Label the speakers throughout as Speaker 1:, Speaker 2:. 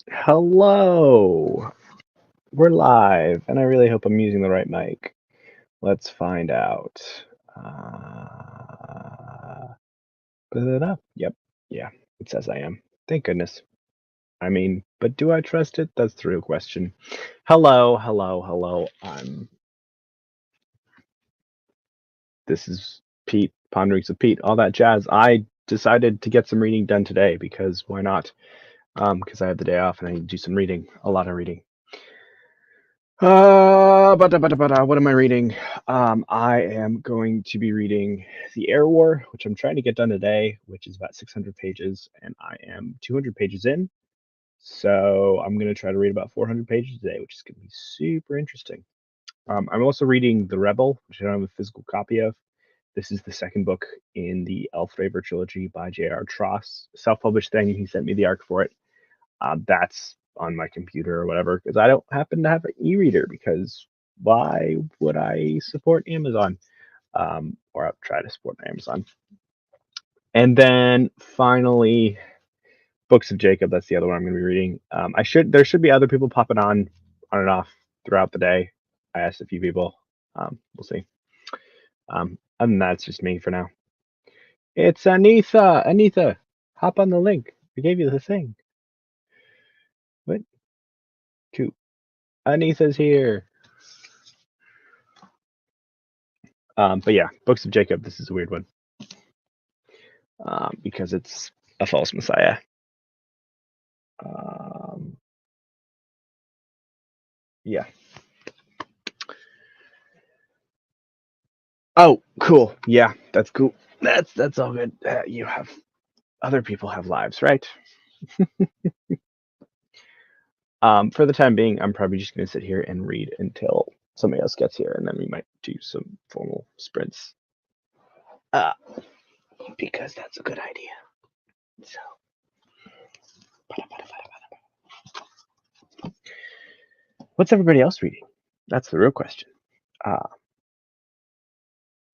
Speaker 1: Hello. We're live, and I really hope I'm using the right mic. Let's find out. Da-da-da. Yep. Yeah, it says I am. Thank goodness. I mean, but do I trust it? That's the real question. Hello, hello, hello. This is Pete, Ponderings of Pete, all that jazz. I decided to get some reading done today because why not? Because I have the day off and I need to do some reading, a lot of reading. What am I reading? I am going to be reading The Air War, which I'm trying to get done today, which is about 600 pages, and I am 200 pages in. So I'm going to try to read about 400 pages today, which is going to be super interesting. I'm also reading The Rebel, which I don't have a physical copy of. This is the second book in the Elfraver trilogy by J.R. Tross, self-published thing. He sent me the arc for it. That's on my computer or whatever because I don't happen to have an e-reader because why would I support Amazon? Or I'll try to support Amazon. And then finally, Books of Jacob. That's the other one I'm going to be reading. There should be other people popping on and off throughout the day. I asked a few people. We'll see. Other than that, it's just me for now. It's Anitha. Anitha, hop on the link. I gave you the thing. What? Cool. Anitha's here. But yeah, Books of Jacob. This is a weird one because it's a false messiah. Yeah. Oh, cool. Yeah, that's cool. That's all good. You have other people have lives, right? For the time being, I'm probably just gonna sit here and read until somebody else gets here, and then we might do some formal sprints. Uh, because that's a good idea. So, what's everybody else reading? That's the real question.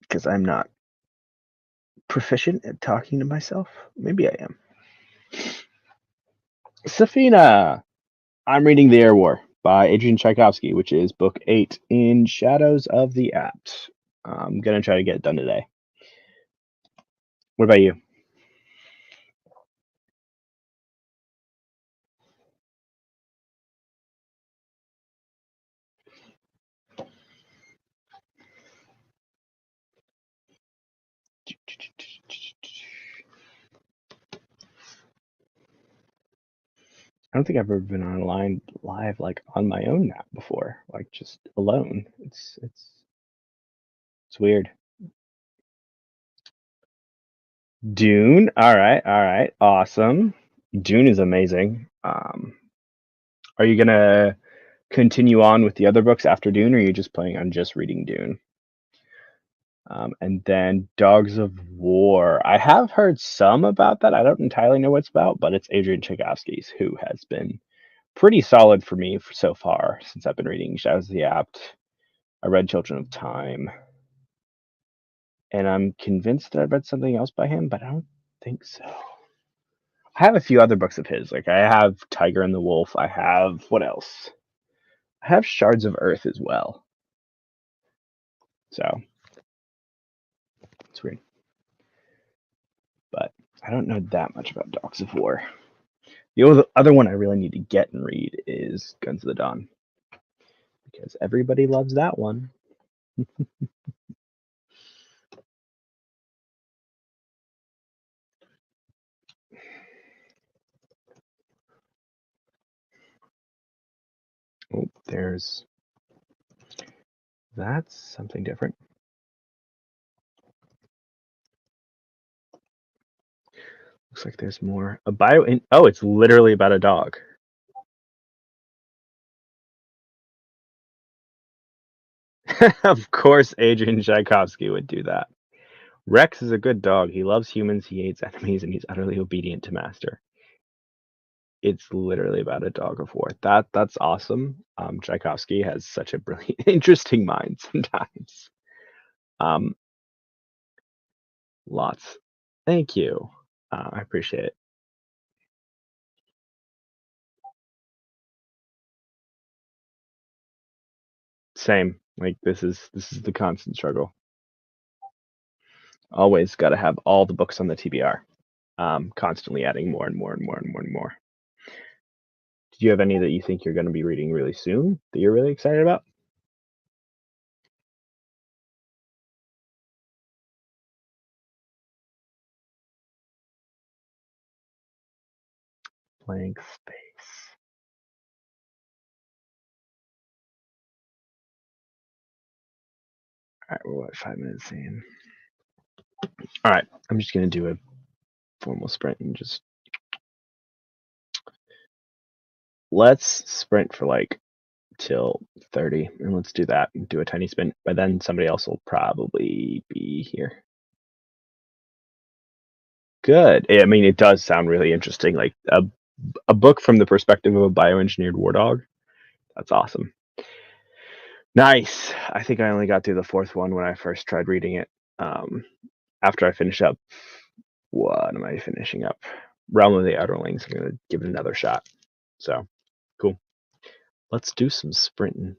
Speaker 1: Because I'm not proficient at talking to myself. Maybe I am. Safina. I'm reading The Air War by Adrian Tchaikovsky, which is book 8 in Shadows of the Apt. I'm gonna try to get it done today. What about you? I don't think I've ever been online live like on my own app before, like just alone. It's weird. Dune. All right, awesome. Dune is amazing. Are you gonna continue on with the other books after Dune, or are you just planning on just reading Dune? And then Dogs of War. I have heard some about that. I don't entirely know what it's about, but it's Adrian Tchaikovsky's, who has been pretty solid for me so far since I've been reading Shadows of the Apt. I read Children of Time, and I'm convinced that I read something else by him, but I don't think so. I have a few other books of his. Like I have Tiger and the Wolf. I have what else? I have Shards of Earth as well. So it's weird. But I don't know that much about Dogs of War. The other one I really need to get and read is Guns of the Dawn because everybody loves that one. Oh, that's something different. Looks like there's more. Oh, it's literally about a dog. Of course, Adrian Tchaikovsky would do that. Rex is a good dog. He loves humans, he hates enemies, and he's utterly obedient to master. It's literally about a dog of war. That's awesome. Tchaikovsky has such a brilliant, interesting mind sometimes. Um, Lots. Thank you. I appreciate it. Same. Like this is the constant struggle. Always got to have all the books on the TBR. Constantly adding more and more and more and more and more. Do you have any that you think you're going to be reading really soon that you're really excited about? Blank space. All right, we're what, 5 minutes in? All right, I'm just gonna do a formal sprint and just let's sprint for like till 30, and let's do that and do a tiny sprint. By then, somebody else will probably be here. Good. I mean, it does sound really interesting. Like a book from the perspective of a bioengineered war dog. That's awesome. Nice. I think I only got through the fourth one when I first tried reading it. After I finish up, what am I finishing up? Realm of the Outerlings. I'm gonna give it another shot. So, cool. Let's do some sprinting.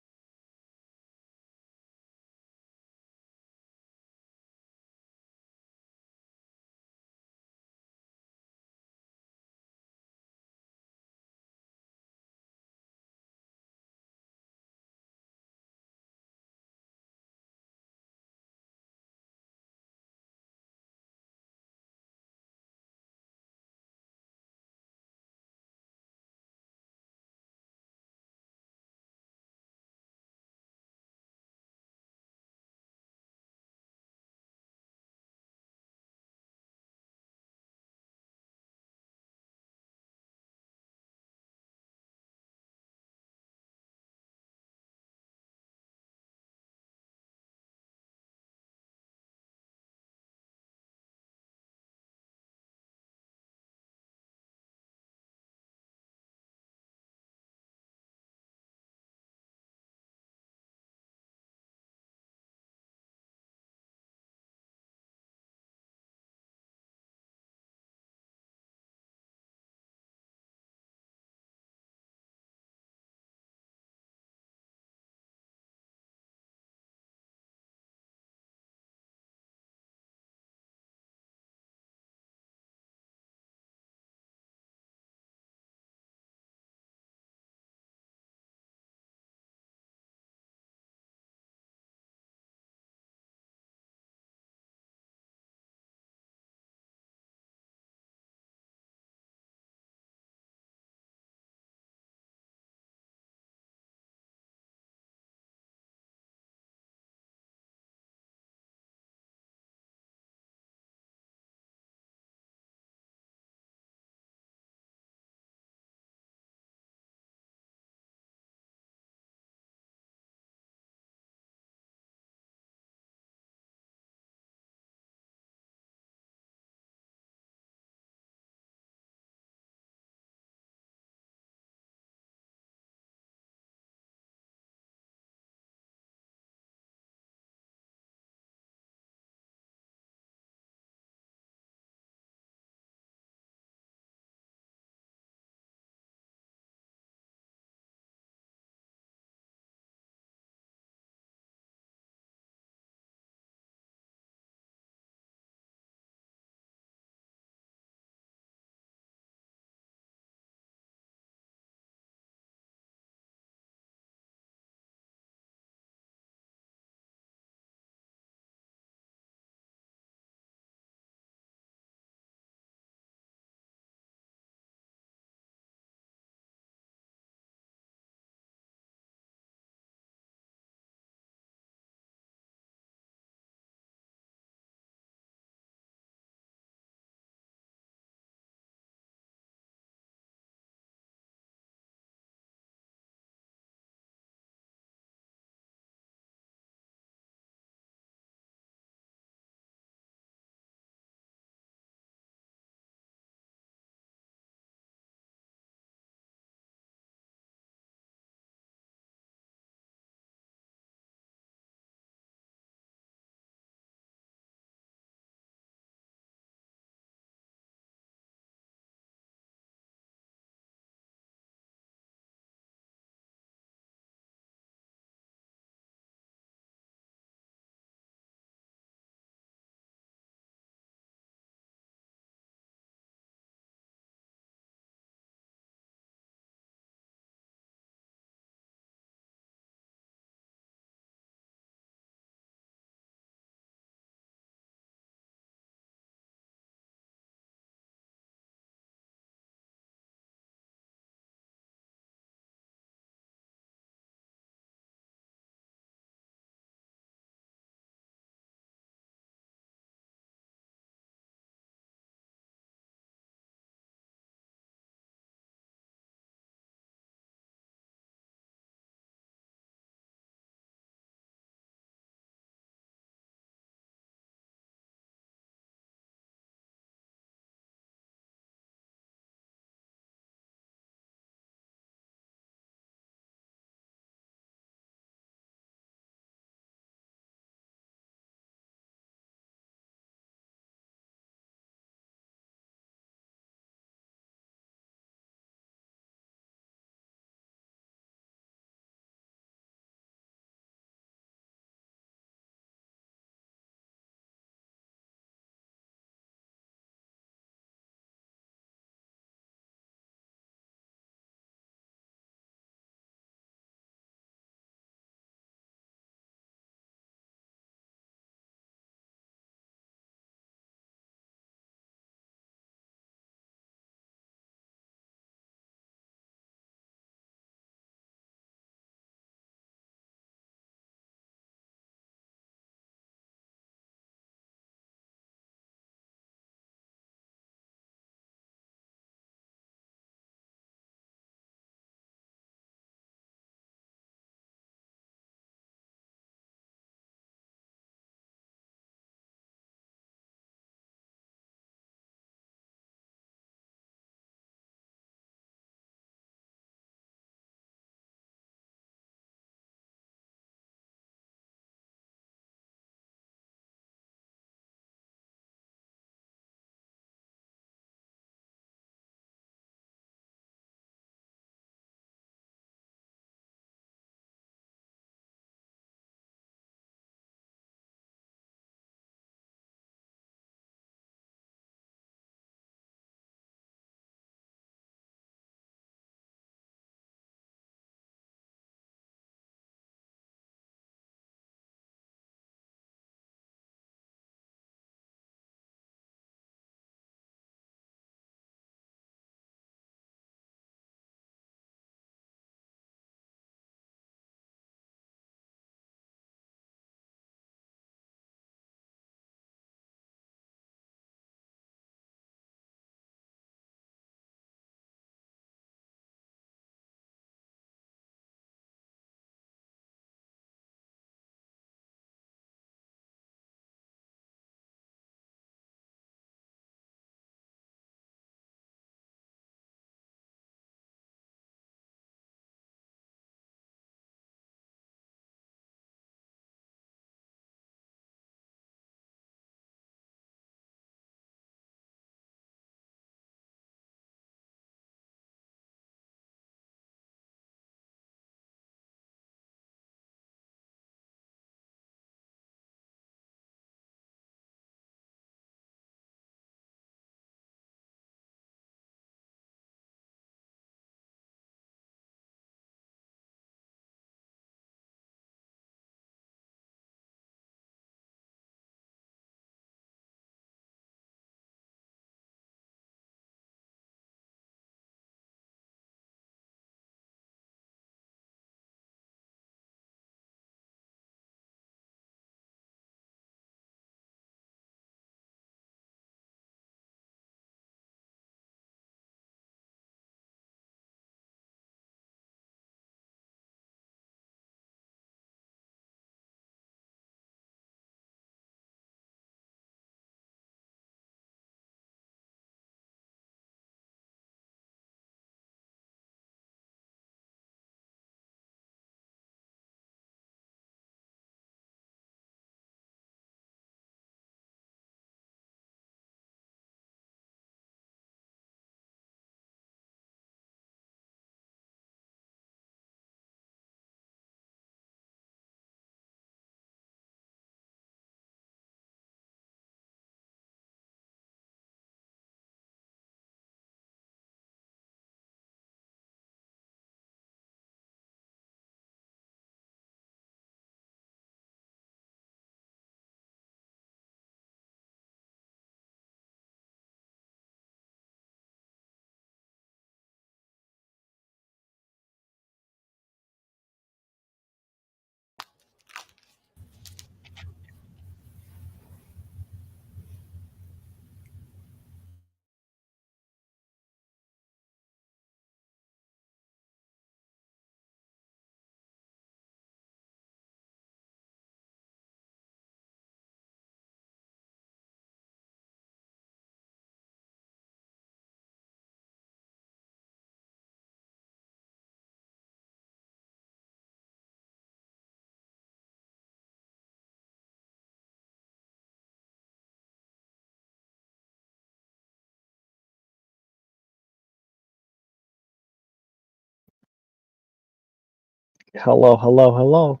Speaker 1: Hello, hello, hello.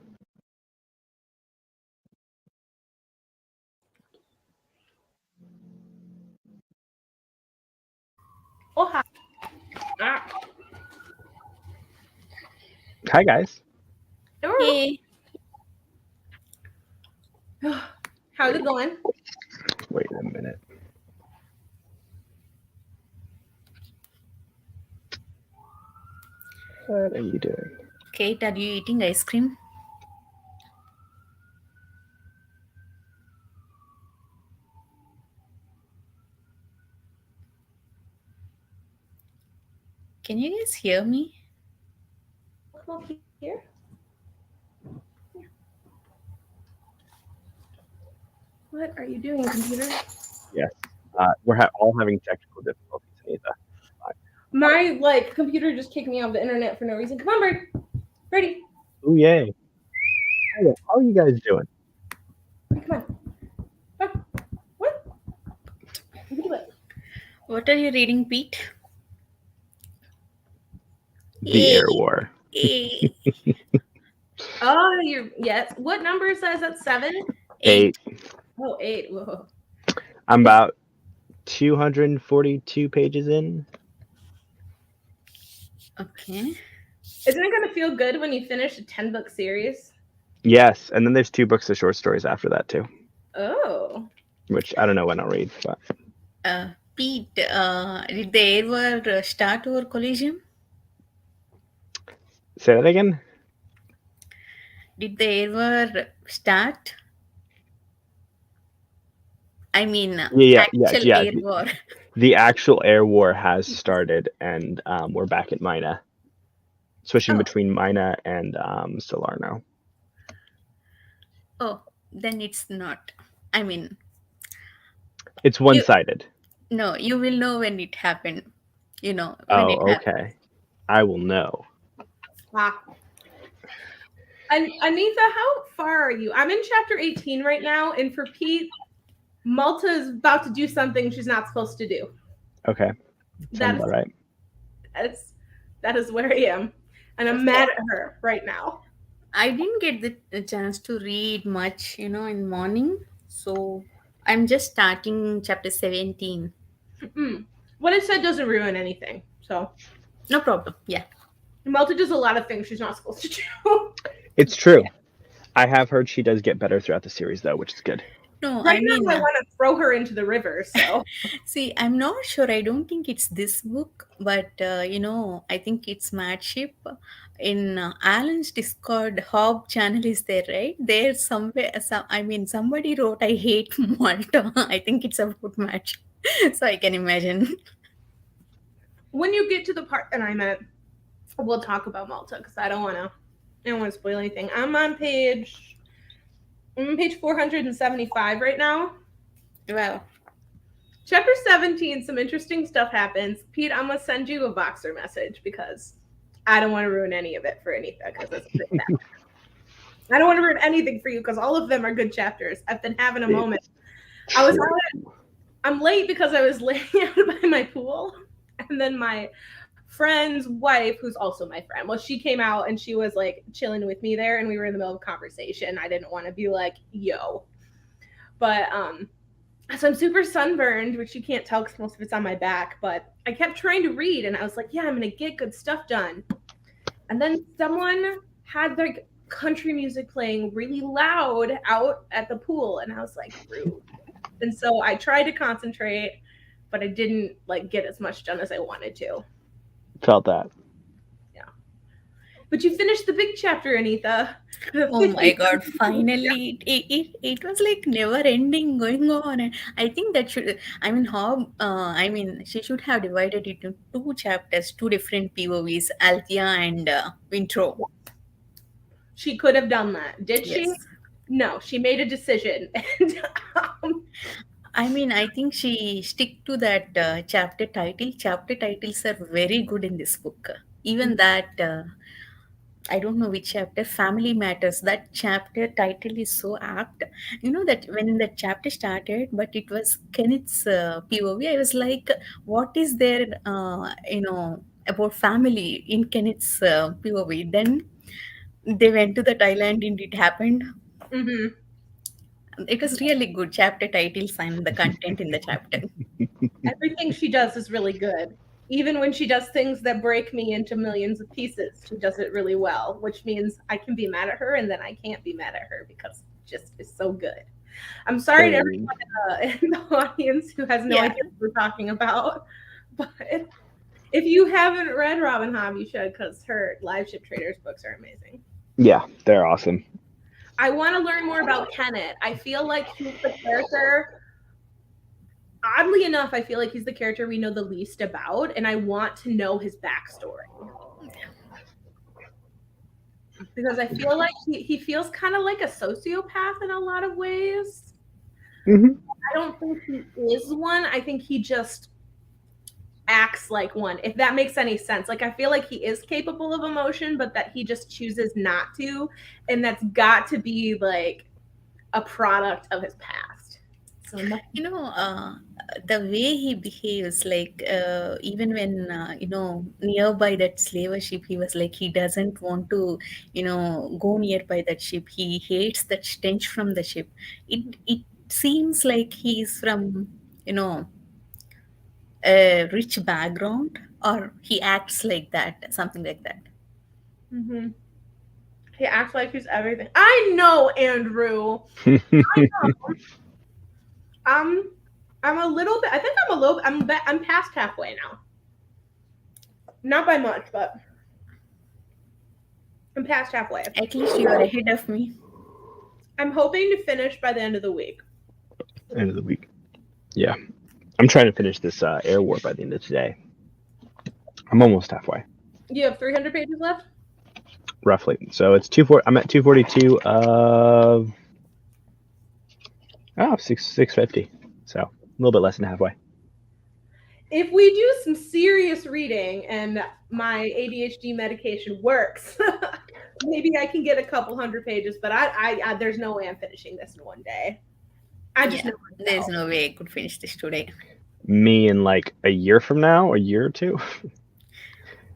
Speaker 2: Oh, hi. Ah.
Speaker 1: Hi, guys.
Speaker 3: Hey,
Speaker 2: How's it going?
Speaker 1: Wait a minute. What are you doing?
Speaker 3: Kate, are you eating ice cream? Can you guys hear me?
Speaker 2: Come up here. What are you doing, computer?
Speaker 1: Yes. We're all having technical difficulties, Anita.
Speaker 2: My computer just kicked me off the internet for no reason. Come on, Bird. Birdie,
Speaker 1: Oh, yay. How are you guys doing?
Speaker 2: come on. Ah, what? You can do it.
Speaker 3: What are you reading, Pete?
Speaker 1: The
Speaker 3: Hey,
Speaker 1: Air War.
Speaker 3: hey,
Speaker 2: Oh, yes. What number says that? 7?
Speaker 1: 8.
Speaker 2: Oh, 8. Whoa.
Speaker 1: I'm about 242 pages in.
Speaker 3: Okay.
Speaker 2: Isn't it gonna feel good when you finish a 10-book series?
Speaker 1: Yes, and then there's 2 books of short stories after that too,
Speaker 2: Oh.
Speaker 1: which I don't know when I'll read. But
Speaker 3: Pete, did the air war start over Collision?
Speaker 1: say that again.
Speaker 3: Did the air war start? I mean,
Speaker 1: Yeah.
Speaker 3: actual air war.
Speaker 1: The actual air war has started, and we're back at Mina, switching
Speaker 3: Oh,
Speaker 1: between Mina and Salarno.
Speaker 3: oh, then it's not. I mean,
Speaker 1: It's
Speaker 3: you
Speaker 1: one-sided.
Speaker 3: no, you will know when it happened. You know when it
Speaker 1: Oh,
Speaker 3: happened.
Speaker 1: okay. I will know.
Speaker 2: Ah. And Anita, how far are you? I'm in chapter 18 right now, and for Pete, Malta is about to do something she's not supposed to do.
Speaker 1: Okay,
Speaker 2: That
Speaker 1: sounds
Speaker 2: is,
Speaker 1: all right.
Speaker 2: that is where I am, and I'm mad at her right now.
Speaker 3: I didn't get the chance to read much, in the morning. So I'm just starting chapter 17.
Speaker 2: What I said doesn't ruin anything. So
Speaker 3: No problem. Yeah.
Speaker 2: Malta does a lot of things she's not supposed to do.
Speaker 1: It's true. I have heard she does get better throughout the series, though, which is good.
Speaker 3: No,
Speaker 2: Right
Speaker 3: I mean,
Speaker 2: now, I want to throw her into the river. So
Speaker 3: see, I'm not sure. I don't think it's this book, but, I think it's Mad Ship. In Alan's Discord, Hob channel is there, right? There's somewhere, somebody wrote, I hate Malta. I think it's about Mad Ship. So I can imagine.
Speaker 2: when you get to the part that I'm at, we'll talk about Malta because I don't want to spoil anything. I'm on page 475 right now.
Speaker 3: Wow.
Speaker 2: Chapter 17, some interesting stuff happens. Pete, I'm gonna send you a Voxer message because I don't want to ruin any of it for Anita because it's a bit bad. I don't want to ruin anything for you because all of them are good chapters. I've been having a moment. I'm late because I was laying out by my pool, and then my friend's wife, who's also my friend, well, she came out and she was like chilling with me there, and we were in the middle of a conversation. I didn't want to be like, yo. But so I'm super sunburned, which you can't tell because most of it's on my back, but I kept trying to read and I was like, yeah, I'm gonna get good stuff done. And then someone had like country music playing really loud out at the pool, and I was like, rude. And so I tried to concentrate, but I didn't like get as much done as I wanted to.
Speaker 1: Felt that.
Speaker 2: But you finished the big chapter, Anita.
Speaker 3: Oh my god, finally. It was like never ending going on. And I think that should, she should have divided it into two chapters, two different POVs, Althea and Wintro.
Speaker 2: She could have done that. Did she?
Speaker 3: Yes.
Speaker 2: No, she made a decision. And
Speaker 3: I think she stick to that chapter title. Chapter titles are very good in this book. Even that I don't know which chapter, Family Matters. That chapter title is so apt. You know that when the chapter started, but it was Kenneth's POV, I was like, what is there, about family in Kenneth's POV? Then they went to that island and it happened.
Speaker 2: Hmm.
Speaker 3: It was really good chapter titles and the content in the chapter.
Speaker 2: Everything she does is really good. Even when she does things that break me into millions of pieces, she does it really well, which means I can be mad at her and then I can't be mad at her because it just is so good. I'm sorry to
Speaker 1: Same.
Speaker 2: everyone in the audience who has no
Speaker 3: Yeah.
Speaker 2: idea what we're talking about, but if you haven't read Robin Hobb, you should because her Live Ship Traders books are amazing.
Speaker 1: Yeah, they're awesome.
Speaker 2: I want to learn more about Kenneth. I feel like he's the character. Oddly enough, I feel like he's the character we know the least about, and I want to know his backstory. Because I feel like he feels kind of like a sociopath in a lot of ways.
Speaker 1: Hmm.
Speaker 2: I don't think he is one. I think he just acts like one, if that makes any sense. Like, I feel like he is capable of emotion, but that he just chooses not to. And that's got to be like a product of his past. So
Speaker 3: You know, the way he behaves, like even when nearby that slaver ship, he was like he doesn't want to, go nearby that ship. He hates that stench from the ship. It seems like he's from you know a rich background, or he acts like that, something like that.
Speaker 2: mhm. He acts like he's everything. I know, Andrew. I'm a little bit. I think I'm a little. I'm past halfway now. Not by much, but I'm past halfway.
Speaker 3: At least you are ahead of me.
Speaker 2: I'm hoping to finish by the end of the week.
Speaker 1: End of the week. Yeah, I'm trying to finish this Air War by the end of today. I'm almost halfway,
Speaker 2: You have 300 pages left.
Speaker 1: roughly. So it's 240. I'm at 242 of 650. So a little bit less than halfway.
Speaker 2: If we do some serious reading and my ADHD medication works, maybe I can get a couple hundred pages. But I there's no way I'm finishing this in one day. I just
Speaker 3: Yeah,
Speaker 2: know
Speaker 3: there's
Speaker 2: myself.
Speaker 3: no way I could finish this today.
Speaker 1: Me in like a year from now, a year or two.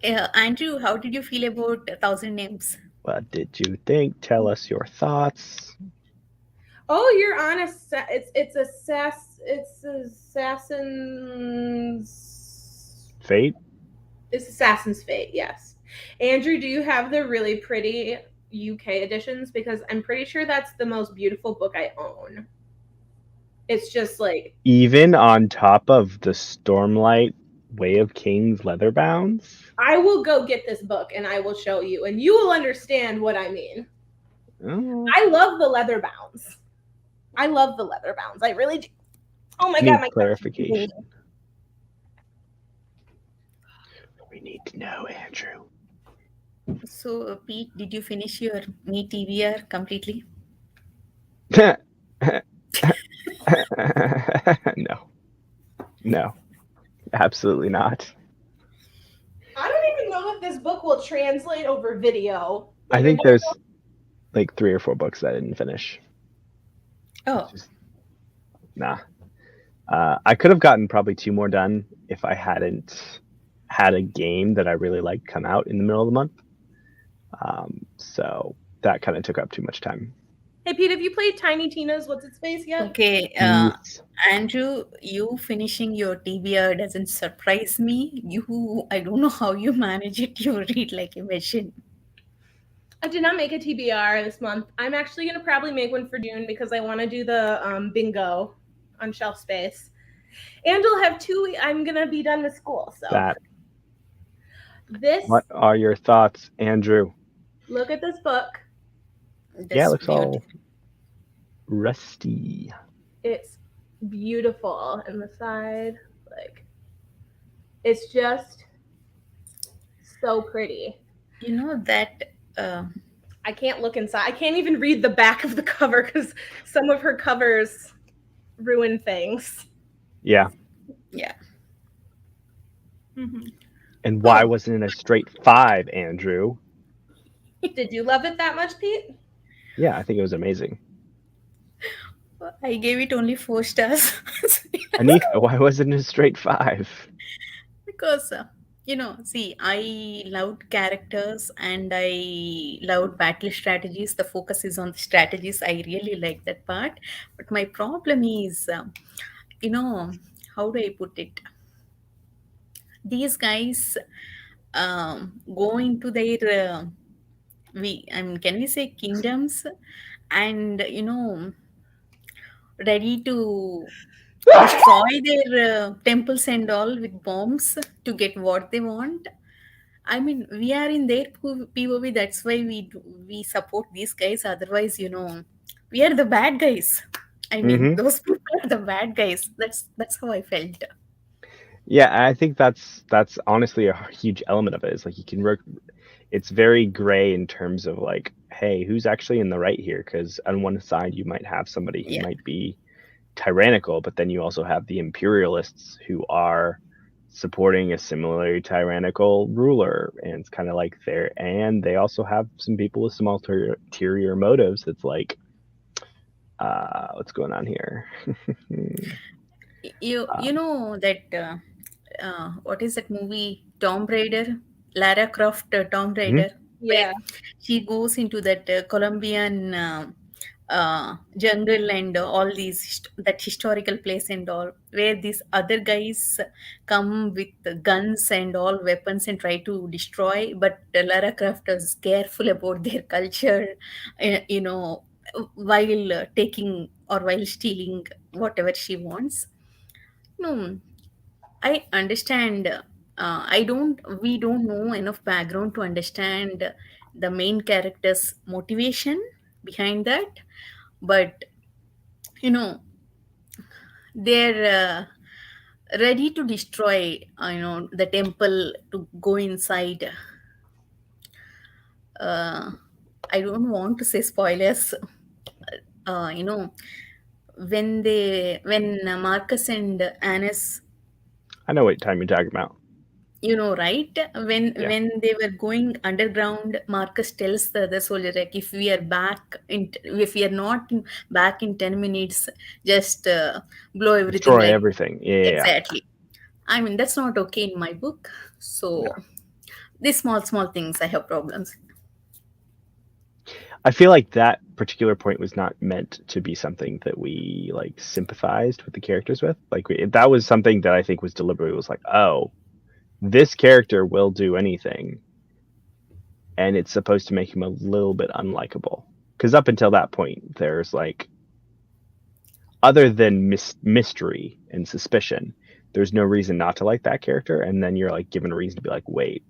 Speaker 3: Andrew, how did you feel about 1,000 Names?
Speaker 1: What did you think? Tell us your thoughts.
Speaker 2: Oh, you're on it's Assassin's
Speaker 1: Fate?
Speaker 2: It's Assassin's Fate, yes. Andrew, do you have the really pretty UK editions? Because I'm pretty sure that's the most beautiful book I own. It's just like
Speaker 1: Even on top of the Stormlight Way of Kings leather bounds?
Speaker 2: I will go get this book and I will show you, and you will understand what I mean.
Speaker 1: Oh,
Speaker 2: I love the leather bounds. I love the leather bounds. I really do. Oh my
Speaker 1: need
Speaker 2: god, my
Speaker 1: clarification. We need to know, Andrew.
Speaker 3: So, Pete, did you finish your Me TBR completely?
Speaker 1: No, absolutely not.
Speaker 2: I don't even know if this book will translate over video.
Speaker 1: I think there's like 3 or 4 books that I didn't finish.
Speaker 3: Oh,
Speaker 1: Nah. I could have gotten probably 2 more done if I hadn't had a game that I really liked come out in the middle of the month. So that kind of took up too much time.
Speaker 2: Hey Pete, have you played Tiny Tina's What's Its Face yet?
Speaker 3: okay.
Speaker 1: Yes.
Speaker 3: Andrew, you finishing your TBR doesn't surprise me. I don't know how you manage it. You read like a machine.
Speaker 2: I did not make a TBR this month. I'm actually going to probably make one for June because I want to do the bingo on Shelf Space. And I'll have 2. I'm going to be done with school. So
Speaker 1: What are your thoughts, Andrew?
Speaker 2: Look at this book.
Speaker 1: Yeah, it looks all rusty.
Speaker 2: It's beautiful. And the side, like, it's just so pretty.
Speaker 3: You know that
Speaker 2: I can't look inside. I can't even read the back of the cover because some of her covers ruin things.
Speaker 1: Yeah.
Speaker 3: Yeah.
Speaker 2: Mm-hmm.
Speaker 1: And why wasn't it a straight 5, Andrew?
Speaker 2: Did you love it that much, Pete?
Speaker 1: Yeah, I think it was amazing.
Speaker 3: I gave it only 4 stars.
Speaker 1: Anita, why wasn't it a straight 5?
Speaker 3: Because See, I loved characters and I loved battle strategies. The focus is on the strategies. I really like that part. But my problem is, you know, how do I put it? These guys go into their, I mean, can we say kingdoms? And, ready to destroy their temples and all with bombs to get what they want. I mean, we are in their POV. That's why we support these guys. Otherwise, we are the bad guys. I mean,
Speaker 1: Hmm.
Speaker 3: those people are the bad guys. That's how I felt.
Speaker 1: Yeah, I think that's honestly a huge element of it. Is like you can work. It's very gray in terms of like, hey, who's actually in the right here? Because on one side you might have somebody who
Speaker 3: Yeah,
Speaker 1: might be tyrannical, but then you also have the imperialists who are supporting a similarly tyrannical ruler, and it's kind of like and they also have some people with some ulterior motives. That's like, what's going on here?
Speaker 3: you know that what is that movie Tomb Raider? Lara Croft Tomb
Speaker 1: Mhm.
Speaker 3: Raider, where
Speaker 2: Yeah.
Speaker 3: she goes into that Colombian jungle and all these that historical place and all, where these other guys come with the guns and all weapons and try to destroy, but Lara Croft is careful about their culture, while taking or while stealing whatever she wants. No, I understand. I don't. We don't know enough background to understand the main character's motivation behind that. But you know, they're ready to destroy. The temple to go inside. Uh, I don't want to say spoilers. Uh, you know, when Marcus and Annis,
Speaker 1: I know what time you're talking about.
Speaker 3: right, when
Speaker 1: Yeah,
Speaker 3: when they were going underground, Marcus tells the other soldier, like, if we are not back in 10 minutes, just blow everything,
Speaker 1: destroy
Speaker 3: like,
Speaker 1: everything. Yeah, yeah, yeah.
Speaker 3: exactly. I mean, that's not okay in my book.
Speaker 1: No.
Speaker 3: So these small things I have problems.
Speaker 1: I feel like that particular point was not meant to be something that we like sympathized with the characters with. Like that was something that I think was deliberately was like, oh, this character will do anything, and it's supposed to make him a little bit unlikable. Because up until that point, there's like, other than mystery and suspicion, there's no reason not to like that character. And then you're like given a reason to be like, wait,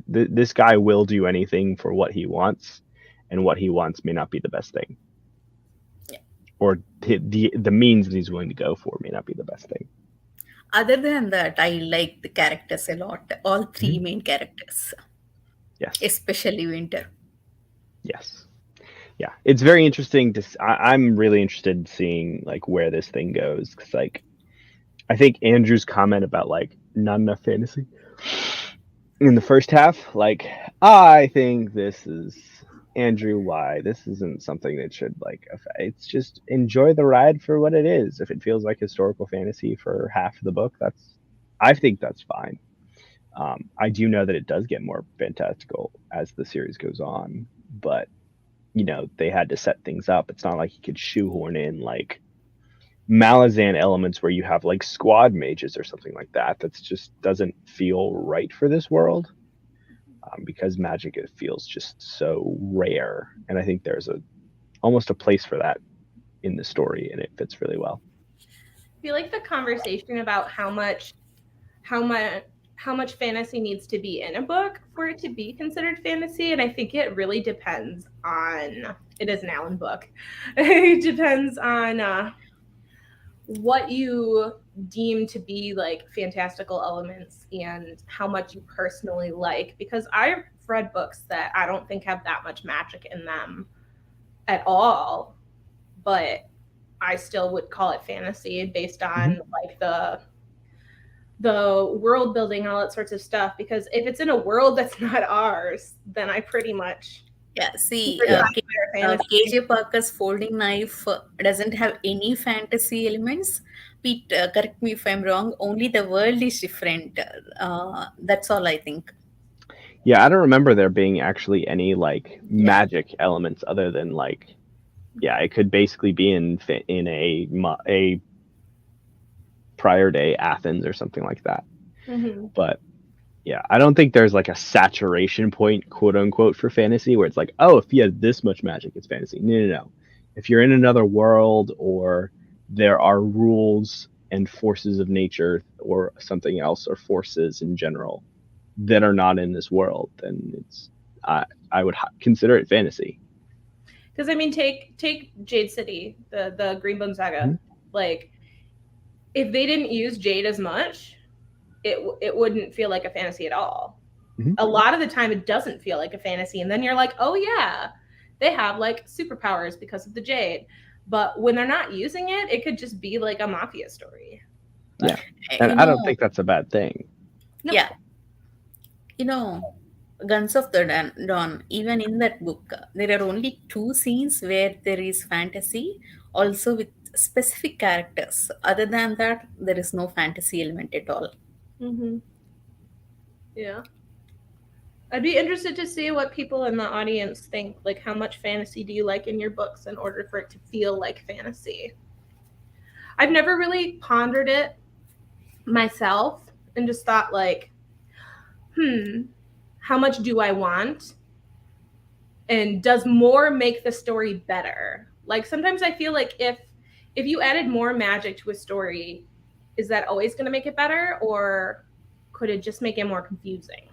Speaker 1: this guy will do anything for what he wants, and what he wants may not be the best thing,
Speaker 3: Yeah.
Speaker 1: or the means that he's willing to go for may not be the best thing.
Speaker 3: Other than that, I like the characters a lot, all three
Speaker 1: Mhm.
Speaker 3: main characters,
Speaker 1: Yes,
Speaker 3: especially Winter.
Speaker 1: yes, yeah. It's very interesting to. I'm really interested in seeing like where this thing goes, because like I think Andrew's comment about like not enough fantasy in the first half, like I think this is Andrew why this isn't something that should like affect. It's just enjoy the ride for what it is. If it feels like historical fantasy for half of the book, I think that's fine. I do know that it does get more fantastical as the series goes on, but they had to set things up. It's not like you could shoehorn in like Malazan elements where you have like squad mages or something like that. That's just doesn't feel right for this world, because magic, it feels just so rare, and I think there's almost a place for that in the story, and it fits really well.
Speaker 2: I feel like the conversation about how much how much fantasy needs to be in a book for it to be considered fantasy, and I think it really depends on, it is an Allen book. It depends on what you deem to be like fantastical elements and how much you personally like, because I've read books that I don't think have that much magic in them at all, but I still would call it fantasy based
Speaker 1: Mm-hmm.
Speaker 2: on like the world building and all that sorts of stuff, because if it's in a world that's not ours, then I pretty much
Speaker 3: Yeah, see,
Speaker 2: Super
Speaker 1: Yeah.
Speaker 2: sci-fi or fantasy.
Speaker 3: KJ Parker's folding knife doesn't have any fantasy elements. Pete, correct me if I'm wrong. Only the world is different. That's all I think.
Speaker 1: Yeah, I don't remember there being actually any like magic elements other than like, yeah, it could basically be in a prior day Athens or something like that.
Speaker 2: Mm-hmm.
Speaker 1: But yeah, I don't think there's like a saturation point, quote unquote, for fantasy where it's like, oh, if you have this much magic, it's fantasy. No. If you're in another world or there are rules and forces of nature or something else or forces in general that are not in this world, then I would consider it fantasy.
Speaker 2: Because I mean, take Jade City, the Greenbone Saga.
Speaker 1: Mhm.
Speaker 2: Like, if they didn't use Jade as much, it wouldn't feel like a fantasy at all.
Speaker 1: Mhm.
Speaker 2: A lot of the time, it doesn't feel like a fantasy, and then you're like, oh yeah, they have like superpowers because of the Jade. But when they're not using it, it could just be like a mafia story.
Speaker 1: Yeah,
Speaker 3: You
Speaker 1: and I don't
Speaker 3: know,
Speaker 1: think that's a bad thing.
Speaker 2: No.
Speaker 3: yeah, you know, Guns of the Dawn, even in that book, there are only two scenes where there is fantasy, also with specific characters. Other than that, there is no fantasy element at all.
Speaker 2: Mm-hmm. Yeah. I'd be interested to see what people in the audience think. Like, how much fantasy do you like in your books in order for it to feel like fantasy? I've never really pondered it myself and just thought, like, how much do I want? And does more make the story better? Like, sometimes I feel like if you added more magic to a story, is that always going to make it better, or could it just make it more confusing?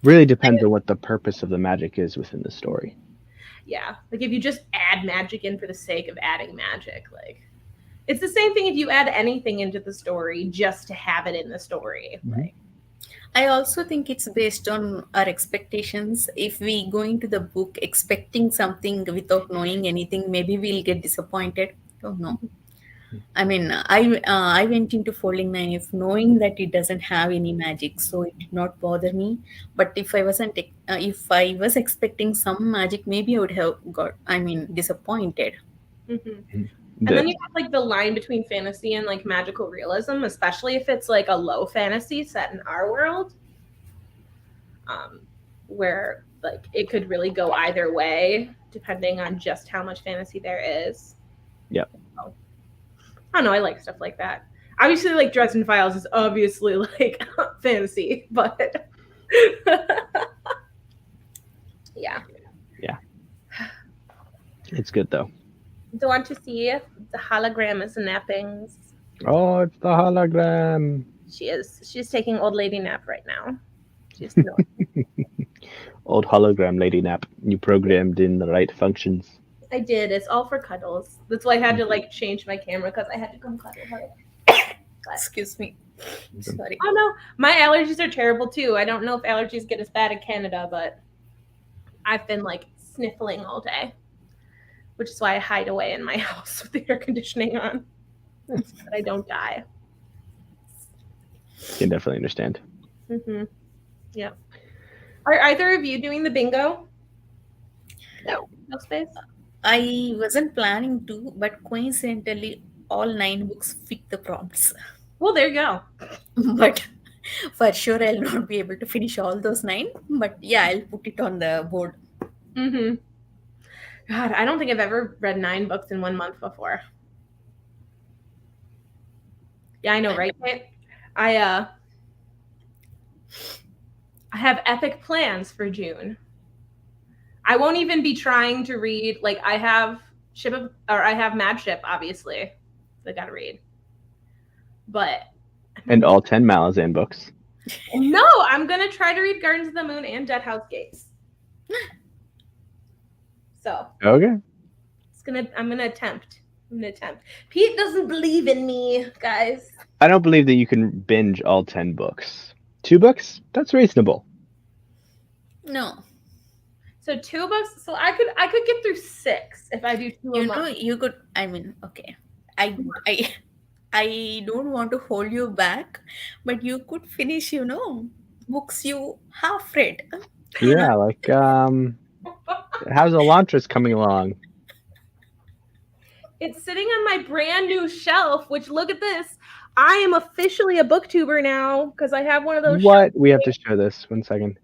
Speaker 1: Really depends on what the purpose of the magic is within the story.
Speaker 2: Yeah, like if you just add magic in for the sake of adding magic, like it's the same thing if you add anything into the story just to have it in the story.
Speaker 1: Mhm.
Speaker 2: Like,
Speaker 3: I also think it's based on our expectations. If we go into the book expecting something without knowing anything, maybe we'll get disappointed. Don't know. I mean, I went into Folding Knife knowing that it doesn't have any magic, so it did not bother me. But if I was expecting some magic, maybe I would have disappointed.
Speaker 2: and then you have like the line between fantasy and like magical realism, especially if it's like a low fantasy set in our world, where like it could really go either way depending on just how much fantasy there is.
Speaker 1: Yep.
Speaker 2: So, I don't know. I like stuff like that. Obviously, like Dresden Files is obviously like fantasy, but yeah.
Speaker 1: It's good though.
Speaker 2: Don't you see the hologram is napping?
Speaker 1: Oh, it's the hologram.
Speaker 2: She's taking old lady nap right now. She's no.
Speaker 1: Old hologram lady nap. You programmed in the right functions.
Speaker 2: I did. It's all for cuddles. That's why I had to like change my camera because I had to come cuddle her.
Speaker 3: Excuse me. Sorry.
Speaker 2: Oh no, my allergies are terrible too. I don't know if allergies get as bad in Canada, but I've been like sniffling all day, which is why I hide away in my house with the air conditioning on, so that I don't die.
Speaker 1: Can definitely understand.
Speaker 2: Mm-hmm. Yeah. Are either of you doing the bingo? No space.
Speaker 3: I wasn't planning to, but coincidentally, all 9 books fit the prompts.
Speaker 2: Well, there you go.
Speaker 3: But for sure, I'll not be able to finish all those 9. But yeah, I'll put it on the board.
Speaker 2: Mm-hmm. God, I don't think I've ever read 9 books in 1 month before. Yeah, I know, right? I have epic plans for June. I won't even be trying to read. Like, I have Mad Ship, obviously. I gotta read. But
Speaker 1: And all 10 Malazan books.
Speaker 2: no, I'm gonna try to read Gardens of the Moon and Dead House Gates. So
Speaker 1: Okay.
Speaker 2: I'm gonna attempt. Pete doesn't believe in me, guys.
Speaker 1: I don't believe that you can binge all 10 books. 2 books? That's reasonable.
Speaker 3: No.
Speaker 2: So 2 books. So I could get through 6 if I do 2 a
Speaker 3: You
Speaker 2: month.
Speaker 3: know, you could. Okay. I don't want to hold you back, but you could finish. Books you half read.
Speaker 1: Yeah, like How's Elantris coming along?
Speaker 2: It's sitting on my brand new shelf, which look at this. I am officially a booktuber now because I have one of those.
Speaker 1: What? We have to show this. 1 second.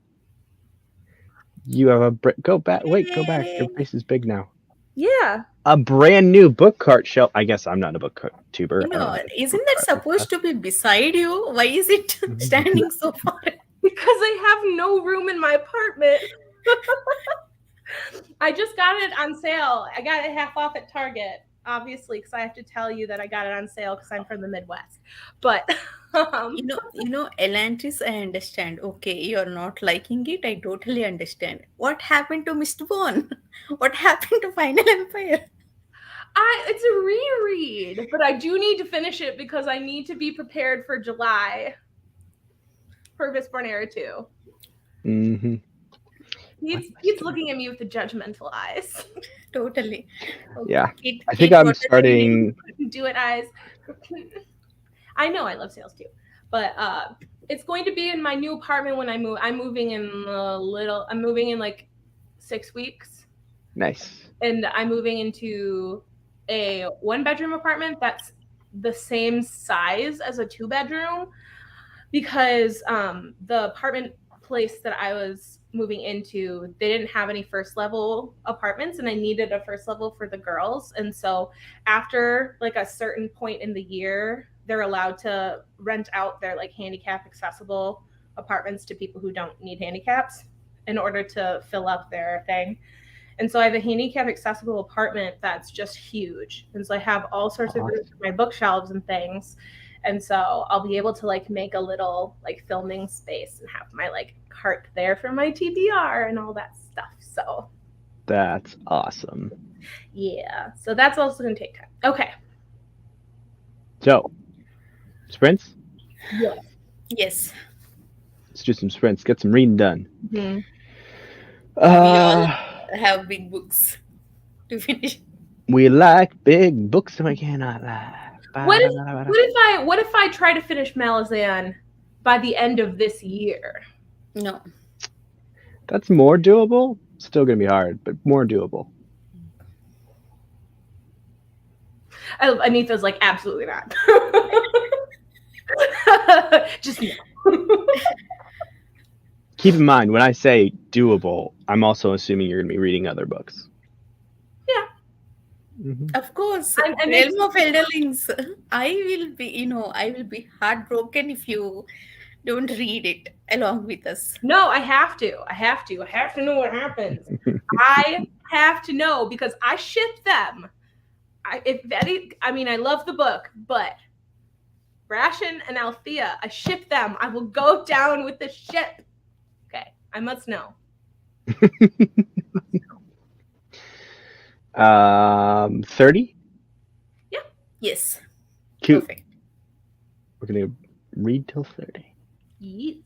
Speaker 1: You have a go back. Wait, go back. Your face is big now.
Speaker 2: Yeah.
Speaker 1: A brand new book cart shelf. I guess I'm not a booktuber.
Speaker 3: You know, isn't that supposed to be beside you? Why is it standing so far?
Speaker 2: Because I have no room in my apartment. I just got it on sale. I got it half off at Target, obviously, because I have to tell you that I got it on sale because I'm from the Midwest. But
Speaker 3: Elantris, I understand. Okay, you're not liking it. I totally understand. What happened to Mistborn? What happened to Final Empire?
Speaker 2: it's a reread, but I do need to finish it because I need to be prepared for July for Mistborn Era 2.
Speaker 1: Mm-hmm.
Speaker 2: He's looking at me with the judgmental eyes.
Speaker 3: Totally. Okay.
Speaker 1: Yeah. I think I'm starting.
Speaker 2: Do it, eyes. I know I love sales too, but it's going to be in my new apartment when I move. I'm moving in like 6 weeks.
Speaker 1: Nice.
Speaker 2: And I'm moving into a 1-bedroom apartment that's the same size as a 2-bedroom because the apartment place that I was moving into, they didn't have any first level apartments and I needed a first level for the girls. And so after like a certain point in the year, they're allowed to rent out their like handicap accessible apartments to people who don't need handicaps in order to fill up their thing. And so I have a handicap accessible apartment that's just huge. And so I have all sorts of rooms for my bookshelves and things. And so I'll be able to like make a little like filming space and have my like cart there for my TBR and all that stuff. So
Speaker 1: that's awesome.
Speaker 2: Yeah. So that's also going to take time. Okay.
Speaker 1: So, sprints?
Speaker 3: Yes.
Speaker 1: Let's do some sprints. Get some reading done.
Speaker 2: Mm-hmm.
Speaker 3: We all have big books to finish.
Speaker 1: We like big books and we cannot lie.
Speaker 2: What if I try to finish Malazan by the end of this year?
Speaker 3: No.
Speaker 1: That's more doable. Still going to be hard, but more doable.
Speaker 2: Anita's like, absolutely not. Just no.
Speaker 1: Keep in mind, when I say doable, I'm also assuming you're going to be reading other books.
Speaker 2: Yeah.
Speaker 1: Mm-hmm.
Speaker 3: Of course. Realm of Elderlings. I will be heartbroken if you don't read it along with us.
Speaker 2: No, I have to. I have to know what happens. I have to know because I ship them. I love the book, but Brashen and Althea, I ship them. I will go down with the ship. Okay, I must know.
Speaker 1: 30?
Speaker 2: Yeah.
Speaker 3: Yes.
Speaker 1: Cute.
Speaker 3: Perfect.
Speaker 1: We're going to read till 30.
Speaker 2: Yes.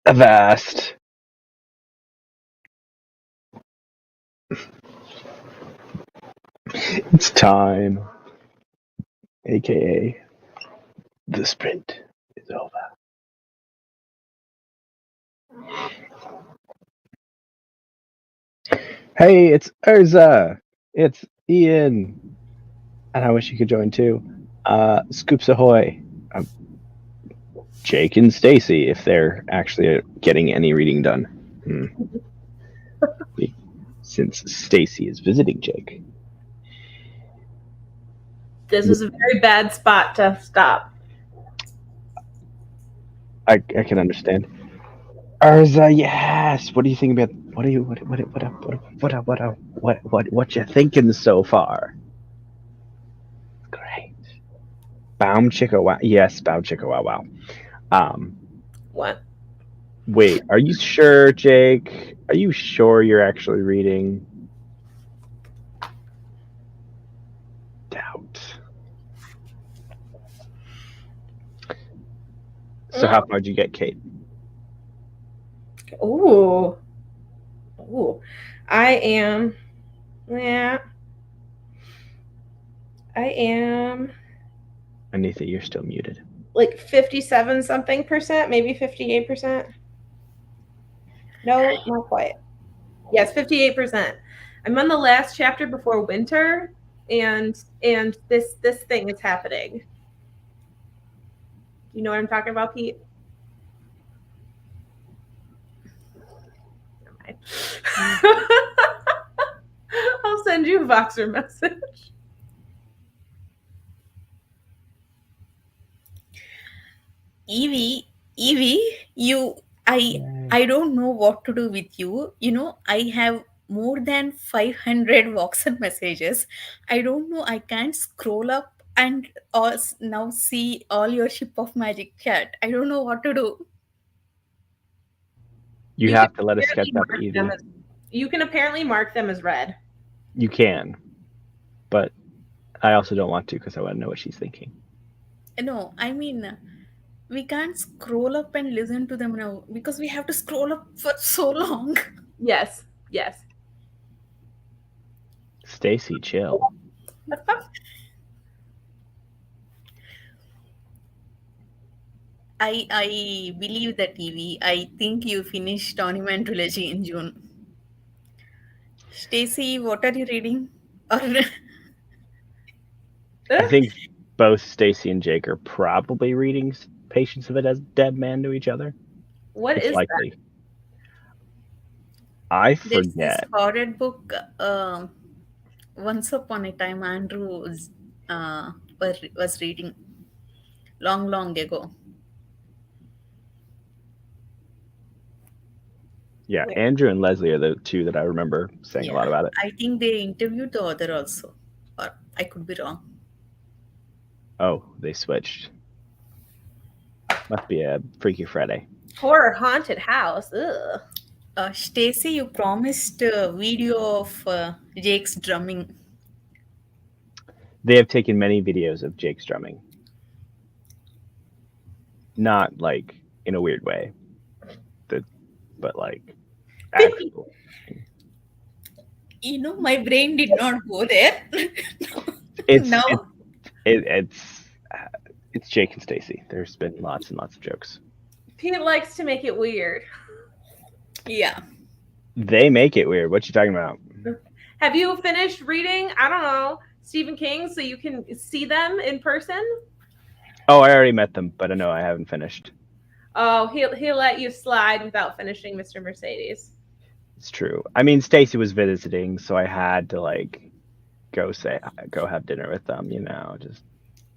Speaker 1: Avast. It's time. AKA, the sprint is over. Hey, it's Urza. It's Ian. And I wish you could join too. Scoops ahoy. Jake and Stacy, if they're actually getting any reading done. Since Stacy is visiting Jake.
Speaker 2: This is a very bad spot to stop.
Speaker 1: I can understand. Urza, yes. What do you think about? What you thinking so far? Great. Baum chicka wow. Yes, Baum chicka wow wow.
Speaker 2: What?
Speaker 1: Wait, are you sure, Jake? Are you sure you're actually reading? Doubt. So how far did you get, Kate?
Speaker 2: Ooh. I am. Yeah. I am.
Speaker 1: Anita, you're still muted.
Speaker 2: Like 57 something percent, maybe 58%. No, not quite. Yes, 58%. I'm on the last chapter before winter, and this thing is happening. You know what I'm talking about, Pete? I'll send you a Voxer message.
Speaker 3: Evie, I don't know what to do with you. You know, I have more than 500 Voxer messages. I don't know. I can't scroll up and now see all your Ship of Magic chat. I don't know what to do.
Speaker 1: You have to let us sketch up, Evie.
Speaker 2: You can apparently mark them as red.
Speaker 1: You can, but I also don't want to because I want to know what she's thinking.
Speaker 3: No, I mean, we can't scroll up and listen to them now because we have to scroll up for so long.
Speaker 2: Yes.
Speaker 1: Stacy, chill.
Speaker 3: I believe that, Evie. I think you finished Onuman Trilogy in June. Stacy, what are you reading? Or
Speaker 1: I think both Stacy and Jake are probably reading Patience of a Dead Man to each other.
Speaker 2: What
Speaker 1: it's
Speaker 2: is
Speaker 1: likely.
Speaker 2: that?
Speaker 1: I
Speaker 3: there's this
Speaker 1: forget.
Speaker 3: horror book. Once upon a time, Andrew was reading long ago.
Speaker 1: Yeah, Andrew and Leslie are the two that I remember saying a lot about it.
Speaker 3: I think they interviewed the author also, or I could be wrong.
Speaker 1: Oh, they switched. Must be a Freaky Friday.
Speaker 2: Horror haunted house. Ugh.
Speaker 3: Stacy, you promised a video of Jake's drumming.
Speaker 1: They have taken many videos of Jake's drumming. Not like in a weird way, but like actual.
Speaker 3: You know, my brain did not go there.
Speaker 1: It's Jake and Stacy. There's been lots and lots of jokes.
Speaker 2: Pete likes to make it weird.
Speaker 3: Yeah.
Speaker 1: They make it weird. What you talking about?
Speaker 2: Have you finished reading, I don't know, Stephen King so you can see them in person?
Speaker 1: Oh, I already met them, but no, I haven't finished.
Speaker 2: Oh, he'll let you slide without finishing Mr. Mercedes.
Speaker 1: It's true. I mean, Stacy was visiting, so I had to like go have dinner with them, you know, just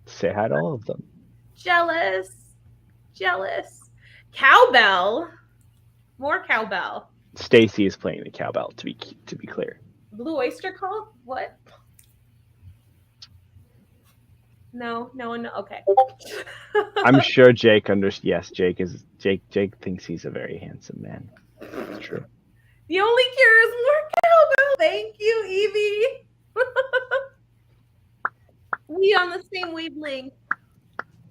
Speaker 1: say hi to all of them.
Speaker 2: Jealous. Cowbell. More cowbell.
Speaker 1: Stacy is playing the cowbell, to be clear.
Speaker 2: Blue Oyster Cult? What? No. Okay.
Speaker 1: I'm sure Jake understands. Yes, Jake thinks he's a very handsome man. It's true.
Speaker 2: The only cure is more cowbell. Thank you, Evie. We on the same wavelength.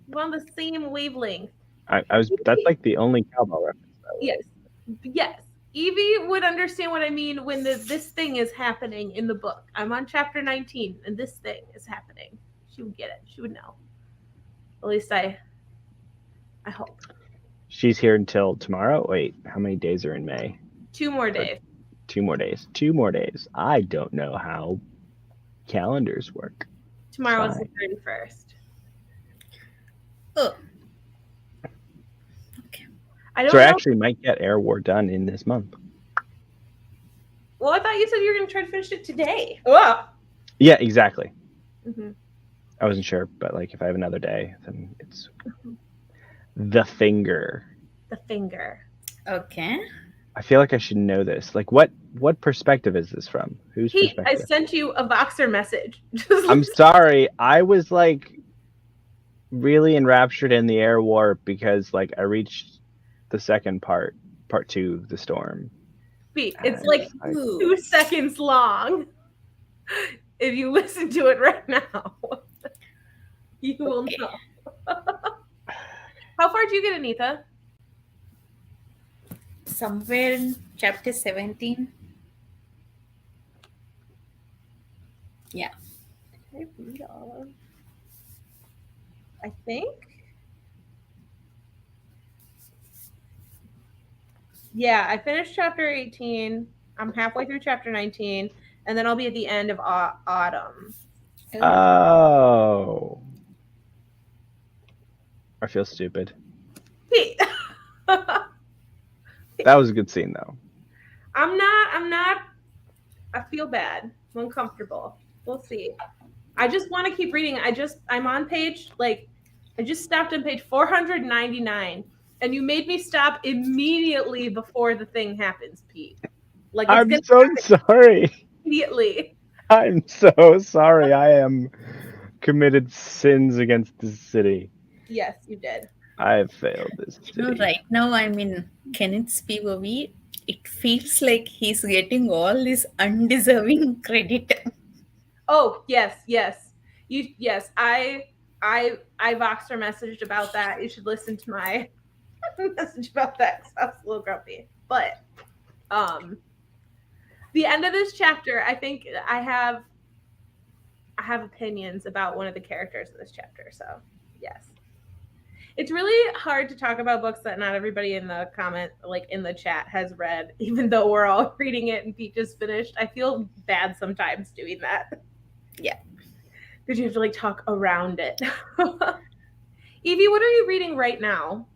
Speaker 2: We're on the same wavelength.
Speaker 1: That's like the only cowbell reference
Speaker 2: Yes. Evie would understand what I mean when this thing is happening in the book. I'm on chapter 19 and this thing is happening. She would get it. She would know. At least I hope.
Speaker 1: She's here until tomorrow. Wait, how many days are in May?
Speaker 2: 2 more days.
Speaker 1: 2 more days. 2 more days. I don't know how calendars work.
Speaker 2: Tomorrow is
Speaker 1: Fine.
Speaker 2: the 31st.
Speaker 3: Oh. Okay.
Speaker 2: I don't
Speaker 1: So I
Speaker 2: know.
Speaker 1: actually might get Air War done in this month.
Speaker 2: Well, I thought you said you were going to try to finish it today. Oh.
Speaker 1: Yeah, exactly.
Speaker 2: Mm-hmm.
Speaker 1: I wasn't sure, but like if I have another day, then it's The Finger.
Speaker 2: The Finger.
Speaker 3: Okay.
Speaker 1: I feel like I should know this. Like what perspective is this from? Whose
Speaker 2: Pete, I
Speaker 1: perspective?
Speaker 2: sent you a Voxer message.
Speaker 1: I'm sorry. I was like really enraptured in the Air War because like I reached the second part 2, The Storm.
Speaker 2: Pete, it's like
Speaker 1: I-
Speaker 2: 2 seconds long. If you listen to it right now, you will
Speaker 3: Okay.
Speaker 2: know. How far did you get, Anita?
Speaker 3: Somewhere in chapter 17. Yeah.
Speaker 2: Can I read all of? I think. Yeah, I finished chapter 18. I'm halfway through chapter 19, and then I'll be at the end of autumn.
Speaker 1: Oh. I feel stupid.
Speaker 2: Pete.
Speaker 1: That was a good scene though.
Speaker 2: I'm not. I feel bad. I'm uncomfortable. We'll see. I just want to keep reading. I'm on page, like, I just stopped on page 499, and you made me stop immediately before the thing happens, Pete. Like, it's
Speaker 1: I'm
Speaker 2: gonna
Speaker 1: so
Speaker 2: happen
Speaker 1: sorry.
Speaker 2: immediately.
Speaker 1: I'm so sorry. I am committed sins against this city.
Speaker 2: Yes, you did.
Speaker 1: I have failed this city.
Speaker 3: No, right now I'm in Kenneth's POV. It feels like he's getting all this undeserving credit.
Speaker 2: Oh, yes. I Voxer messaged about that. You should listen to my message about that because I was a little grumpy. But the end of this chapter, I think I have opinions about one of the characters in this chapter. So yes. It's really hard to talk about books that not everybody in the comment, like in the chat, has read, even though we're all reading it and Pete just finished. I feel bad sometimes doing that.
Speaker 3: Yeah.
Speaker 2: Because you have to like talk around it. Evie, what are you reading right now?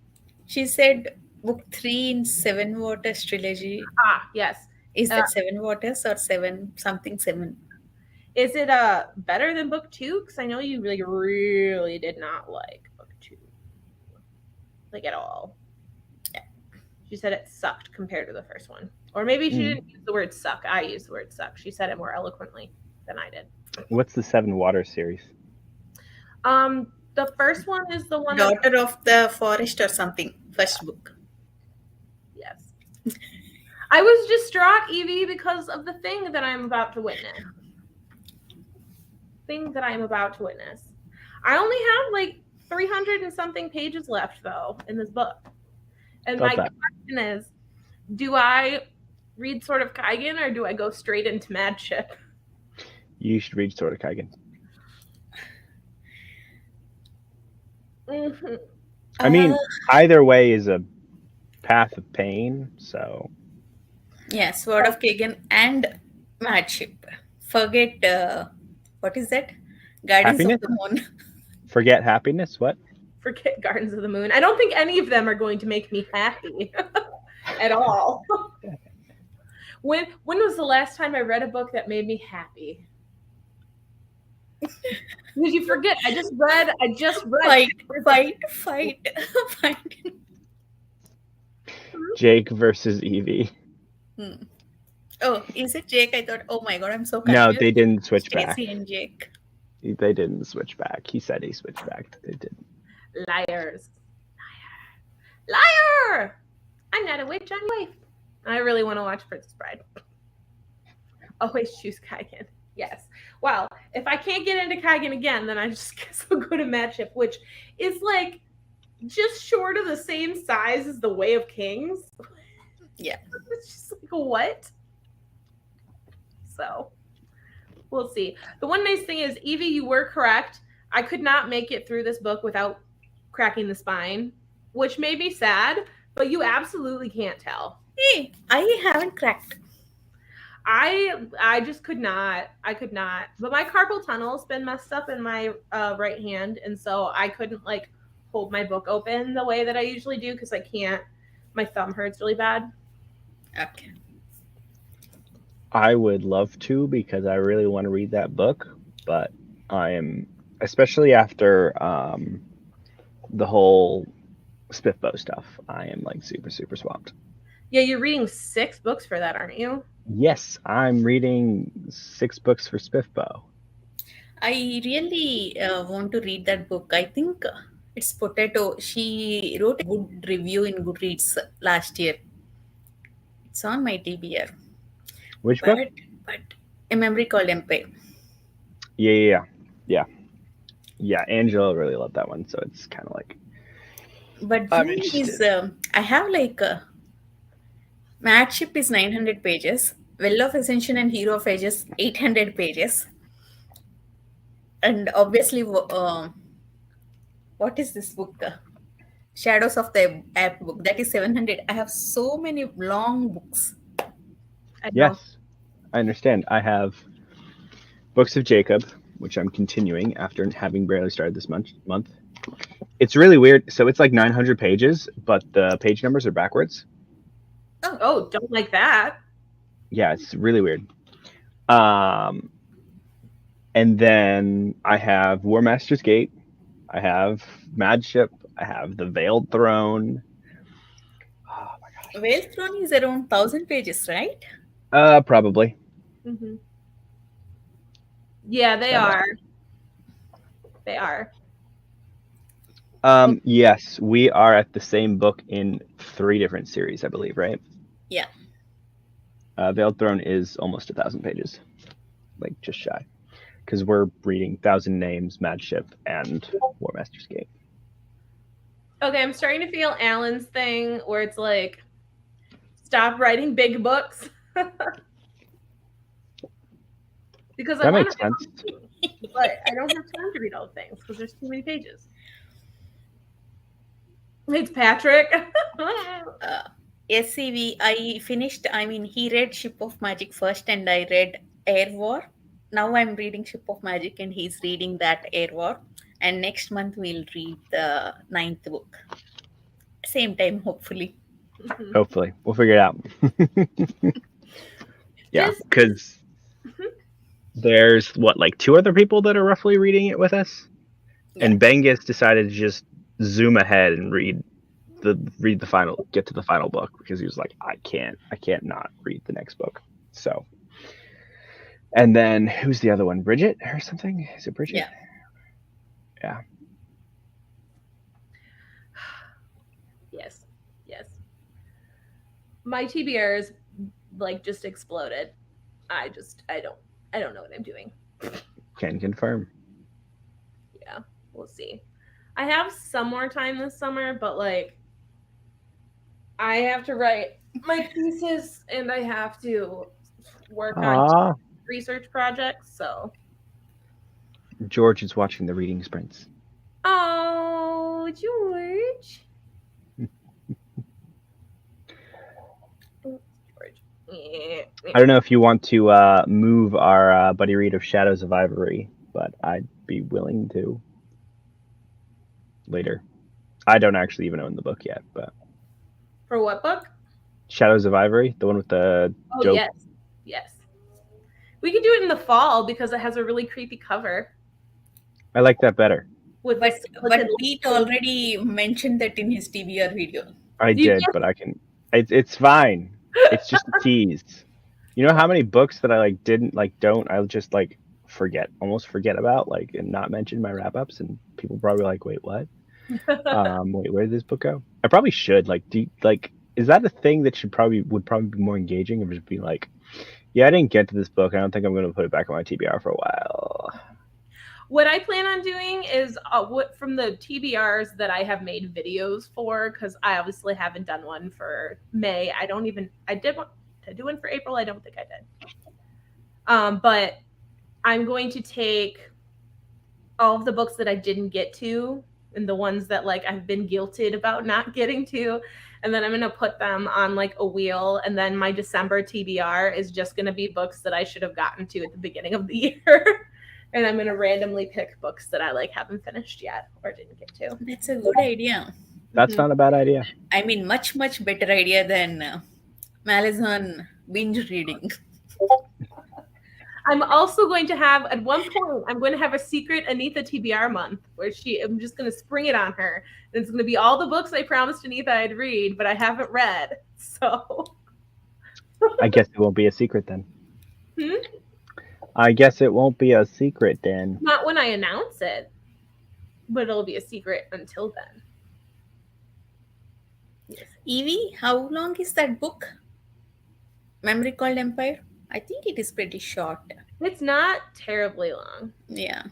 Speaker 3: She said book 3 in Seven Waters trilogy.
Speaker 2: Ah, yes.
Speaker 3: Is that Seven Waters or 7 something 7?
Speaker 2: Is it better than book 2? Because I know you really did not like book 2. Like at all.
Speaker 3: Yeah.
Speaker 2: She said it sucked compared to the first one. Or maybe she didn't use the word suck. I used the word suck. She said it more eloquently than I did.
Speaker 1: What's the Seven Waters series?
Speaker 2: The first one is the one
Speaker 3: Daughter of the Forest or something. First book.
Speaker 2: Yes. I was distraught, Evie, because of the thing that I'm about to witness. I only have like 300 and something pages left, though, in this book. And
Speaker 1: Felt
Speaker 2: my
Speaker 1: that.
Speaker 2: question is, do I read Sword of Kaigen or do I go straight into Mad Ship?
Speaker 1: You should read Sword of Kaigen.
Speaker 2: Mm-hmm.
Speaker 1: I mean, either way is a path of pain, so...
Speaker 3: Yeah, Sword of Kagan and Madship. Forget, what is that? Guardians
Speaker 1: Happiness?
Speaker 3: of the Moon.
Speaker 1: Forget happiness? What?
Speaker 2: Forget Gardens of the Moon. I don't think any of them are going to make me happy at all. When was the last time I read a book that made me happy? Because you forget, I just read.
Speaker 3: Fight.
Speaker 1: Jake versus Evie.
Speaker 3: Oh, is it Jake? I thought, oh my god, I'm so
Speaker 1: No,
Speaker 3: confused.
Speaker 1: they didn't switch back.
Speaker 3: Stacy and Jake.
Speaker 1: They didn't switch back. He said he switched back. They didn't.
Speaker 2: Liars. Liar! I'm not a witch, I'm wife. I really want to watch Princess Bride. Always choose Kaigen. Yes. Well, if I can't get into Kaigen again, then I just guess I'll go to Mad Ship, which is like just short of the same size as The Way of Kings.
Speaker 3: Yeah.
Speaker 2: It's just like, what? So we'll see. The one nice thing is, Evie, you were correct. I could not make it through this book without cracking the spine, which made me sad, but you absolutely can't tell.
Speaker 3: Hey, I haven't cracked.
Speaker 2: I just could not. I could not. But my carpal tunnel's been messed up in my right hand, and so I couldn't like hold my book open the way that I usually do because I can't. My thumb hurts really bad.
Speaker 3: Okay.
Speaker 1: I would love to because I really want to read that book, but I am, especially after the whole Spiffbo stuff, I am like super, super swamped.
Speaker 2: Yeah, you're reading 6 books for that, aren't you?
Speaker 1: Yes, I'm reading 6 books for Spiffbo.
Speaker 3: I really want to read that book. I think it's Potato. She wrote a good review in Goodreads last year. It's on my TBR.
Speaker 1: Which book?
Speaker 3: But A Memory Called Empire.
Speaker 1: Yeah. Angela really loved that one, so it's kind of like.
Speaker 3: But
Speaker 1: I'm
Speaker 3: the thing is,
Speaker 1: interested.
Speaker 3: I have like Mad Ship is 900 pages. Well of Ascension and Hero of Ages 800 pages. And obviously, what is this book? Shadows of the App book. That is 700. I have so many long books.
Speaker 2: I know.
Speaker 1: Yes, I understand. I have Books of Jacob, which I'm continuing after having barely started this month. It's really weird. So it's like 900 pages, but the page numbers are backwards.
Speaker 2: Oh, don't like that.
Speaker 1: Yeah, it's really weird. And then I have War Master's Gate. I have Mad Ship. I have The Veiled Throne. Oh my gosh.
Speaker 3: Veiled Throne is around 1000 pages, right?
Speaker 1: Probably.
Speaker 2: Mm-hmm. Yeah, they
Speaker 1: Yeah.
Speaker 2: are. They are.
Speaker 1: Yes, we are at the same book in 3 different series, I believe, right?
Speaker 3: Yeah.
Speaker 1: Veiled Throne is almost 1,000 pages, like just shy, because we're reading Thousand Names, Mad Ship, and War Master's Gate.
Speaker 2: Okay, I'm starting to feel Alan's thing where it's like, stop writing big books. Because I
Speaker 1: That
Speaker 2: want
Speaker 1: makes
Speaker 2: to,
Speaker 1: sense.
Speaker 2: but I don't have time to read all the things because there's too many pages. It's Patrick.
Speaker 3: SCV, he read Ship of Magic first and I read Air War. Now I'm reading Ship of Magic and he's reading that Air War. And next month we'll read the 9th book. Same time, hopefully.
Speaker 1: Hopefully, we'll figure it out. Yeah,
Speaker 2: Just-
Speaker 1: because there's like 2 other people that are roughly reading it with us, and Bengus decided to just zoom ahead and get to the final book because he was like, I can't not read the next book. So, and then who's the other one? Bridget or something? Is it Bridget? Yeah.
Speaker 2: Yes. My TBRs like just exploded. I don't know what I'm doing.
Speaker 1: Can confirm.
Speaker 2: Yeah, we'll see. I have some more time this summer, but like I have to write my thesis and I have to work on research projects, so
Speaker 1: George is watching the reading sprints.
Speaker 2: oh, George.
Speaker 1: I don't know if you want to move our buddy read of Shadows of Ivory, but I'd be willing to later. I don't actually even own the book yet, but
Speaker 2: For what book?
Speaker 1: Shadows of Ivory, the one with the dope.
Speaker 2: Yes. We could do it in the fall because it has a really creepy cover.
Speaker 1: I like that better.
Speaker 2: With
Speaker 3: But Pete already mentioned that in his TBR video.
Speaker 1: I did, but I can. It's fine. It's just a tease. You know how many books that I I'll just almost forget about, and not mention my wrap ups, and people probably like, wait, what? Wait, where did this book go? I probably should is that a thing that would probably be more engaging, or just be like, yeah, I didn't get to this book. I don't think I'm going to put it back on my TBR for a while.
Speaker 2: What I plan on doing is what from the TBRs that I have made videos for, because I obviously haven't done one for May. I did do one for April. I don't think I did. But I'm going to take all of the books that I didn't get to and the ones that like I've been guilted about not getting to, and then I'm going to put them on like a wheel, and then my December TBR is just going to be books that I should have gotten to at the beginning of the year. And I'm going to randomly pick books that I like haven't finished yet or didn't get to.
Speaker 3: That's a good idea.
Speaker 1: That's not a bad idea.
Speaker 3: I mean, much better idea than Malazan binge reading.
Speaker 2: I'm also going to have, at one point, I'm going to have a secret Anita TBR month where I'm just going to spring it on her. And it's going to be all the books I promised Anita I'd read, but I haven't read. So
Speaker 1: I guess it won't be a secret then.
Speaker 2: Hmm?
Speaker 1: I guess it won't be a secret then.
Speaker 2: Not when I announce it, but it'll be a secret until then. Yes.
Speaker 3: Evie, how long is that book? Memory Called Empire? I think it is pretty short.
Speaker 2: It's not terribly long.
Speaker 3: Yeah.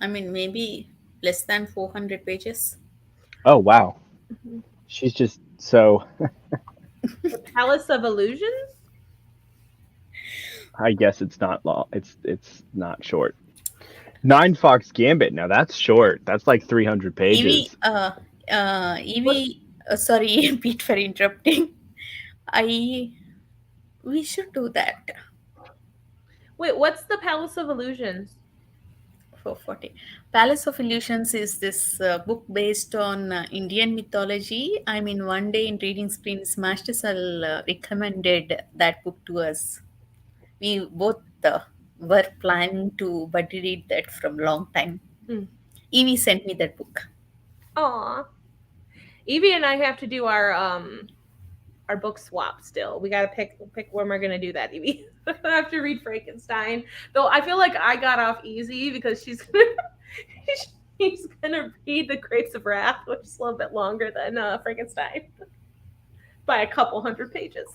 Speaker 3: I mean, maybe less than 400 pages.
Speaker 1: Oh, wow.
Speaker 2: Mm-hmm.
Speaker 1: She's just so...
Speaker 2: The Palace of Illusions?
Speaker 1: I guess it's not long. It's not short. Nine Fox Gambit. Now that's short. That's like 300 pages.
Speaker 3: Evie, sorry, Pete, for interrupting. We should do that.
Speaker 2: Wait, what's the Palace of Illusions?
Speaker 3: 440. Palace of Illusions is this book based on Indian mythology. I mean, one day in Reading Sprints, Master Sal recommended that book to us. We both were planning to buddy read that from a long time. Evie sent me that book.
Speaker 2: Aw. Evie and I have to do our book swap still. We gotta pick when we're gonna do that, Evie. I have to read Frankenstein. Though I feel like I got off easy because she's gonna read The Grapes of Wrath, which is a little bit longer than Frankenstein. By a couple hundred pages.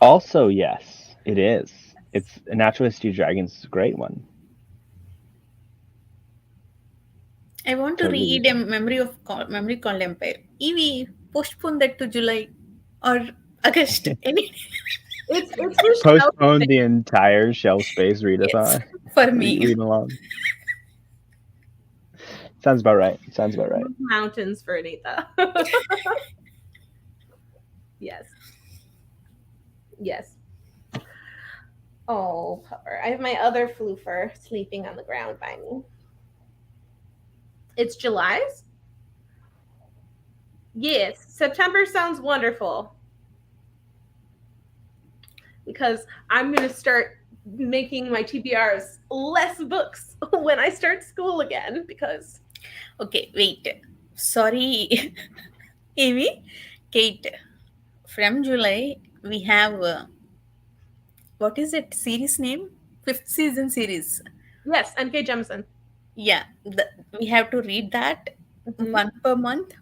Speaker 1: Also, yes, it is. It's A Natural History of Dragons is a great one.
Speaker 3: I want to read a Memory Called Empire. Evie, postpone that to July or August.
Speaker 2: It's
Speaker 1: Postpone the entire shelf space readathon.
Speaker 3: Yes, for me.
Speaker 1: Read along. Sounds about right.
Speaker 2: Mountains for Anita. Yes. Oh, pupper. I have my other floofer sleeping on the ground by me. It's July's? Yes. September sounds wonderful. Because I'm going to start making my TBRs less books when I start school again. Because.
Speaker 3: Okay, wait. Sorry, Amy. Kate, from July, we have. What is it? Series name? 5th season series.
Speaker 2: Yes, N.K. Jemisin.
Speaker 3: Yeah, we have to read that one per month.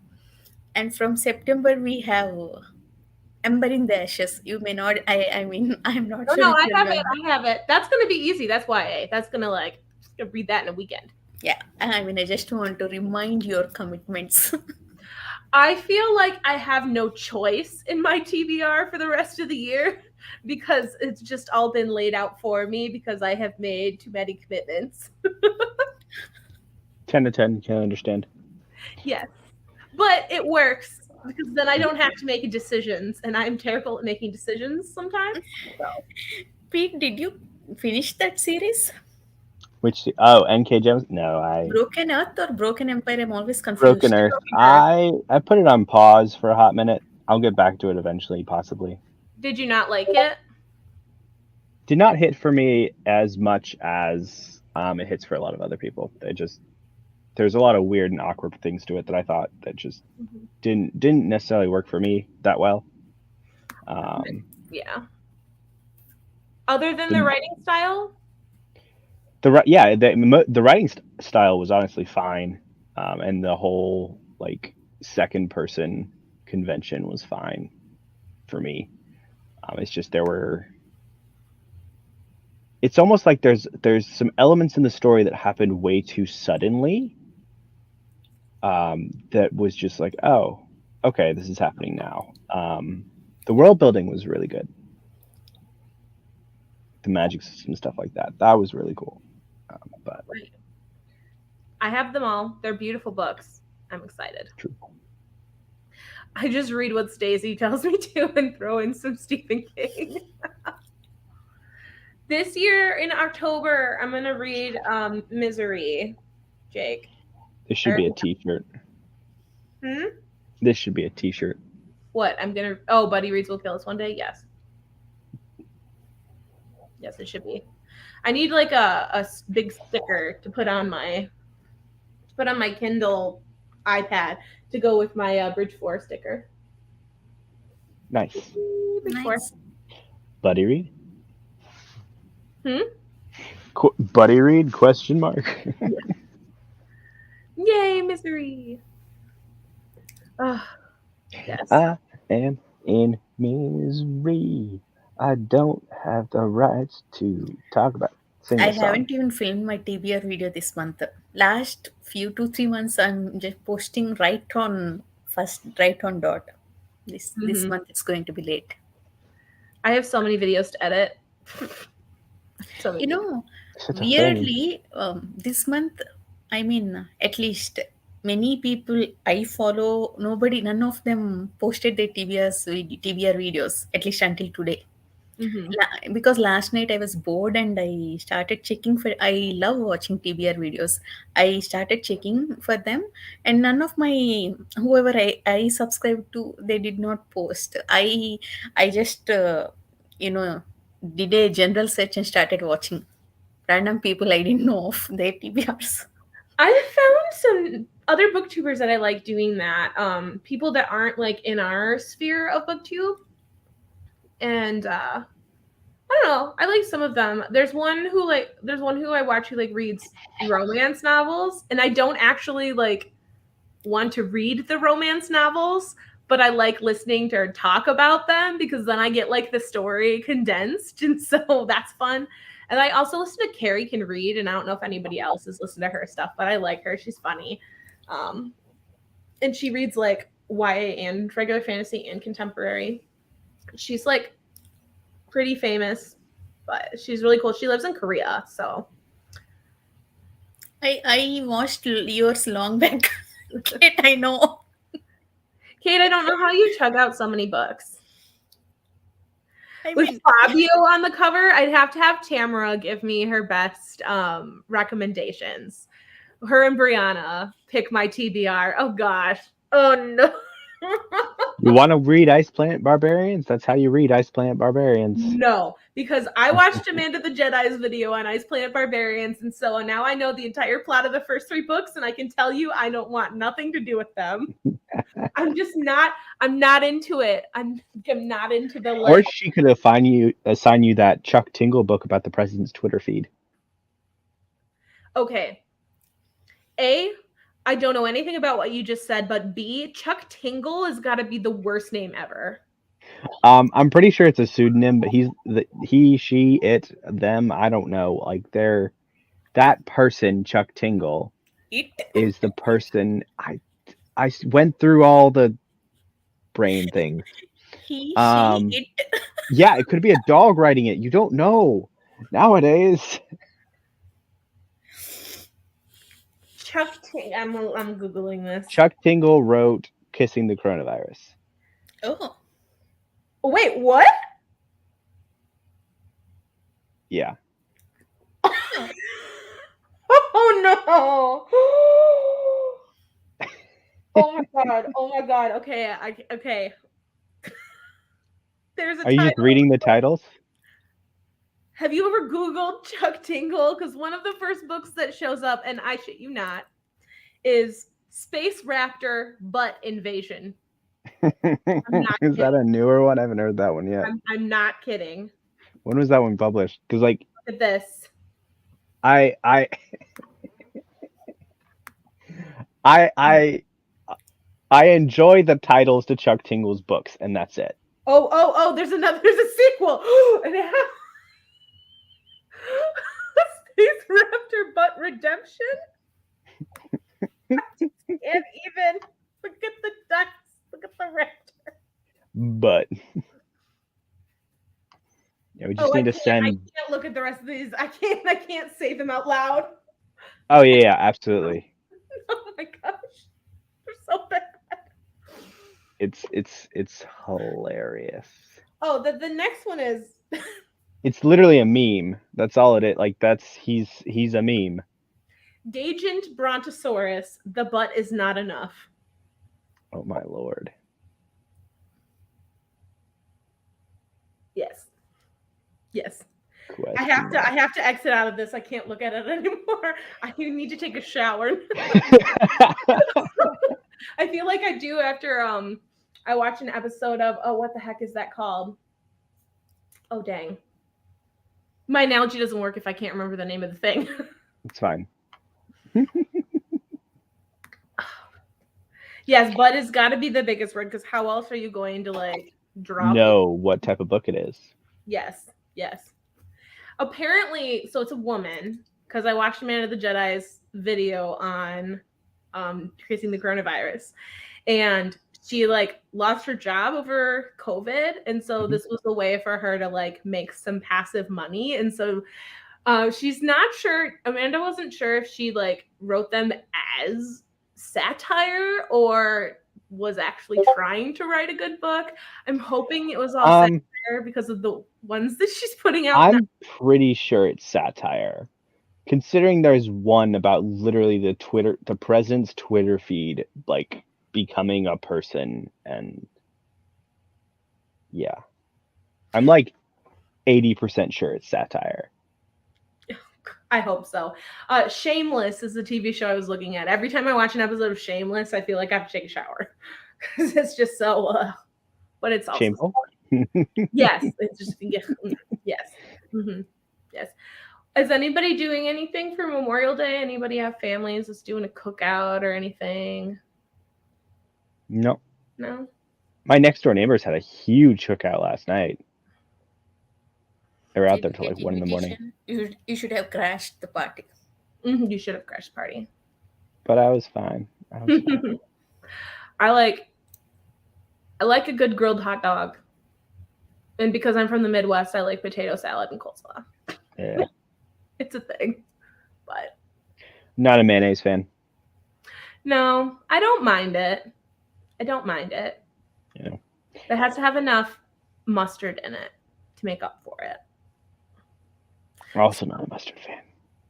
Speaker 3: And from September, we have Ember in the Ashes. You may not, I mean, I'm not sure.
Speaker 2: No, I have it. That's going to be easy. That's YA. That's going to read that in a weekend.
Speaker 3: Yeah, I mean, I just want to remind your commitments.
Speaker 2: I feel like I have no choice in my TBR for the rest of the year because it's just all been laid out for me because I have made too many commitments.
Speaker 1: 10 to 10, can understand.
Speaker 2: Yes, but it works because then I don't have to make decisions, and I'm terrible at making decisions sometimes. So.
Speaker 3: Pete, did you finish that series?
Speaker 1: Which NK Gems? No,
Speaker 3: Broken Earth or Broken Empire? I'm always confused.
Speaker 1: Broken Earth. I put it on pause for a hot minute. I'll get back to it eventually, possibly.
Speaker 2: Did you not like it?
Speaker 1: Did not hit for me as much as it hits for a lot of other people. There's a lot of weird and awkward things to it that I thought that just didn't necessarily work for me that well.
Speaker 2: Yeah. Other than the writing style.
Speaker 1: The writing style was honestly fine, and the whole like second person convention was fine for me. It's just it's almost like there's some elements in the story that happened way too suddenly. That was just like, oh, okay, this is happening now. The world building was really good. The magic system, stuff like that. That was really cool. But
Speaker 2: Right. I have them all. They're beautiful books. I'm excited.
Speaker 1: True.
Speaker 2: I just read what Stacey tells me to and throw in some Stephen King. This year in October, I'm gonna read Misery, Jake.
Speaker 1: this should be a T-shirt. This should be a T-shirt.
Speaker 2: What? Oh, Buddy Reads Will Kill Us One Day? Yes. Yes, it should be. I need like a big sticker to put on my Kindle iPad to go with my Bridge 4 sticker.
Speaker 1: Nice.
Speaker 2: Bridge 4.
Speaker 3: Nice.
Speaker 1: Buddy read? Buddy read? Question mark.
Speaker 2: Yay, Misery. Oh, yes.
Speaker 1: I am in misery. I don't have the rights to talk about. Sing
Speaker 3: I
Speaker 1: the song.
Speaker 3: haven't even filmed my TBR video this month. Last few 2-3 months, I'm just posting right on dot. This month it's going to be late.
Speaker 2: I have so many videos to edit. So many.
Speaker 3: You know,
Speaker 1: Such a thing.
Speaker 3: weirdly, this month, I mean, at least many people I follow, none of them posted their TBR videos, at least until today.
Speaker 2: Mhm.
Speaker 3: Because last night I was bored and I started checking for. I love watching TBR videos. I started checking for them, and none of my whoever I subscribed to, they did not post. I just did a general search and started watching random people I didn't know of their TBRs.
Speaker 2: I found some other booktubers that I like doing that. People that aren't like in our sphere of booktube. And I don't know. I like some of them. There's one who I watch who like reads romance novels, and I don't actually like want to read the romance novels, but I like listening to her talk about them because then I get like the story condensed, and so that's fun. And I also listen to Carrie Can Read, and I don't know if anybody else has listened to her stuff, but I like her. She's funny. And she reads like YA and regular fantasy and contemporary. She's like pretty famous, but she's really cool. She lives in Korea, so.
Speaker 3: I watched yours long back. Kate, I know.
Speaker 2: Kate, I don't know how you chug out so many books.
Speaker 3: I
Speaker 2: With
Speaker 3: mean,
Speaker 2: Fabio on the cover, I'd have to have Tamara give me her best recommendations. Her and Brianna pick my TBR. Oh gosh. Oh no.
Speaker 1: You want to read Ice Planet Barbarians? That's how you read Ice Planet Barbarians.
Speaker 2: No, because I watched Amanda the Jedi's video on Ice Planet Barbarians, and so now I know the entire plot of the first 3 books, and I can tell you I don't want nothing to do with them. I'm not into it. I'm not into the
Speaker 1: Or she could assign you that Chuck Tingle book about the president's Twitter feed.
Speaker 2: Okay. A, I don't know anything about what you just said, but B, Chuck Tingle has got to be the worst name ever.
Speaker 1: I'm pretty sure it's a pseudonym, but he, she, it, them, I don't know. Like that person, Chuck Tingle, is the person. I went through all the brain things.
Speaker 3: He, she, it.
Speaker 1: Yeah, it could be a dog writing it. You don't know nowadays.
Speaker 2: Chuck Tingle. I'm googling this.
Speaker 1: Chuck Tingle wrote "Kissing the Coronavirus."
Speaker 3: Oh.
Speaker 2: Wait, what?
Speaker 1: Yeah.
Speaker 2: Oh no! Oh my god! Okay, okay. There's a.
Speaker 1: Are you just reading the titles?
Speaker 2: Have you ever Googled Chuck Tingle? Because one of the first books that shows up, and I shit you not, is Space Raptor Butt Invasion.
Speaker 1: Is that a newer one? I haven't heard that one yet.
Speaker 2: I'm not kidding.
Speaker 1: When was that one published? Because like,
Speaker 2: Look at this.
Speaker 1: I enjoy the titles to Chuck Tingle's books, and that's it.
Speaker 2: Oh! There's a sequel. He's Raptor Butt Redemption. I can't even look at the ducks. Look at the raptor.
Speaker 1: But yeah, we just
Speaker 2: I
Speaker 1: need to
Speaker 2: can't
Speaker 1: send.
Speaker 2: look at the rest of these. I can't say them out loud.
Speaker 1: Oh yeah, absolutely.
Speaker 2: Oh my gosh, they're so bad.
Speaker 1: It's hilarious.
Speaker 2: Oh, the next one is
Speaker 1: It's literally a meme. That's all it is. Like he's a meme.
Speaker 2: Gagent Brontosaurus. The butt is not enough.
Speaker 1: Oh my lord.
Speaker 2: Yes. Yes.
Speaker 1: Question
Speaker 2: I have to exit out of this. I can't look at it anymore. I need to take a shower. I feel like I do after I watch an episode of what the heck is that called? Oh dang. My analogy doesn't work if I can't remember the name of the thing.
Speaker 1: It's fine.
Speaker 2: Yes, butt has got to be the biggest word, because how else are you going to like drop?
Speaker 1: Know what type of book it is.
Speaker 2: Yes. Apparently, so it's a woman, because I watched Man of the Jedi's video on tracing the coronavirus, and she like lost her job over COVID, and so this was a way for her to like make some passive money, and so she's not sure. Amanda wasn't sure if she like wrote them as satire or was actually trying to write a good book. I'm hoping it was all satire because of the ones that she's putting out.
Speaker 1: I'm pretty sure it's satire, considering there's one about literally the president's Twitter feed like becoming a person, and yeah, I'm like 80% sure it's satire.
Speaker 2: I hope so. Shameless is the TV show I was looking at. Every time I watch an episode of Shameless, I feel like I have to take a shower because it's just so. But it's also
Speaker 1: Shameful.
Speaker 2: Yes, it's just yes. Mm-hmm. Yes. Is anybody doing anything for Memorial Day? Anybody have families that's doing a cookout or anything?
Speaker 1: No.
Speaker 2: No.
Speaker 1: My next door neighbors had a huge cookout last night. They were out there till like 1 a.m.
Speaker 3: You should have crashed the party.
Speaker 2: Mm-hmm. You should have crashed the party.
Speaker 1: But I was fine.
Speaker 2: I like a good grilled hot dog. And because I'm from the Midwest, I like potato salad and coleslaw.
Speaker 1: Yeah.
Speaker 2: It's a thing. But
Speaker 1: not a mayonnaise fan.
Speaker 2: No, I don't mind it.
Speaker 1: Yeah.
Speaker 2: It has to have enough mustard in it to make up for it.
Speaker 1: Also not a mustard fan.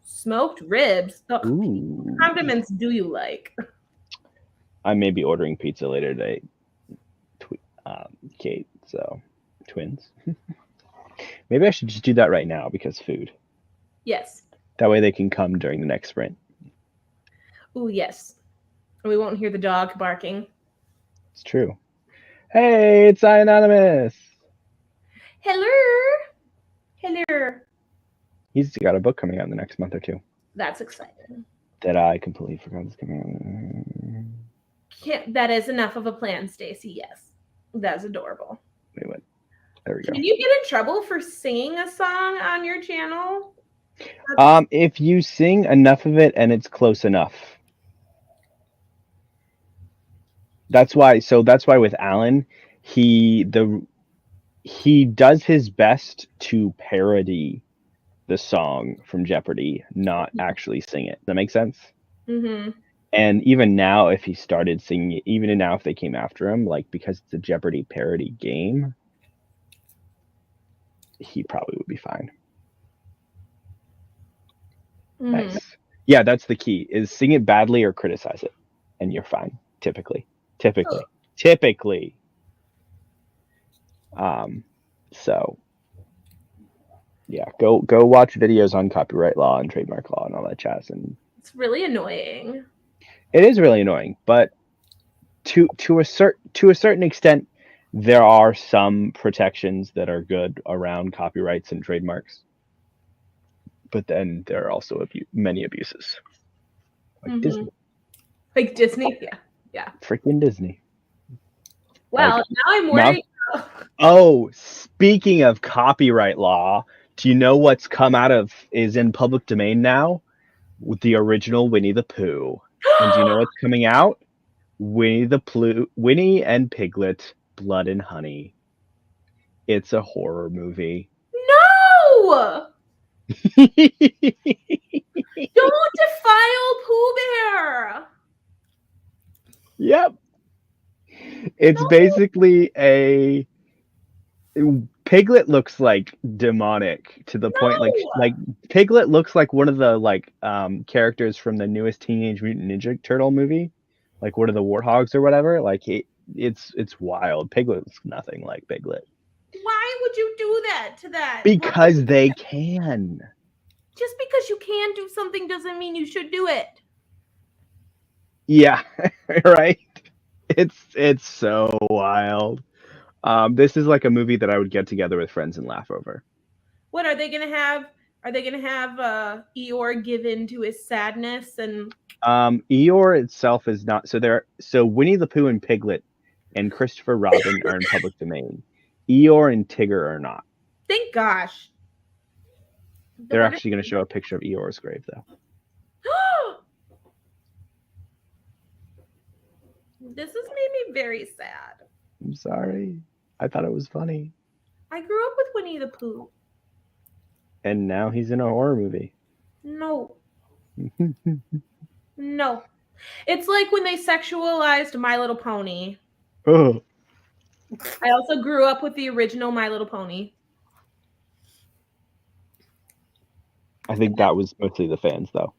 Speaker 2: Smoked ribs. What
Speaker 1: Ooh.
Speaker 2: condiments do you like?
Speaker 1: I may be ordering pizza later today. Kate, so twins. Maybe I should just do that right now because food.
Speaker 2: Yes.
Speaker 1: That way they can come during the next sprint.
Speaker 2: Ooh, yes. We won't hear the dog barking.
Speaker 1: It's true. Hey, it's Anonymous.
Speaker 2: Hello.
Speaker 1: He's got a book coming out in the next month or two.
Speaker 2: That's exciting.
Speaker 1: That I completely forgot was coming out.
Speaker 2: That is enough of a plan, Stacy. Yes. That's adorable.
Speaker 1: Wait, what? There we go.
Speaker 2: Can you get in trouble for singing a song on your channel?
Speaker 1: If you sing enough of it and it's close enough. That's why with Alan, he does his best to parody the song from Jeopardy, not actually sing it. Does that make sense?
Speaker 2: Mm-hmm.
Speaker 1: And even now, if he started singing it, even now if they came after him, like because it's a Jeopardy parody game, he probably would be fine.
Speaker 2: Mm-hmm.
Speaker 1: Nice. Yeah, that's the key, is sing it badly or criticize it, and you're fine, typically. So yeah, go watch videos on copyright law and trademark law and all that jazz, and
Speaker 2: it's really annoying.
Speaker 1: It is really annoying, but to a certain extent, there are some protections that are good around copyrights and trademarks. But then there are also many abuses, like Disney.
Speaker 2: Like Disney, yeah.
Speaker 1: Freaking Disney.
Speaker 2: Well, now I'm worried.
Speaker 1: Oh, speaking of copyright law, Do you know what's come out of is in public domain now? With the original Winnie the Pooh. And do you know what's coming out? Winnie and Piglet, Blood and Honey. It's a horror movie.
Speaker 2: No! Don't defile Pooh Bear.
Speaker 1: Yep. It's
Speaker 2: No.
Speaker 1: basically a Piglet looks like demonic to the point like Piglet looks like one of the characters from the newest Teenage Mutant Ninja Turtle movie, like one of the warthogs or whatever. Like it's wild. Piglet looks nothing like Piglet.
Speaker 2: Why would you do that to that?
Speaker 1: Because they can.
Speaker 2: Just because you can do something doesn't mean you should do it.
Speaker 1: Yeah, right. It's so wild. This is like a movie that I would get together with friends and laugh over.
Speaker 2: What are they gonna have? Are they gonna have Eeyore give in to his sadness and?
Speaker 1: Eeyore itself is not. So Winnie the Pooh and Piglet and Christopher Robin are in public domain. Eeyore and Tigger are not.
Speaker 2: Thank gosh.
Speaker 1: They're actually going to show a picture of Eeyore's grave, though.
Speaker 2: This has made me very sad.
Speaker 1: I'm sorry. I thought it was funny.
Speaker 2: I grew up with Winnie the Pooh.
Speaker 1: And now he's in a horror movie.
Speaker 2: No. No. It's like when they sexualized My Little Pony.
Speaker 1: Oh.
Speaker 2: I also grew up with the original My Little Pony.
Speaker 1: I think that was mostly the fans, though.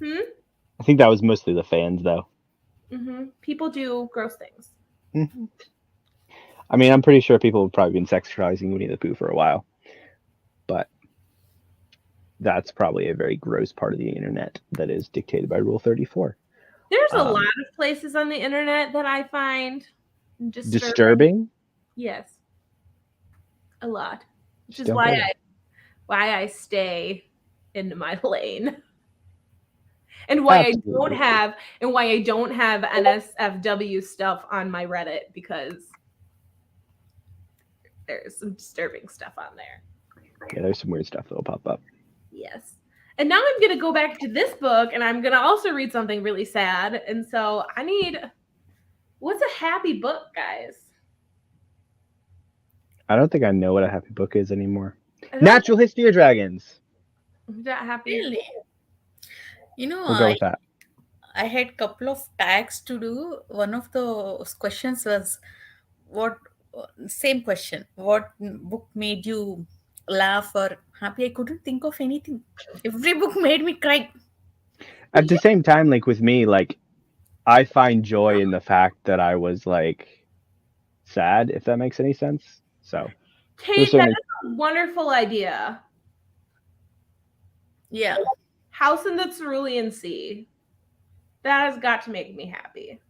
Speaker 2: I
Speaker 1: think that was mostly the fans, though.
Speaker 2: People do gross things.
Speaker 1: I mean, I'm pretty sure people have probably been sexualizing Winnie the Pooh for a while. But that's probably a very gross part of the internet that is dictated by Rule 34.
Speaker 2: There's a lot of places on the internet that I find
Speaker 1: disturbing.
Speaker 2: Yes. A lot. Which is why I stay in my lane. And why
Speaker 1: Absolutely.
Speaker 2: I don't have NSFW stuff on my Reddit, because there's some disturbing stuff on there.
Speaker 1: Yeah, there's some weird stuff that'll pop up.
Speaker 2: Yes. And now I'm going to go back to this book, and I'm going to also read something really sad. And so what's a happy book, guys?
Speaker 3: I
Speaker 1: don't think I know what a happy book is anymore. Natural History of Dragons.
Speaker 2: Is that happy?
Speaker 3: Really? You know,
Speaker 1: we'll go with that.
Speaker 3: I had a couple of tags to do. One of those questions was, same question, what book made you laugh or happy? I couldn't think of anything. Every book made me cry.
Speaker 1: At the same time, like with me, like I find joy in the fact that I was like sad, if that makes any sense. So
Speaker 2: Kate, that is a wonderful idea.
Speaker 3: Yeah.
Speaker 2: House in the Cerulean Sea. That has got to make me happy.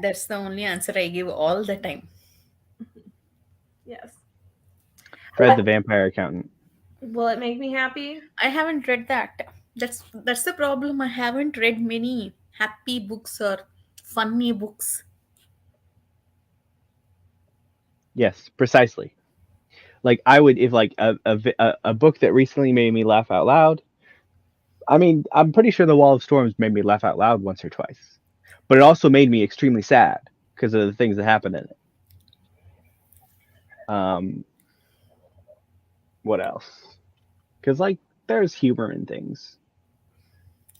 Speaker 3: That's the only answer I give all the time.
Speaker 2: Yes.
Speaker 1: Fred the Vampire Accountant.
Speaker 2: Will it make me happy?
Speaker 3: I haven't read that. That's the problem. I haven't read many happy books or funny books.
Speaker 1: Yes, precisely. Like I would, if like a book that recently made me laugh out loud. I mean, I'm pretty sure The Wall of Storms made me laugh out loud once or twice, but it also made me extremely sad because of the things that happened in it. What else? Because like there's humor in things.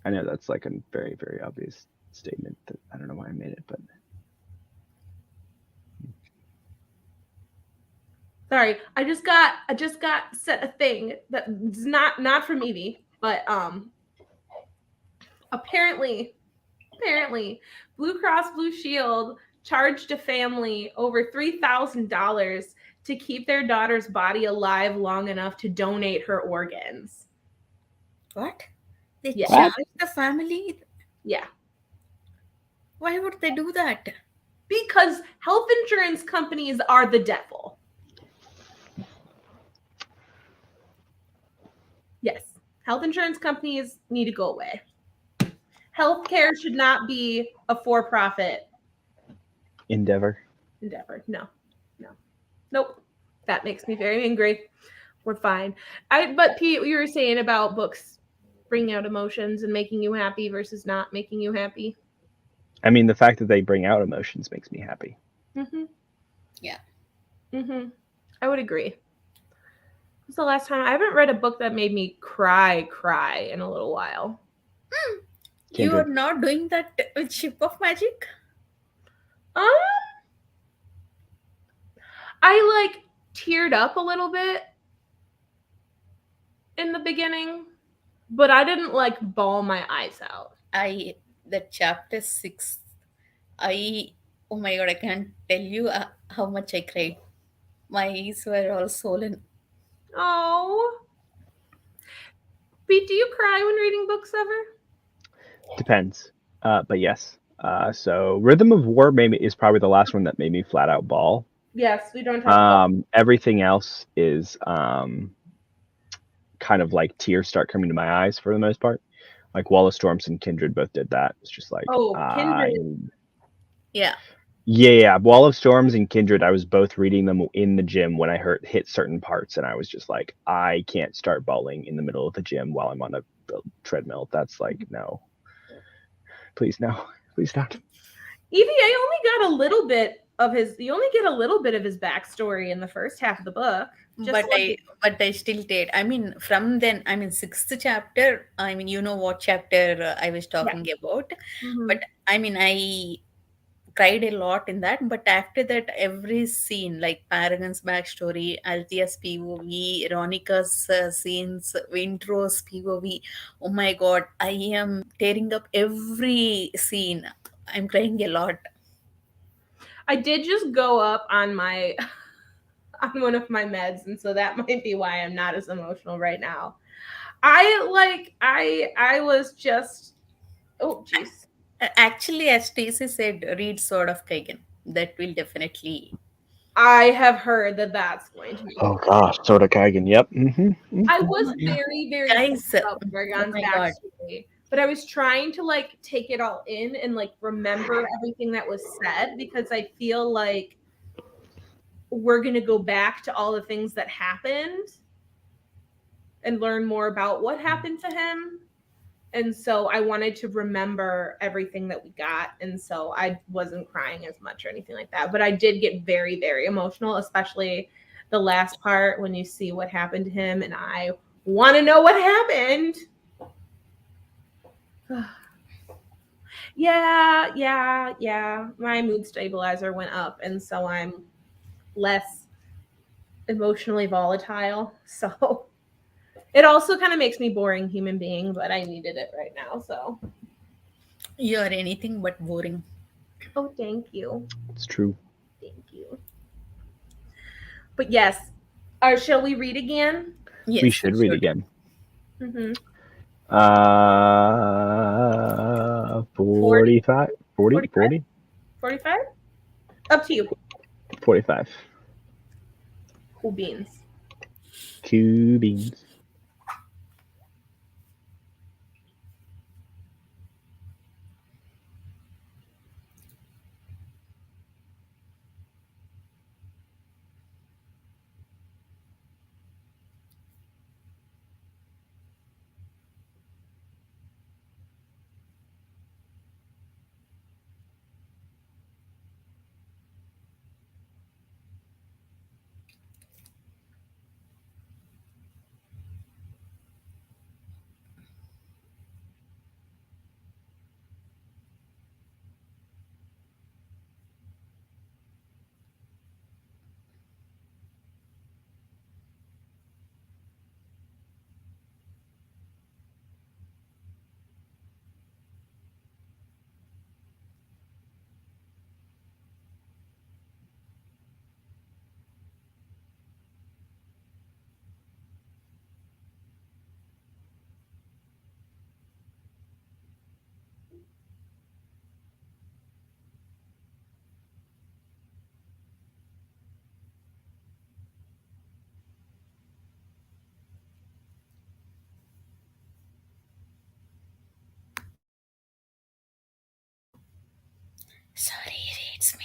Speaker 1: I know that's like a very, very obvious statement that I don't know why I made it, but.
Speaker 2: Sorry, I just got set a thing that's not from Evie, but apparently Blue Cross Blue Shield charged a family over $3,000 to keep their daughter's body alive long enough to donate her organs.
Speaker 3: What? They
Speaker 2: Yeah.
Speaker 3: charged the family?
Speaker 2: Yeah.
Speaker 3: Why would they do that?
Speaker 2: Because health insurance companies are the devil. Yes. Health insurance companies need to go away. Healthcare should not be a for-profit
Speaker 1: endeavor.
Speaker 2: No. Nope. That makes me very angry. We're fine. But Pete, you were saying about books bringing out emotions and making you happy versus not making you happy.
Speaker 1: I mean, the fact that they bring out emotions makes me happy.
Speaker 2: Mhm.
Speaker 3: Yeah.
Speaker 2: Mhm. I would agree. When's the last time I haven't read a book that made me cry in a little while?
Speaker 3: You are
Speaker 1: Kindred.
Speaker 3: not doing that with Ship of Magic?
Speaker 2: Um, I like teared up a little bit in the beginning, but I didn't like bawl my eyes out.
Speaker 3: The chapter 6, I, oh my god, I can't tell you how much I cried. My eyes were all swollen.
Speaker 2: Oh, Pete, do you cry when reading books ever?
Speaker 1: Depends. But yes. So Rhythm of War maybe is probably the last one that made me flat out bawl.
Speaker 2: Yes, we don't talk about.
Speaker 1: Everything else is kind of like tears start coming to my eyes for the most part. Like Wall of Storms and Kindred both did that. It's just like
Speaker 2: Oh, Kindred.
Speaker 3: Yeah.
Speaker 1: yeah. Wall of Storms and Kindred, I was both reading them in the gym when I hit certain parts, and I was just like, I can't start bawling in the middle of the gym while I'm on a treadmill. That's like, no. Please no. Please not.
Speaker 2: EVA only got a little bit of his. You only get a little bit of his backstory in the first half of the book. Just
Speaker 3: but
Speaker 2: like
Speaker 3: i but I still did. I mean, from then, I mean, sixth chapter, I mean, you know what chapter I was
Speaker 2: yeah.
Speaker 3: talking about.
Speaker 2: Mhm.
Speaker 3: But I mean, I cried a lot in that. But after that, every scene, like Paragon's backstory, Althea's POV, Veronica's scenes, Wintrow's POV, oh my god, I am tearing up every scene. I'm crying a lot.
Speaker 2: I did just go up on my on one of my meds, and so that might be why I'm not as emotional right now. I was just oh jeez.
Speaker 3: Actually, as Stacy said, read Sword of Kagan. That will definitely.
Speaker 2: I have heard that that's going to make
Speaker 1: Oh
Speaker 2: me.
Speaker 1: gosh, Sword of Kaigen. Yep.
Speaker 2: I was
Speaker 1: Yeah.
Speaker 2: very sad
Speaker 3: Guys,
Speaker 2: about
Speaker 3: oh
Speaker 2: Paragon's
Speaker 3: my god.
Speaker 2: backstory, but I was trying to like take it all in and like remember everything that was said because I feel like we're gonna go back to all the things that happened and learn more about what happened to him. And so I wanted to remember everything that we got. And so I wasn't crying as much or anything like that. But I did get very, very emotional, especially the last part when you see what happened to him. And I want to know what happened. Yeah. My mood stabilizer went up. And so I'm less emotionally volatile. So it also kind of makes me boring human being, but I needed it right now. So,
Speaker 3: You are anything but boring.
Speaker 2: oh, thank you.
Speaker 1: It's true.
Speaker 2: Thank you. But yes, shall we read again?
Speaker 1: We
Speaker 3: Yes, we
Speaker 1: should read
Speaker 3: should.
Speaker 1: again.
Speaker 2: Mm-hmm. 40,
Speaker 1: 45, 40,
Speaker 2: 45,
Speaker 1: 40,
Speaker 2: 45? Up to you.
Speaker 1: 45.
Speaker 2: Cool beans.
Speaker 1: Two beans.
Speaker 3: Sorry, it's me.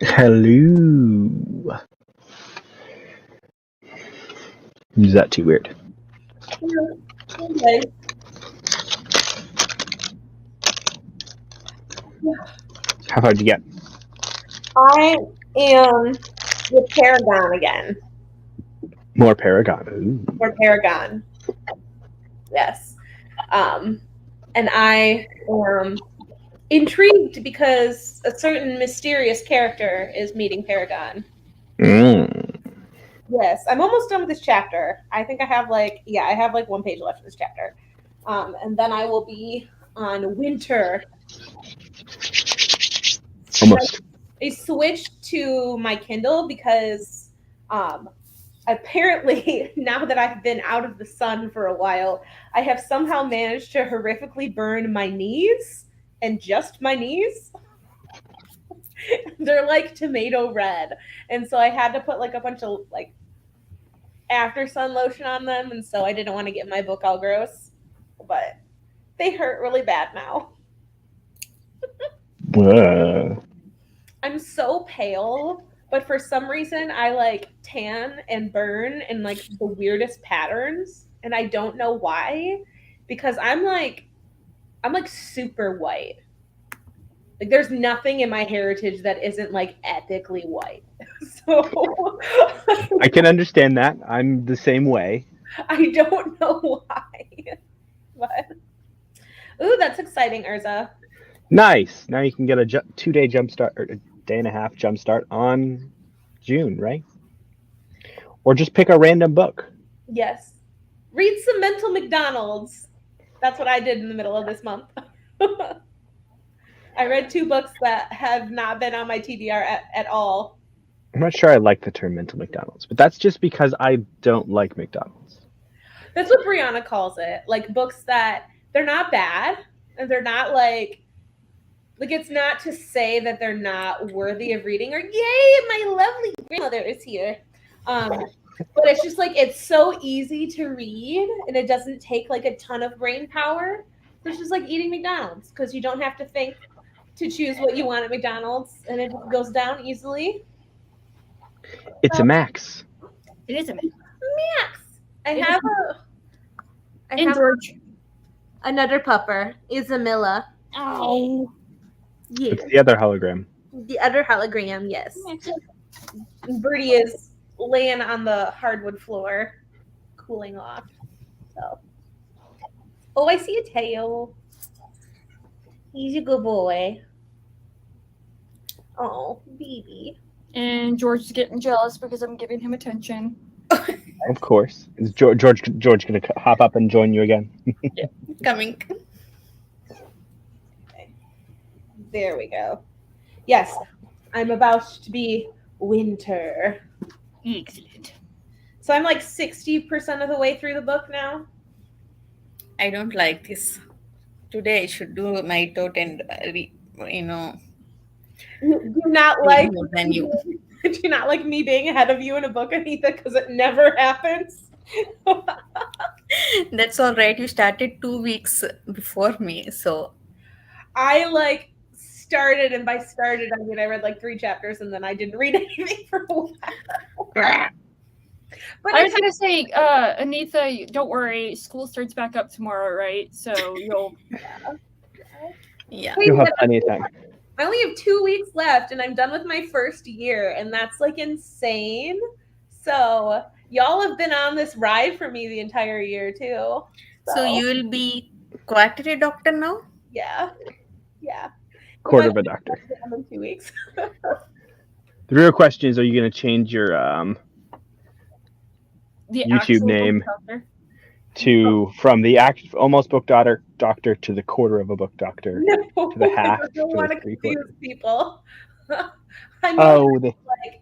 Speaker 1: Hello. Is that too weird?
Speaker 2: Okay.
Speaker 1: How far did you get?
Speaker 2: I am with Paragon again.
Speaker 1: More Paragon. Ooh.
Speaker 2: Or Paragon. Yes. And I am intrigued because a certain mysterious character is meeting Paragon.
Speaker 1: Mm.
Speaker 2: Yes, I'm almost done with this chapter. I think I have like one page left in this chapter. And then I will be on Winter.
Speaker 1: Almost.
Speaker 2: I switched to my Kindle because apparently now that I've been out of the sun for a while, I have somehow managed to horrifically burn my knees and just my knees. They're like tomato red. And so I had to put like a bunch of like after sun lotion on them, and so I didn't want to get my book all gross. But they hurt really bad now. I'm so pale, but for some reason I like tan and burn in like the weirdest patterns, and I don't know why, because I'm like super white. Like there's nothing in my heritage that isn't like epically white. So
Speaker 1: I can understand that. I'm the same way.
Speaker 2: I don't know why. But ooh, that's exciting, Urza.
Speaker 1: Nice. Now you can get a 2-day jump start or a day and a half jump start on June, right? Or just pick a random book.
Speaker 2: Yes. Read some Mental McDonald's. That's what I did in the middle of this month. I read 2 books that have not been on my TBR at all.
Speaker 1: I'm not sure I like the term mental McDonald's, but that's just because I don't like McDonald's.
Speaker 2: That's what Brianna calls it. Like books that they're not bad and they're not like it's not to say that they're not worthy of reading or yay, my lovely grandmother is here. But it's just like it's so easy to read and it doesn't take like a ton of brain power. So it's just like eating McDonald's because you don't have to think to choose what you want at McDonald's and it just goes down easily.
Speaker 1: It's a Max.
Speaker 4: It is a Max.
Speaker 2: Max. I have
Speaker 4: And George.
Speaker 2: another pupper, Isabella.
Speaker 4: Oh.
Speaker 2: Yeah.
Speaker 1: It's the other hologram.
Speaker 2: The other hologram, yes. Birdie is laying on the hardwood floor, cooling off. So, oh, I see a tail. He's a good boy. Oh, baby.
Speaker 4: And George is getting jealous because I'm giving him attention.
Speaker 1: Of course. Is George going to hop up and join you again?
Speaker 2: Coming. Okay. There we go. Yes, I'm about to be Winter.
Speaker 4: Excellent.
Speaker 2: So I'm like 60% of the way through the book now.
Speaker 3: I don't like this. Today I should do night out and
Speaker 2: Do not like
Speaker 3: more than you.
Speaker 2: do you not like me being ahead of you in a book, Anita? Because it never happens.
Speaker 3: That's all right. You started 2 weeks before me, so
Speaker 2: I like started, and by started I mean I read like 3 chapters, and then I didn't read anything for a while. But
Speaker 4: I was gonna say, Anitha, don't worry. School starts back up tomorrow, right? So you'll.
Speaker 3: yeah.
Speaker 1: You'll have plenty of time.
Speaker 2: I only have 2 weeks left, and I'm done with my first year, and that's like insane. So y'all have been on this ride for me the entire year too.
Speaker 3: So you will be quarterly doctor now?
Speaker 2: Yeah.
Speaker 1: Quarter of a doctor.
Speaker 2: In 2 weeks.
Speaker 1: The real question is, are you going to change your
Speaker 4: The
Speaker 1: YouTube
Speaker 4: actual
Speaker 1: name
Speaker 4: book doctor.
Speaker 1: from the almost book doctor to the quarter of a book doctor?
Speaker 2: No,
Speaker 1: To the half,
Speaker 2: I
Speaker 1: to
Speaker 2: don't
Speaker 1: the
Speaker 2: want to
Speaker 1: three-quarter.
Speaker 2: confuse people. I'm like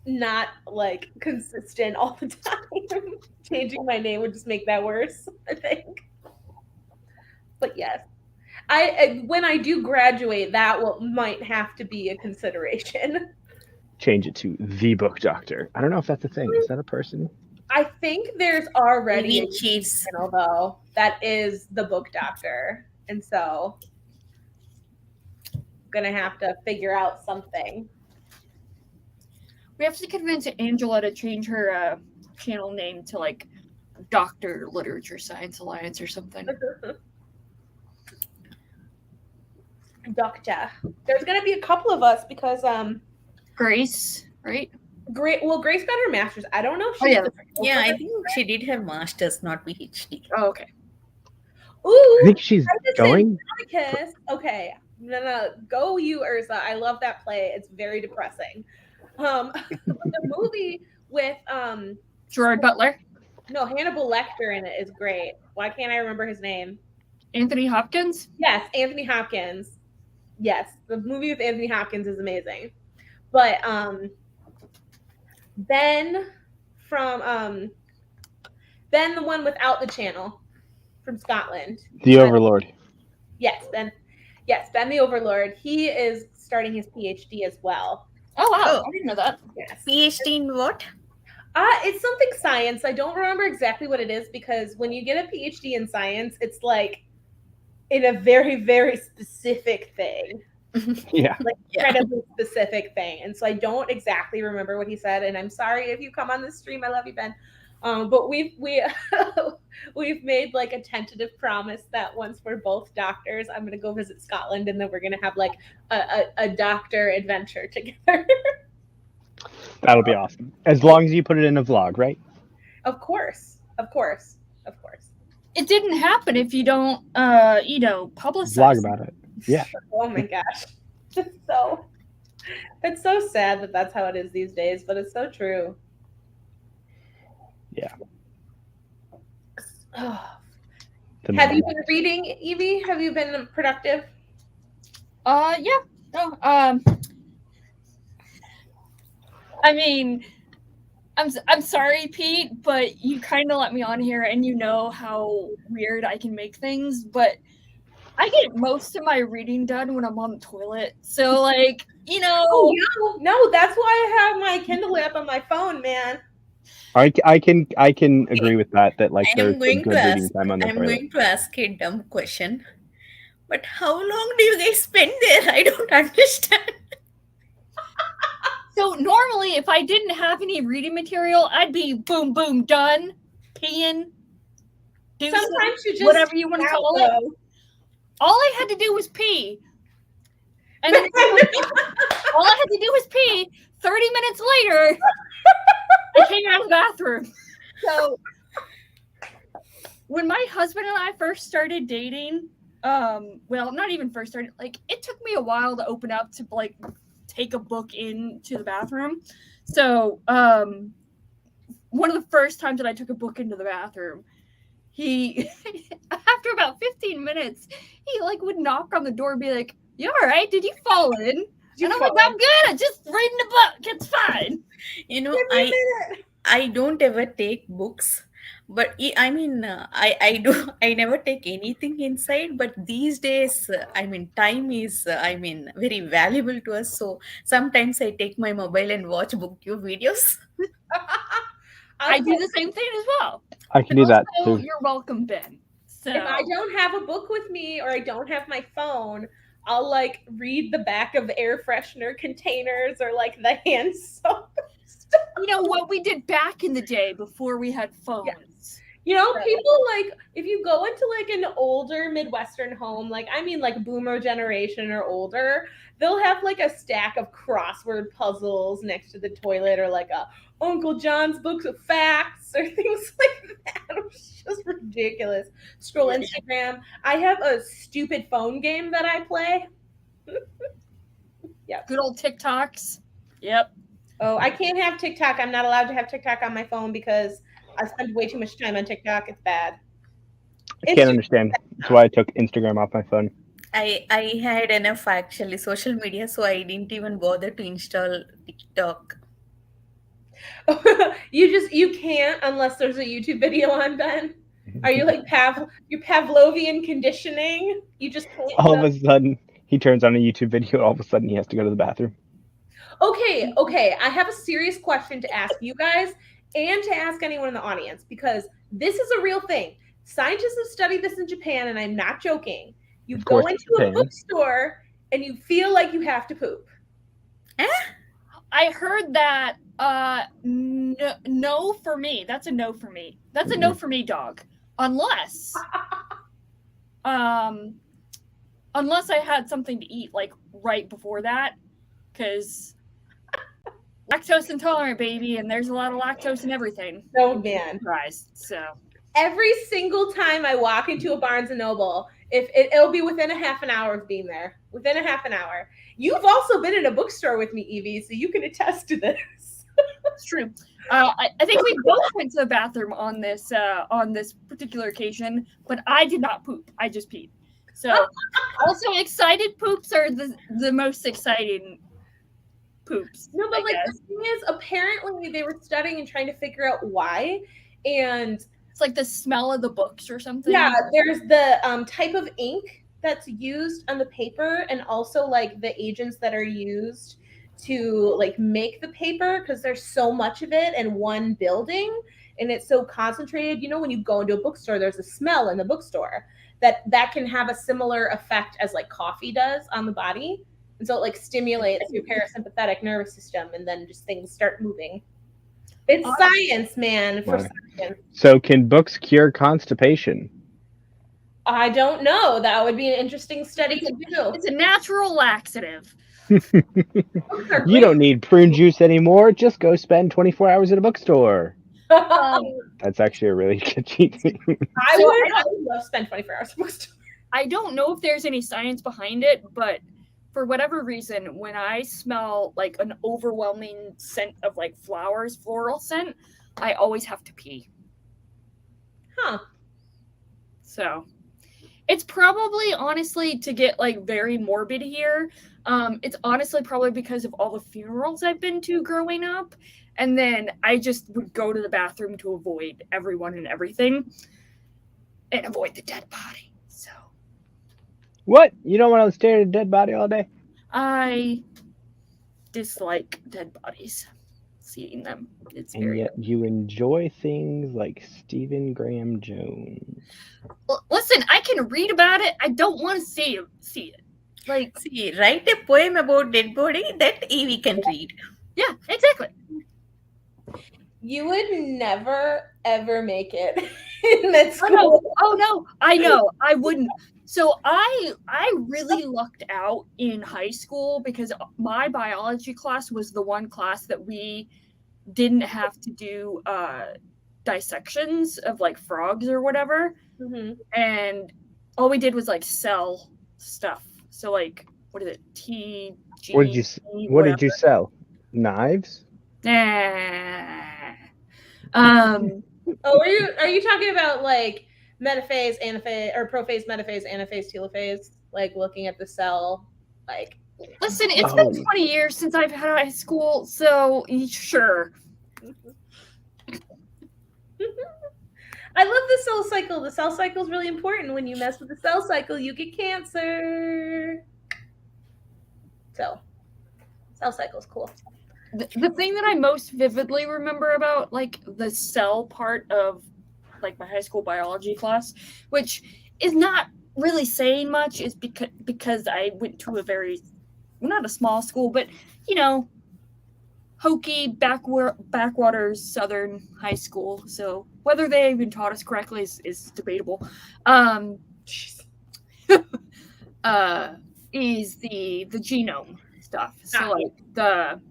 Speaker 2: not like consistent all the time. Changing my name would just make that worse, I think. But yes, I when I do graduate, that might have to be a consideration.
Speaker 1: change it to the book doctor. I don't know if that's a thing. Is that a person?
Speaker 2: I think there's already a
Speaker 3: Maybe cheese.
Speaker 2: channel though that is the book doctor, and so gonna have to figure out something.
Speaker 4: We have to convince Angela to change her channel name to like Dr. Literature Science Alliance or something.
Speaker 2: Doctor. There's gonna be a couple of us because
Speaker 4: Grace, right?
Speaker 2: Grace got her master's. I don't know if
Speaker 4: Oh,
Speaker 2: she's
Speaker 4: yeah.
Speaker 3: Yeah, I think she did her master's, not PhD.
Speaker 4: Oh, okay.
Speaker 2: Ooh,
Speaker 1: I think she's
Speaker 2: I just
Speaker 1: going.
Speaker 2: said Kiss. Okay. No. Go you, Urza. I love that play. It's very depressing. The movie with
Speaker 4: Gerard Butler,
Speaker 2: no, Hannibal Lecter in it is great. Why can't I remember his name?
Speaker 4: Anthony Hopkins.
Speaker 2: Yes, Anthony Hopkins. Yes, the movie with Anthony Hopkins is amazing. But Ben from Ben, the one without the channel from Scotland.
Speaker 1: The Overlord.
Speaker 2: Yes, Ben the Overlord. He is starting his PhD as well.
Speaker 4: Oh wow,
Speaker 3: Oh.
Speaker 4: I didn't know that.
Speaker 2: Yes.
Speaker 3: PhD in what?
Speaker 2: It's something science. I don't remember exactly what it is because when you get a PhD in science, it's like in a very, very specific thing.
Speaker 1: Yeah.
Speaker 2: Like
Speaker 3: Yeah.
Speaker 2: incredibly specific thing. And so I don't exactly remember what he said. And I'm sorry if you come on this stream. I love you, Ben. But we've made like a tentative promise that once we're both doctors, I'm gonna go visit Scotland and then we're gonna have like a doctor adventure together.
Speaker 1: That'll be awesome. As long as you put it in a vlog, right?
Speaker 2: Of course.
Speaker 4: It didn't happen if you don't, publicize.
Speaker 1: Vlog about it. Yeah.
Speaker 2: Oh my gosh. It's so sad that that's how it is these days, but it's so true.
Speaker 1: Yeah.
Speaker 2: Have you been reading, Evie? Have you been productive?
Speaker 4: Yeah. No. I mean, I'm sorry, Pete, but you kind of let me on here, and you know how weird I can make things. But I get most of my reading done when I'm on the toilet. So, like,
Speaker 2: Oh, no, that's why I have my Kindle app on my phone, man.
Speaker 1: I can agree with that. That like
Speaker 3: I am
Speaker 1: there's some
Speaker 3: going
Speaker 1: good
Speaker 3: to
Speaker 1: reading
Speaker 3: ask.
Speaker 1: time on the
Speaker 3: I'm
Speaker 1: toilet.
Speaker 3: going to ask a dumb question. But how long do you guys spend there? I don't understand.
Speaker 4: So normally, if I didn't have any reading material, I'd be boom, boom, done, peeing,
Speaker 2: Sometimes you just
Speaker 4: whatever you want to call it. All I had to do was pee. And then all I had to do was pee. 30 minutes later, I came out of the bathroom. So when my husband and I first started dating, well, not even first started, like it took me a while to open up to like take a book into the bathroom. So one of the first times that I took a book into the bathroom, he after about 15 minutes, he like would knock on the door and be like, "You all right? Did you fall in?" And I'm like, "I'm good. I'm just reading a book. It's fine."
Speaker 3: You know, I don't ever take books, but I mean, I never take anything inside. But these days, I mean, time is very valuable to us. So sometimes I take my mobile and watch BookTube videos.
Speaker 4: I do the same thing as well.
Speaker 1: I can do that
Speaker 4: Also,
Speaker 1: too.
Speaker 4: you're welcome, Ben. So
Speaker 2: If I don't have a book with me or I don't have my phone, I'll like read the back of air freshener containers or like the hand soap.
Speaker 4: you know what we did back in the day before we had phones.
Speaker 2: Yes. You know, people like if you go into like an older Midwestern home, like I mean like boomer generation or older, they'll have like a stack of crossword puzzles next to the toilet or like a Uncle John's books of facts or things like that. It's just ridiculous. Scroll Instagram. I have a stupid phone game that I play. Yeah.
Speaker 4: Good old TikToks. Yep.
Speaker 2: Oh, I can't have TikTok. I'm not allowed to have TikTok on my phone because I spend way too much time on TikTok. It's bad.
Speaker 1: I can't understand. That's why I took Instagram off my phone.
Speaker 3: I had enough actually social media, so I didn't even bother to install TikTok.
Speaker 2: You can't unless there's a YouTube video on, Ben. Are you like you're Pavlovian conditioning? You just can't.
Speaker 1: All of a sudden, he turns on a YouTube video. All of a sudden, he has to go to the bathroom.
Speaker 2: Okay. I have a serious question to ask you guys and to ask anyone in the audience because this is a real thing. Scientists have studied this in Japan, and I'm not joking. You
Speaker 1: Of
Speaker 2: go
Speaker 1: course,
Speaker 2: into a
Speaker 1: Japan.
Speaker 2: bookstore and you feel like you have to poop.
Speaker 4: I heard that. No for me. That's a no for me. That's a no for me, dog. Unless I had something to eat like right before that, because lactose intolerant, baby, and there's a lot of lactose in everything.
Speaker 2: Oh man.
Speaker 4: Surprised. So
Speaker 2: Every single time I walk into a Barnes and Noble, it'll be within a half an hour of being there. Within a half an hour. You've also been in a bookstore with me, Evie, so you can attest to this.
Speaker 4: it's true. I think we both went to the bathroom on this particular occasion, but I did not poop. I just peed. So also excited poops are the most exciting poops.
Speaker 2: No, but
Speaker 4: I
Speaker 2: like
Speaker 4: guess.
Speaker 2: the thing is, apparently they were studying and trying to figure out why. And
Speaker 4: It's like the smell of the books or something.
Speaker 2: yeah, there's the type of ink that's used on the paper, and also like the agents that are used to like make the paper, because there's so much of it in one building and it's so concentrated. You know, when you go into a bookstore, there's a smell in the bookstore that can have a similar effect as like coffee does on the body. And so it like stimulates your parasympathetic nervous system, and then just things start moving. It's science, man, for
Speaker 1: Wow.
Speaker 2: science.
Speaker 1: So can books cure constipation?
Speaker 2: I don't know. That would be an interesting study to do.
Speaker 4: It's a natural laxative.
Speaker 1: You don't need prune juice anymore. Just go spend 24 hours at a bookstore. That's actually a really good cheat.
Speaker 2: I would love to spend 24 hours at a bookstore.
Speaker 4: I don't know if there's any science behind it, but for whatever reason, when I smell like an overwhelming scent of like flowers, floral scent, I always have to pee.
Speaker 2: Huh.
Speaker 4: So it's probably honestly, to get like very morbid here, it's honestly probably because of all the funerals I've been to growing up. And then I just would go to the bathroom to avoid everyone and everything and avoid the dead body. So
Speaker 1: What? You don't want to stare at a dead body all day?
Speaker 4: I dislike dead bodies, seeing them. It's
Speaker 1: And
Speaker 4: very.
Speaker 1: yet you enjoy things like Stephen Graham Jones.
Speaker 4: Listen, I can read about it. I don't want to see it. Like,
Speaker 3: See, write a poem about dead body that Evie can read.
Speaker 4: yeah, exactly.
Speaker 2: You would never ever make it in that school.
Speaker 4: Oh no, I know. I wouldn't. So I really lucked out in high school because my biology class was the one class that we didn't have to do dissections of like frogs or whatever.
Speaker 2: Mm-hmm.
Speaker 4: And all we did was like cell stuff. So like, what is it? TG.
Speaker 1: What did you sell? Knives?
Speaker 2: Oh, are you talking about like metaphase, anaphase, or prophase, metaphase, anaphase, telophase? Like looking at the cell, like.
Speaker 4: Listen, it's been 20 years since I've had high school, so sure.
Speaker 2: I love the cell cycle. The cell cycle is really important. When you mess with the cell cycle, you get cancer. So, cell cycle is cool.
Speaker 4: The thing that I most vividly remember about like the cell part of like my high school biology class, which is not really saying much, is because I went to a very, not a small school, but you know, hokey backwaters southern high school. So whether they even taught us correctly is debatable. Is the genome stuff. So like the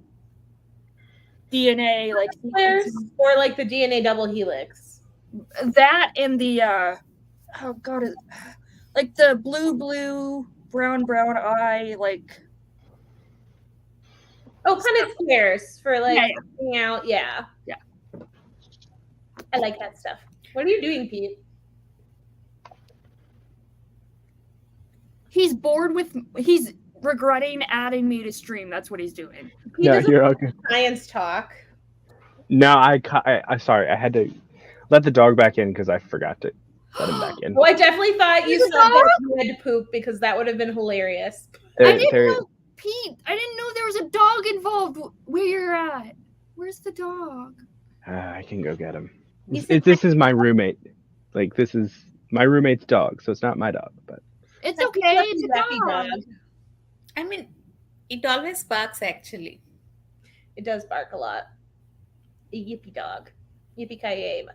Speaker 4: DNA, like
Speaker 2: or like the DNA double helix.
Speaker 4: That and the oh god, like the blue, brown eye, like
Speaker 2: kind of squares for like
Speaker 4: yeah.
Speaker 2: out. Yeah. I like that stuff. What are you doing, Pete?
Speaker 4: He's regretting adding me to stream. That's what he's doing.
Speaker 2: Pete
Speaker 1: No,
Speaker 2: doesn't
Speaker 1: you're
Speaker 2: like
Speaker 1: okay.
Speaker 2: science talk.
Speaker 1: No, I sorry. I had to let the dog back in because I forgot to let him back in.
Speaker 2: Well, I definitely thought you
Speaker 4: There's
Speaker 2: said
Speaker 4: a dog?
Speaker 2: that you had to poop, because that would have been hilarious.
Speaker 4: I didn't know, Pete. I didn't know there was a dog involved. Where you're at? Where's the dog?
Speaker 1: I can go get him.
Speaker 2: You said
Speaker 1: This is my roommate. Like, this is my roommate's dog, so it's not my dog. But
Speaker 4: It's okay. It's a
Speaker 2: Lucky
Speaker 4: dog.
Speaker 3: I mean, it always sparks actually.
Speaker 2: It does bark a lot. A yippee dog. Yippee ki yay.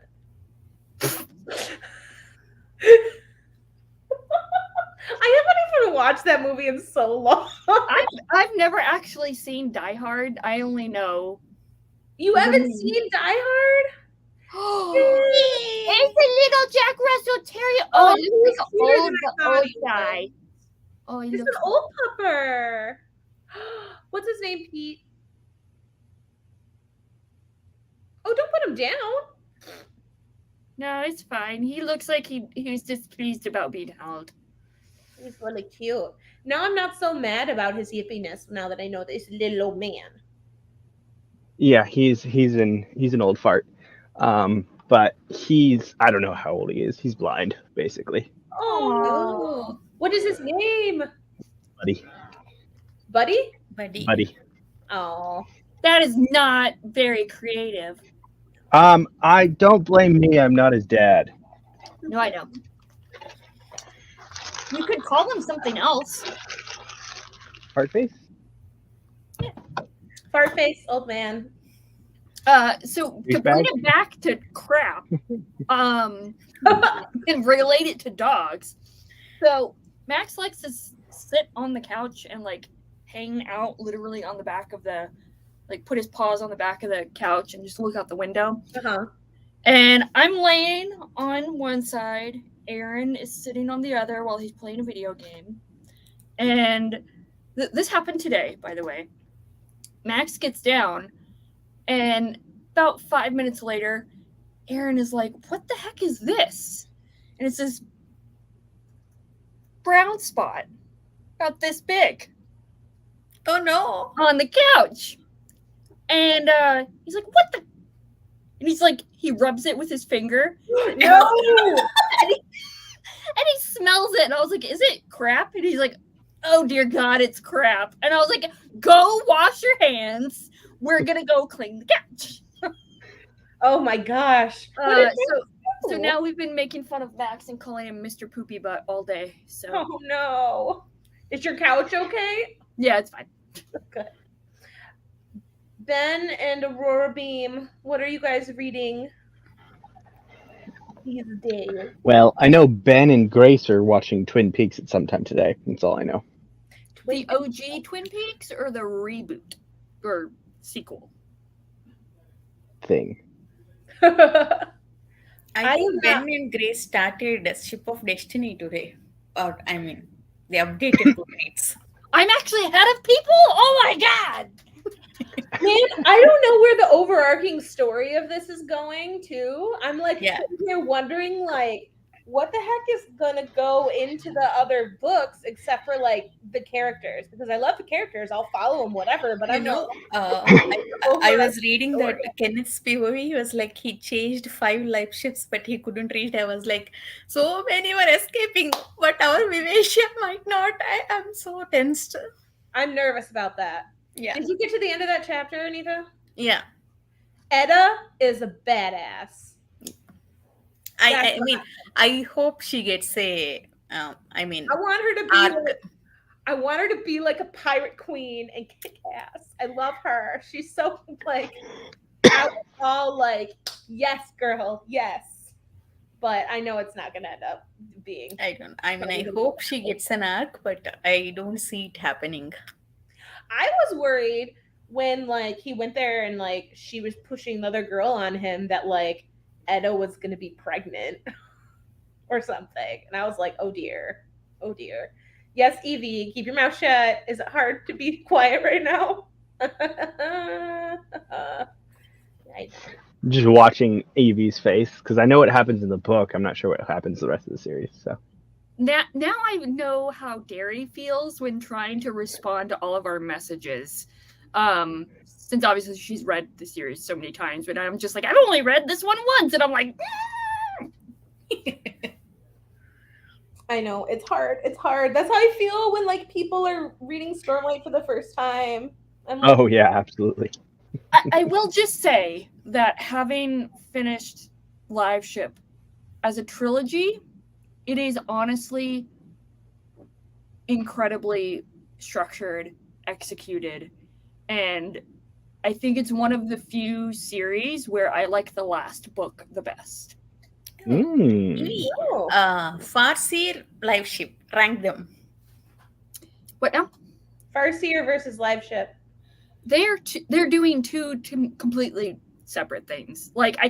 Speaker 2: I haven't even watched that movie in so long.
Speaker 4: I've never actually seen Die Hard. I only know.
Speaker 2: You haven't seen Die Hard?
Speaker 4: It's a little Jack Russell Terrier. Oh,
Speaker 2: he's
Speaker 4: he looks
Speaker 2: cuter
Speaker 4: like
Speaker 2: than
Speaker 4: an
Speaker 2: I
Speaker 4: old
Speaker 2: thought he
Speaker 4: guy.
Speaker 2: was.
Speaker 4: Oh, he
Speaker 2: He's an
Speaker 4: looks
Speaker 2: old pupper. What's his name, Pete? Oh, don't put him down.
Speaker 4: No, it's fine. He looks like he's displeased about being held.
Speaker 2: He's really cute. Now I'm not so mad about his yippiness now that I know this little old man.
Speaker 1: Yeah, he's an old fart. But I don't know how old he is. He's blind, basically.
Speaker 2: Oh, what is his name?
Speaker 1: Buddy.
Speaker 2: Buddy?
Speaker 1: Buddy.
Speaker 2: Oh.
Speaker 4: That is not very creative.
Speaker 1: I don't blame me. I'm not his dad.
Speaker 4: No, I don't. You could call him something else.
Speaker 1: Fart face?
Speaker 2: Fart face, old man.
Speaker 4: So to bring it back to crap, and relate it to dogs. So Max likes to sit on the couch and like hang out literally on the back of the, like put his paws on the back of the couch and just look out the window.
Speaker 2: Uh-huh.
Speaker 4: And I'm laying on one side. Aaron is sitting on the other while he's playing a video game. And this happened today, by the way. Max gets down, and about 5 minutes later, Aaron is like, "What the heck is this?" And it's this brown spot about this big.
Speaker 3: Oh no.
Speaker 4: On the couch. And he's like, "What the?" And he's like, he rubs it with his finger.
Speaker 2: No!
Speaker 4: and he smells it. And I was like, "Is it crap?" And he's like, "Oh dear God, it's crap." And I was like, "Go wash your hands. We're gonna go clean the couch."
Speaker 2: Oh my gosh.
Speaker 4: So now we've been making fun of Max and calling him Mr. Poopy Butt all day. So
Speaker 2: Oh no. Is your couch okay?
Speaker 4: yeah, it's fine.
Speaker 2: Good. Ben and Aurora Beam, what are you guys reading these days?
Speaker 1: Well, I know Ben and Grace are watching Twin Peaks at some time today. That's all I know.
Speaker 4: The OG Twin Peaks or the reboot or sequel?
Speaker 1: Thing.
Speaker 3: I think Ben and Grace started Ship of Destiny today. Or I mean, they updated 2 minutes.
Speaker 4: I'm actually ahead of people? Oh my God!
Speaker 2: Man, I don't know where the overarching story of this is going to. I'm like sitting here wondering like what the heck is gonna go into the other books except for like the characters, because I love the characters. I'll follow them, whatever. But I
Speaker 3: was reading that Kenneth Spivey was like he changed 5 life ships, but he couldn't reach. I was like, so many were escaping, but our Vivesha might not. I am so tensed.
Speaker 2: I'm nervous about that.
Speaker 3: Yeah.
Speaker 2: Did you get to the end of that chapter, Anita?
Speaker 3: Yeah.
Speaker 2: Edda is a badass.
Speaker 3: I mean, I hope she gets a. I
Speaker 2: want her to be. I want her to be like a pirate queen and kick ass. I love her. She's so like, all like, yes, girl, yes. But I know it's not gonna end up being.
Speaker 3: I hope she gets an arc, but I don't see it happening.
Speaker 2: I was worried when like he went there and like she was pushing the other girl on him that like Edda was gonna be pregnant or something, and I was like, oh dear. Yes, Evie, keep your mouth shut. Is it hard to be quiet right now?
Speaker 1: Just watching Evie's face, because I know what happens in the book. I'm not sure what happens the rest of the series. So
Speaker 4: now I know how Derry feels when trying to respond to all of our messages. Since obviously she's read the series so many times, but I'm just like, I've only read this one once, and I'm like,
Speaker 2: I know, it's hard. It's hard. That's how I feel when like people are reading Stormlight for the first time. I'm like,
Speaker 1: oh yeah, absolutely.
Speaker 4: I will just say that having finished Live Ship as a trilogy, it is honestly incredibly structured, executed, and I think it's one of the few series where I like the last book the best.
Speaker 1: Mm.
Speaker 2: Oh.
Speaker 3: Farseer, Live Ship, rank them.
Speaker 4: What now?
Speaker 2: Farseer versus Live Ship.
Speaker 4: They're doing two completely separate things. Like I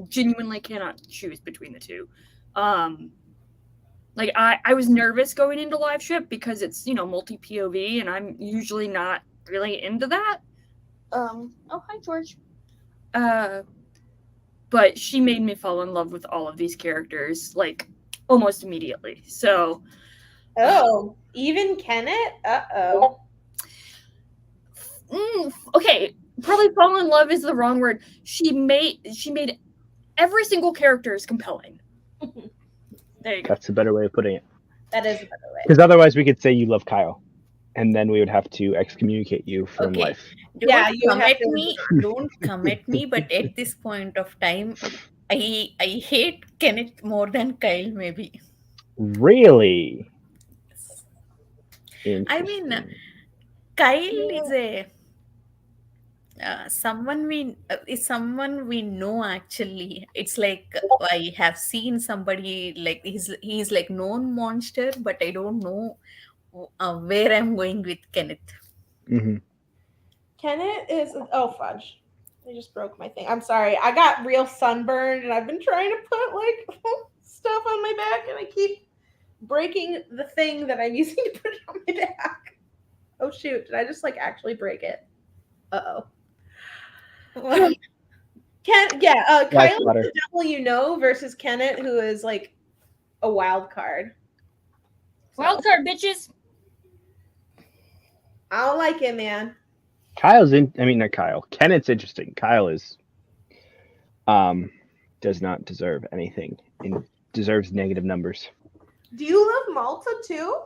Speaker 4: genuinely cannot choose between the two. Like I was nervous going into Live Ship because it's, multi POV and I'm usually not really into that. Oh, hi George. But she made me fall in love with all of these characters like almost immediately. So
Speaker 2: Oh, even Kenneth? Uh-oh.
Speaker 4: Okay, probably fall in love is the wrong word. She made every single character is compelling. There you go.
Speaker 1: That's a better way of putting it.
Speaker 2: That is a better way.
Speaker 1: Because otherwise, we could say you love Kyle, and then we would have to excommunicate you from
Speaker 3: Okay.
Speaker 1: life.
Speaker 2: Yeah, you
Speaker 3: Don't
Speaker 2: have
Speaker 3: come at
Speaker 2: to-
Speaker 3: me. Don't come at me. But at this point of time, I hate Kenneth more than Kyle. Maybe.
Speaker 1: Really?
Speaker 3: I mean,
Speaker 1: Interesting.
Speaker 3: Kyle is a someone we know. Actually, it's like I have seen somebody like he's like known monster, but I don't know where I'm going with Kenneth.
Speaker 1: Mhm.
Speaker 2: Kenneth is fudge. I just broke my thing. I'm sorry. I got real sunburned and I've been trying to put like stuff on my back and I keep breaking the thing that I'm using to put it on my back. Oh shoot, did I just like actually break it? Uh-oh. Kyle
Speaker 1: Black
Speaker 2: is
Speaker 1: water.
Speaker 2: the devil you know versus Kenneth, who is like a wild card. So,
Speaker 4: Wild card, bitches.
Speaker 2: I don't like it, man.
Speaker 1: Not Kyle. Kenneth's interesting. Kyle is does not deserve anything and deserves negative numbers.
Speaker 2: Do you love Malta too?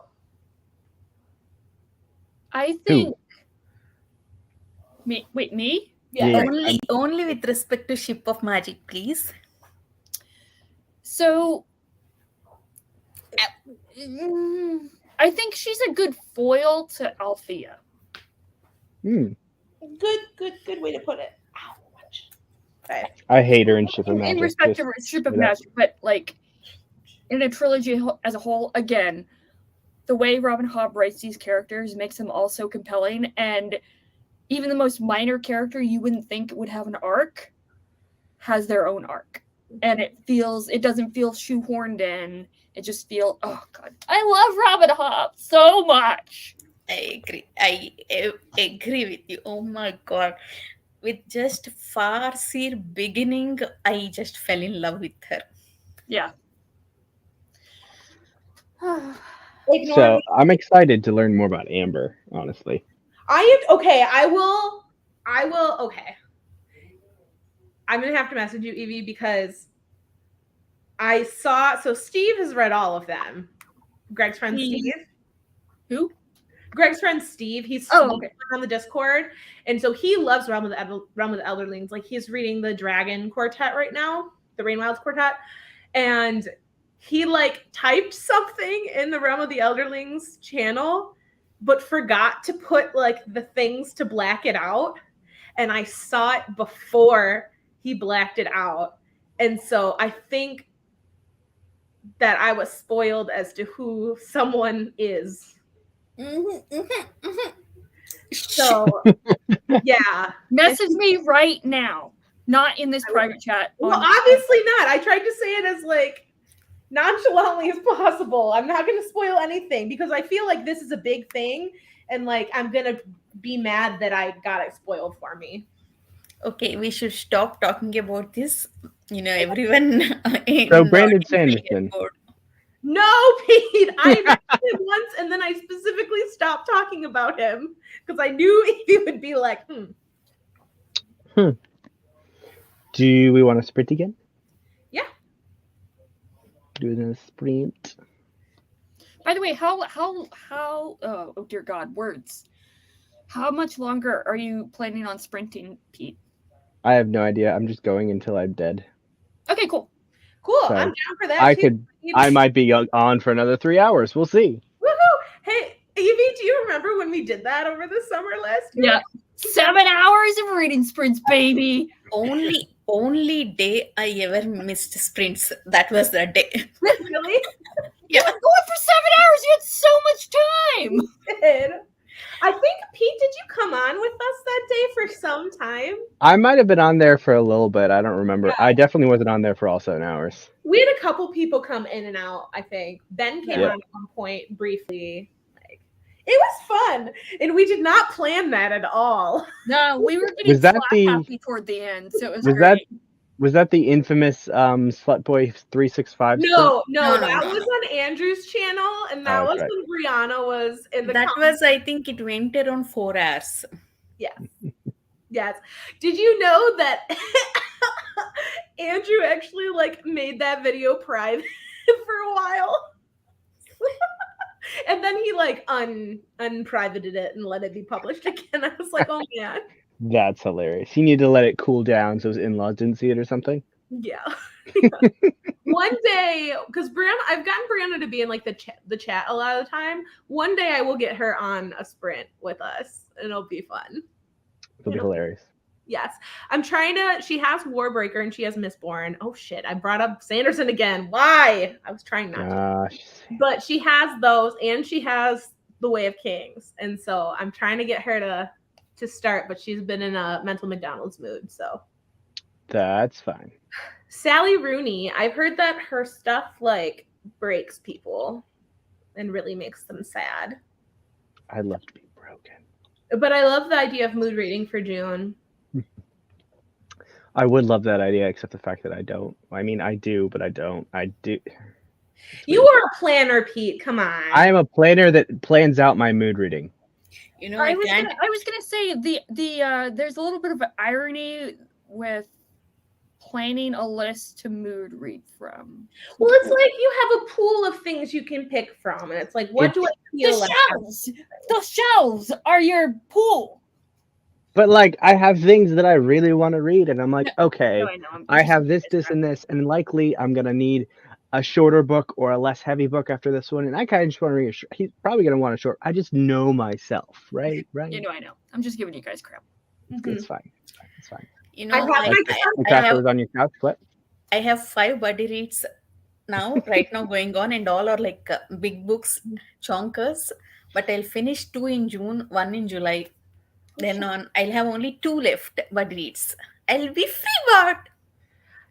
Speaker 4: I think. Me? Wait, me?
Speaker 1: Yeah.
Speaker 3: Only with respect to Ship of Magic, please.
Speaker 4: So, I think she's a good foil to Althea.
Speaker 1: Hmm.
Speaker 2: Good way to put it. Ow, ouch. Okay.
Speaker 1: I hate her in Ship of Magic.
Speaker 4: In respect
Speaker 1: just
Speaker 4: to Ship of
Speaker 1: for that.
Speaker 4: Magic, but like in a trilogy as a whole, again, the way Robin Hobb writes these characters makes them all so compelling, and even the most minor character you wouldn't think would have an arc has their own arc. And it doesn't feel shoehorned in. It just feels, oh god. I love Robin Hobb so much.
Speaker 3: I agree with you. Oh my god. With just Farseer beginning, I just fell in love with her.
Speaker 4: Yeah.
Speaker 1: So I'm excited to learn more about Amber, honestly.
Speaker 2: I will okay. I'm gonna have to message you, Evie, because I saw Steve has read all of them. Greg's friend Steve.
Speaker 4: Who?
Speaker 2: Greg's friend Steve. He's
Speaker 4: okay.
Speaker 2: on the Discord, and so he loves Realm of the Elderlings. Like he's reading the Dragon Quartet right now, the Rainwilds Quartet, and he like typed something in the Realm of the Elderlings channel, but forgot to put like the things to black it out, and I saw it before he blacked it out, and so I think that I was spoiled as to who someone is. So, yeah.
Speaker 4: Message me right now. Not in this private chat.
Speaker 2: Well, obviously not. I tried to say it as like nonchalantly as possible. I'm not going to spoil anything because I feel like this is a big thing and like I'm going to be mad that I got it spoiled for me.
Speaker 3: Okay, we should stop talking about this. Everyone.
Speaker 1: So Brandon Sanderson.
Speaker 2: No, Pete. I read it once and then I specifically stopped talking about him because I knew he would be like,
Speaker 1: Do we want to sprint again?
Speaker 2: Yeah.
Speaker 1: Doing a sprint.
Speaker 4: By the way, how oh dear God, words. How much longer are you planning on sprinting, Pete?
Speaker 1: I have no idea. I'm just going until I'm dead.
Speaker 4: Okay, cool.
Speaker 2: Cool.
Speaker 1: So,
Speaker 2: I'm down for that.
Speaker 1: I might be on for another 3 hours. We'll see.
Speaker 2: Woohoo! Hey, Evie, do you remember when we did that over the summer list?
Speaker 4: Yeah. 7 hours of reading sprints, baby.
Speaker 3: Only day I ever missed sprints. That was that day.
Speaker 2: Really?
Speaker 4: You were going for 7 hours. You had so much time.
Speaker 2: Did. I think, Pete, did you come on with us that day for some time?
Speaker 1: I might have been on there for a little bit. I don't remember.
Speaker 2: Yeah.
Speaker 1: I definitely wasn't on there for all 7 hours.
Speaker 2: We had a couple people come in and out, I think. Ben came
Speaker 1: Yeah.
Speaker 2: on at one point briefly. Like, it was fun. And we did not plan that at all.
Speaker 4: No, we were getting
Speaker 1: Was that
Speaker 4: slap
Speaker 1: the-
Speaker 4: happy toward the end, so it was
Speaker 1: Was
Speaker 4: great.
Speaker 1: Was that the infamous Slut Boy 365?
Speaker 2: No,
Speaker 3: No,
Speaker 2: that
Speaker 3: no.
Speaker 2: was on Andrew's channel, and that
Speaker 1: Oh,
Speaker 2: was
Speaker 1: that's
Speaker 2: when Brianna was in the
Speaker 3: That
Speaker 2: comments.
Speaker 3: was, I think, it went around 4 hours.
Speaker 2: Yes. Did you know that Andrew actually like made that video private for a while? And then he like unprivated it and let it be published again. I was like, oh man.
Speaker 1: That's hilarious. He needed to let it cool down so his in-laws didn't see it or something.
Speaker 2: Yeah. One day, because I've gotten Brianna to be in like the chat a lot of the time. One day I will get her on a sprint with us, and it'll be fun.
Speaker 1: It'll be hilarious.
Speaker 2: Yes. I'm trying to. She has Warbreaker and she has Mistborn. Oh shit! I brought up Sanderson again. Why? I was trying not to.
Speaker 1: Gosh.
Speaker 2: But she has those, and she has the Way of Kings, and so I'm trying to get her to start. But she's been in a mental McDonald's mood, so.
Speaker 1: That's fine.
Speaker 2: Sally Rooney, I've heard that her stuff like breaks people and really makes them sad.
Speaker 1: I'd love to be broken.
Speaker 2: But I love the idea of mood reading for June.
Speaker 1: I would love that idea, except the fact that I don't. I mean, I do, but I don't. I do.
Speaker 2: You are a planner, Pete. Come on.
Speaker 1: I am a planner that plans out my mood reading.
Speaker 3: You know,
Speaker 4: I
Speaker 3: I
Speaker 4: was
Speaker 3: can't.
Speaker 4: gonna say the there's a little bit of an irony with planning a list to mood read from.
Speaker 2: Well, it's like you have a pool of things you can pick from, and it's like, what do I feel
Speaker 4: The
Speaker 2: like?
Speaker 4: shelves, the shelves are your pool.
Speaker 1: But like, I have things that I really want to read, and I'm like, okay,
Speaker 4: No, I know.
Speaker 1: I have this, and this, and likely I'm gonna need a shorter book or a less heavy book after this one, and I kind of just want to read. He's probably gonna want a short. I just know myself, right? Right.
Speaker 4: You know, I know. I'm just giving you guys crap.
Speaker 2: Mhm.
Speaker 1: It's fine. It's fine.
Speaker 3: You know,
Speaker 2: I have
Speaker 3: I,
Speaker 2: my
Speaker 3: I,
Speaker 1: The
Speaker 3: I
Speaker 1: cat
Speaker 3: have
Speaker 1: was on your couch. What?
Speaker 3: I have 5 buddy reads right now going on, and all are like big books, chonkers. But I'll finish 2 in June, 1 in July. Then I'll have only 2 left buddy reads. I'll be free, but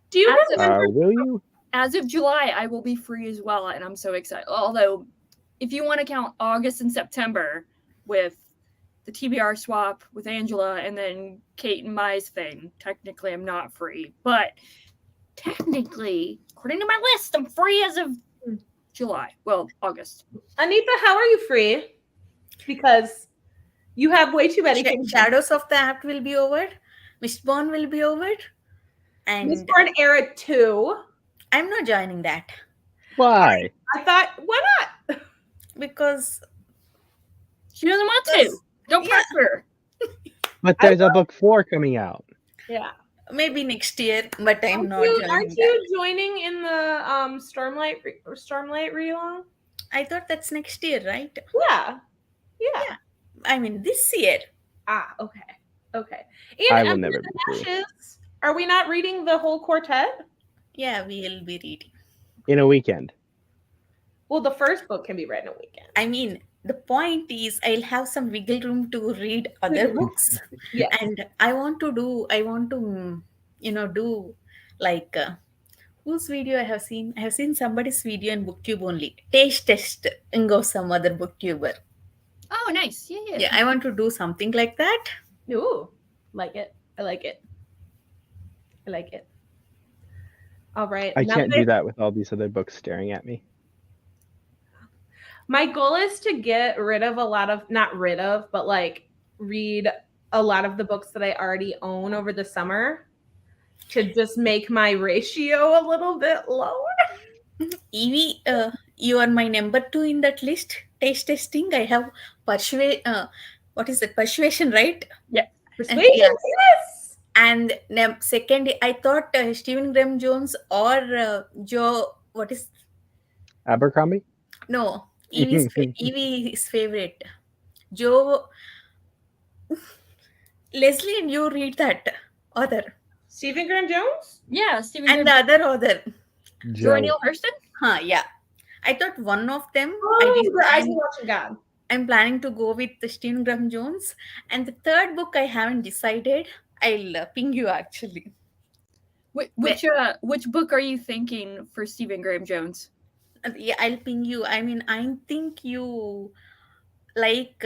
Speaker 2: Do you
Speaker 4: As of-
Speaker 2: remember?
Speaker 1: Will you?
Speaker 4: As of July, I will be free as well, and I'm so excited. Although, if you want to count August and September with the TBR swap with Angela and then Kate and Mai's thing, technically I'm not free. But technically, according to my list, I'm free as of July. Well, August.
Speaker 2: Anita, how are you free? Because you have way too many things.
Speaker 3: Shadows of the Apt will be over. Mistborn will be over. And
Speaker 2: Mistborn Era 2.
Speaker 3: I'm not joining that
Speaker 1: Why?
Speaker 2: I thought, why not?
Speaker 3: because
Speaker 4: She doesn't want to. Don't
Speaker 3: Yeah.
Speaker 4: pressure.
Speaker 1: But there's a book 4 coming out.
Speaker 2: Yeah.
Speaker 3: maybe next year, but I'm not
Speaker 2: Aren't
Speaker 3: joining that.
Speaker 2: you joining in the Stormlight read along?
Speaker 3: I thought that's next year, right?
Speaker 2: Yeah. Yeah.
Speaker 3: I mean, this year.
Speaker 2: Ah, okay. Okay.
Speaker 1: I
Speaker 2: And
Speaker 1: will
Speaker 2: Under
Speaker 1: never
Speaker 2: the
Speaker 1: be free.
Speaker 2: Ashes, are we not reading the whole quartet?
Speaker 3: Yeah, we'll be reading.
Speaker 1: In a weekend.
Speaker 2: Well, the first book can be read in a weekend.
Speaker 3: I mean, the point is, I'll have some wiggle room to read other books,
Speaker 2: Yeah.
Speaker 3: and I want to, do like whose video I have seen. I have seen somebody's video in BookTube only. Taste test and go some other BookTuber.
Speaker 4: Oh, nice. Yeah.
Speaker 3: Yeah, I want to do something like that.
Speaker 2: Ooh, like it. I like it. I like it. All right.
Speaker 1: I
Speaker 2: now
Speaker 1: can't
Speaker 2: that
Speaker 1: do that with all these other books staring at me.
Speaker 2: My goal is to get rid of not rid of, but like read a lot of the books that I already own over the summer to just make my ratio a little bit lower.
Speaker 3: Evie, you are my number 2 in that list. Taste testing. I have what is it? Persuasion, right?
Speaker 2: Persuasion,
Speaker 3: yeah.
Speaker 2: yes.
Speaker 3: And second, I thought Stephen Graham Jones or Joe. What is
Speaker 1: Abercrombie?
Speaker 3: no Evie's favorite. Joe, Leslie, and you read that author.
Speaker 2: Stephen Graham Jones?
Speaker 4: Yeah, Stephen
Speaker 3: And the
Speaker 4: Graham.
Speaker 3: other author.
Speaker 4: Zora
Speaker 1: Joe.
Speaker 4: Neale Hurston.
Speaker 3: Huh, yeah. I thought one of them.
Speaker 2: Oh, the Eyes of Watching God.
Speaker 3: I'm planning to go with the Stephen Graham Jones. And the third book I haven't decided. I'll ping you actually.
Speaker 4: Which book are you thinking for Stephen Graham Jones?
Speaker 3: Yeah, I'll ping you. I mean, I think you like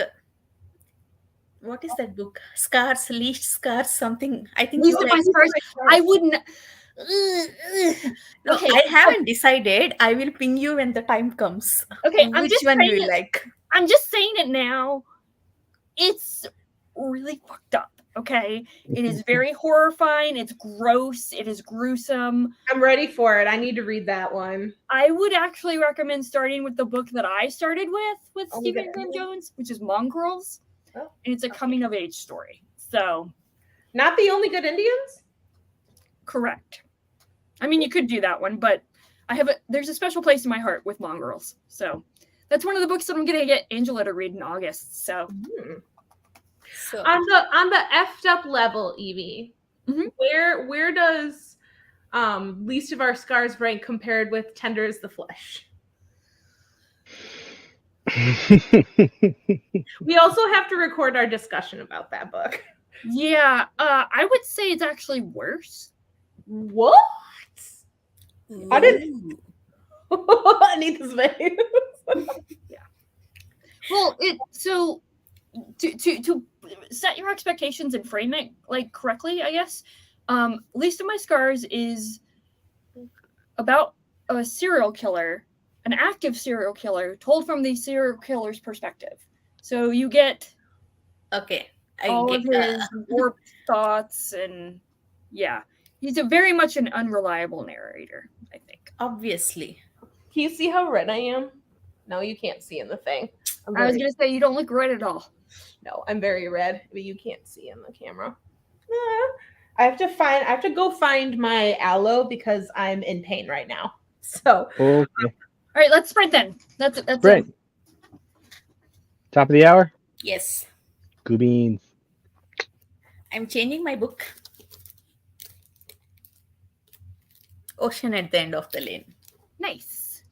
Speaker 3: what is that book? Scars, Leashed Scars, something. I think
Speaker 4: Least
Speaker 3: you
Speaker 4: of my
Speaker 3: like.
Speaker 4: scars. I wouldn't.
Speaker 3: No,
Speaker 4: Okay,
Speaker 3: I haven't decided. I will ping you when the time comes.
Speaker 4: okay. I'm
Speaker 3: Which
Speaker 4: just
Speaker 3: one
Speaker 4: saying
Speaker 3: you
Speaker 4: it.
Speaker 3: like?
Speaker 4: I'm just saying it now. It's really fucked up. Okay, it is very horrifying. It's gross. It is gruesome.
Speaker 2: I'm ready for it. I need to read that one.
Speaker 4: I would actually recommend starting with the book that I started with
Speaker 2: Oh, we
Speaker 4: Stephen
Speaker 2: got
Speaker 4: Graham
Speaker 2: Emily?
Speaker 4: Jones, which is Mongrels,
Speaker 2: Oh,
Speaker 4: and it's a coming of age story. So
Speaker 2: Not the Only Good Indians?
Speaker 4: correct. I mean, you could do that one, but there's a special place in my heart with Mongrels. So that's one of the books that I'm gonna get Angela to read in August. So
Speaker 3: So
Speaker 2: On the effed up level, Evie,
Speaker 4: Mhm.
Speaker 2: where does Least of Our Scars rank compared with Tender as the Flesh? We also have to record our discussion about that book.
Speaker 4: yeah, I would say it's actually worse.
Speaker 2: What? I didn't-
Speaker 3: ooh.
Speaker 2: I need this face.
Speaker 4: Well, so to set your expectations and frame it like correctly, I guess. Least of My Scars is about a serial killer, an active serial killer, told from the serial killer's perspective. So you get
Speaker 3: Okay.
Speaker 4: all of his warped thoughts, and yeah, he's very much an unreliable narrator, I think.
Speaker 3: Obviously.
Speaker 2: Can you see how red I am? No, you can't see in the thing.
Speaker 4: I was gonna say you don't look red at all.
Speaker 2: No, I'm very red, but you can't see in the camera. I have to go find my aloe because I'm in pain right now. So
Speaker 1: Okay.
Speaker 4: All right, let's sprint then. That's
Speaker 1: Brent. Top of the hour.
Speaker 3: Yes.
Speaker 1: Goo beans.
Speaker 3: I'm changing my book. Ocean at the End of the Lane.
Speaker 4: nice.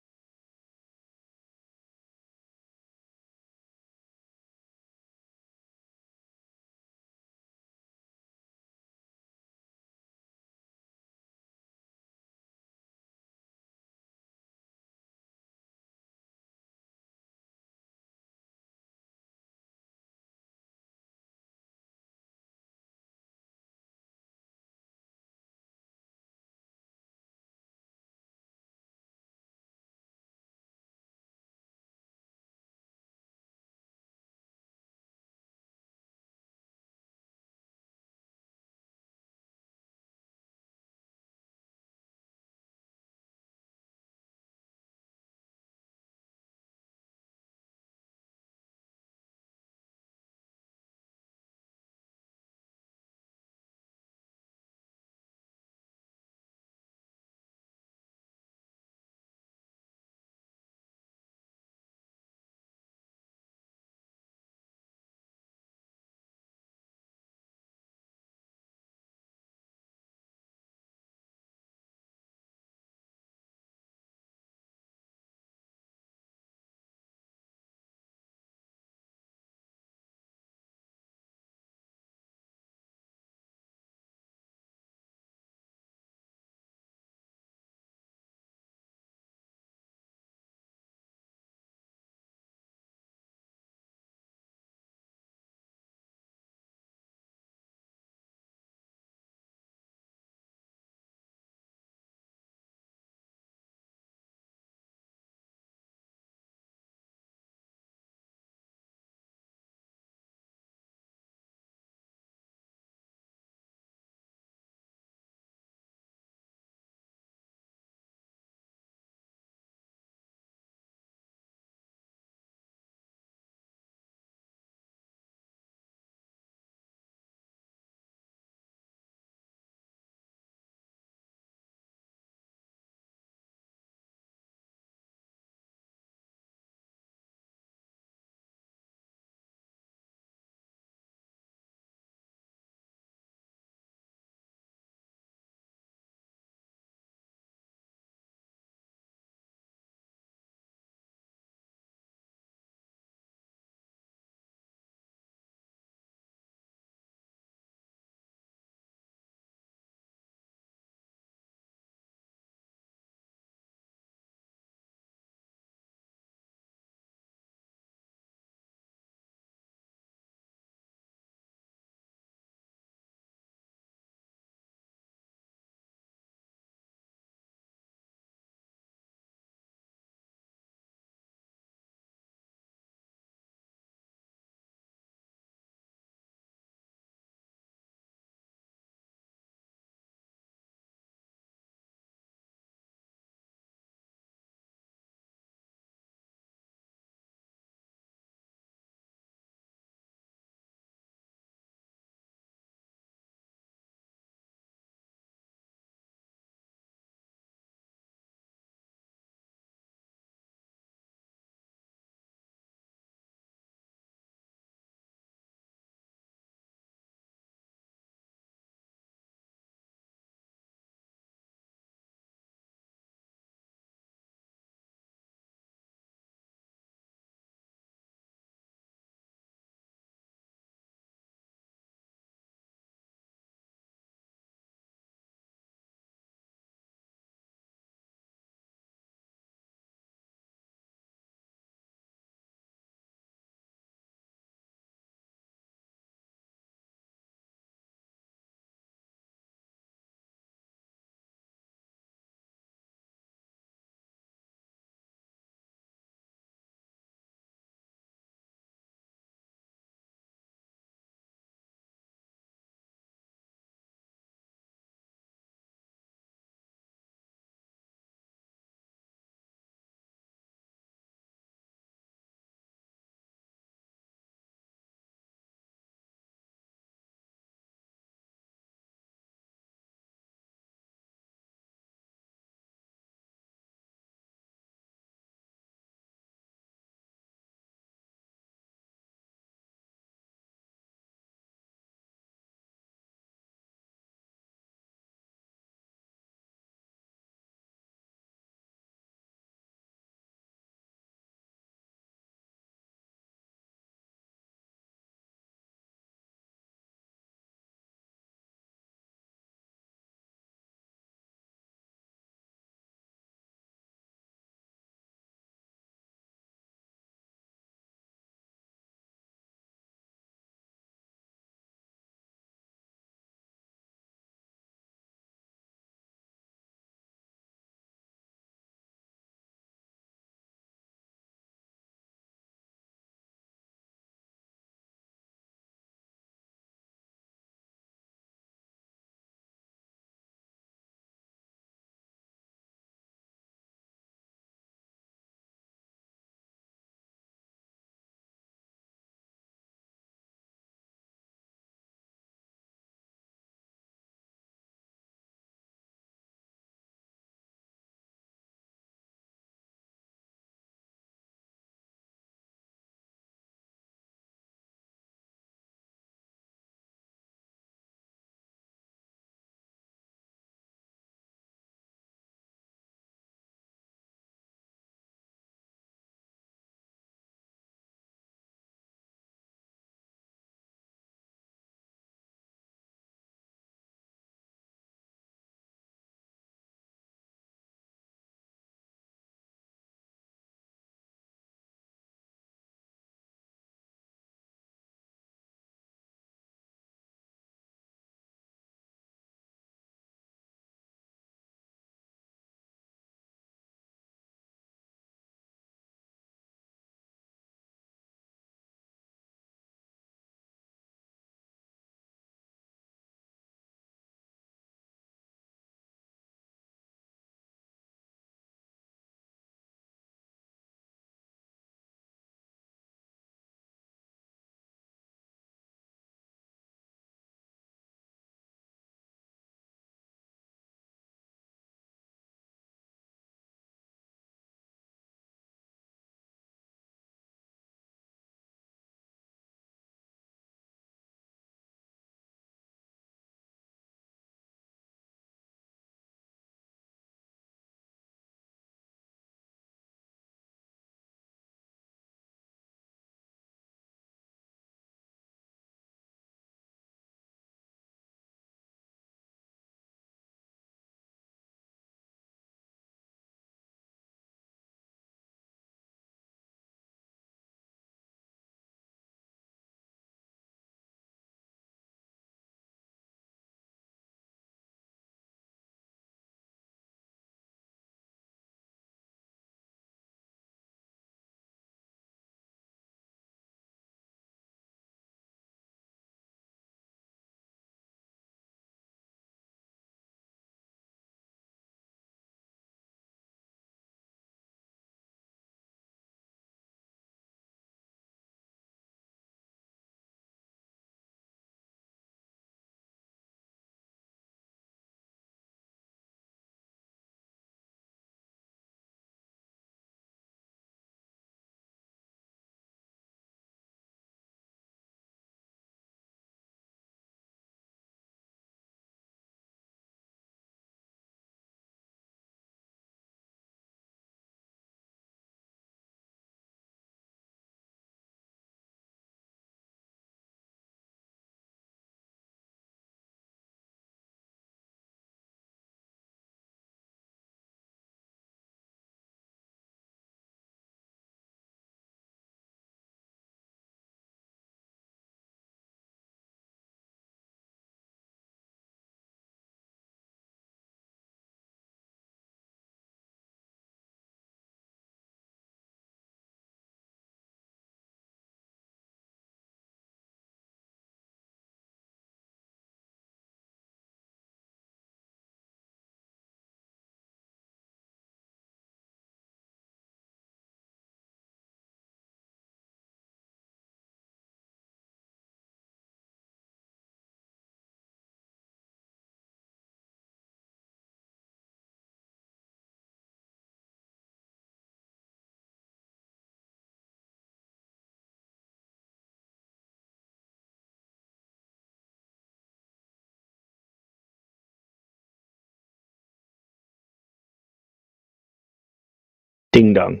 Speaker 1: Ding dong.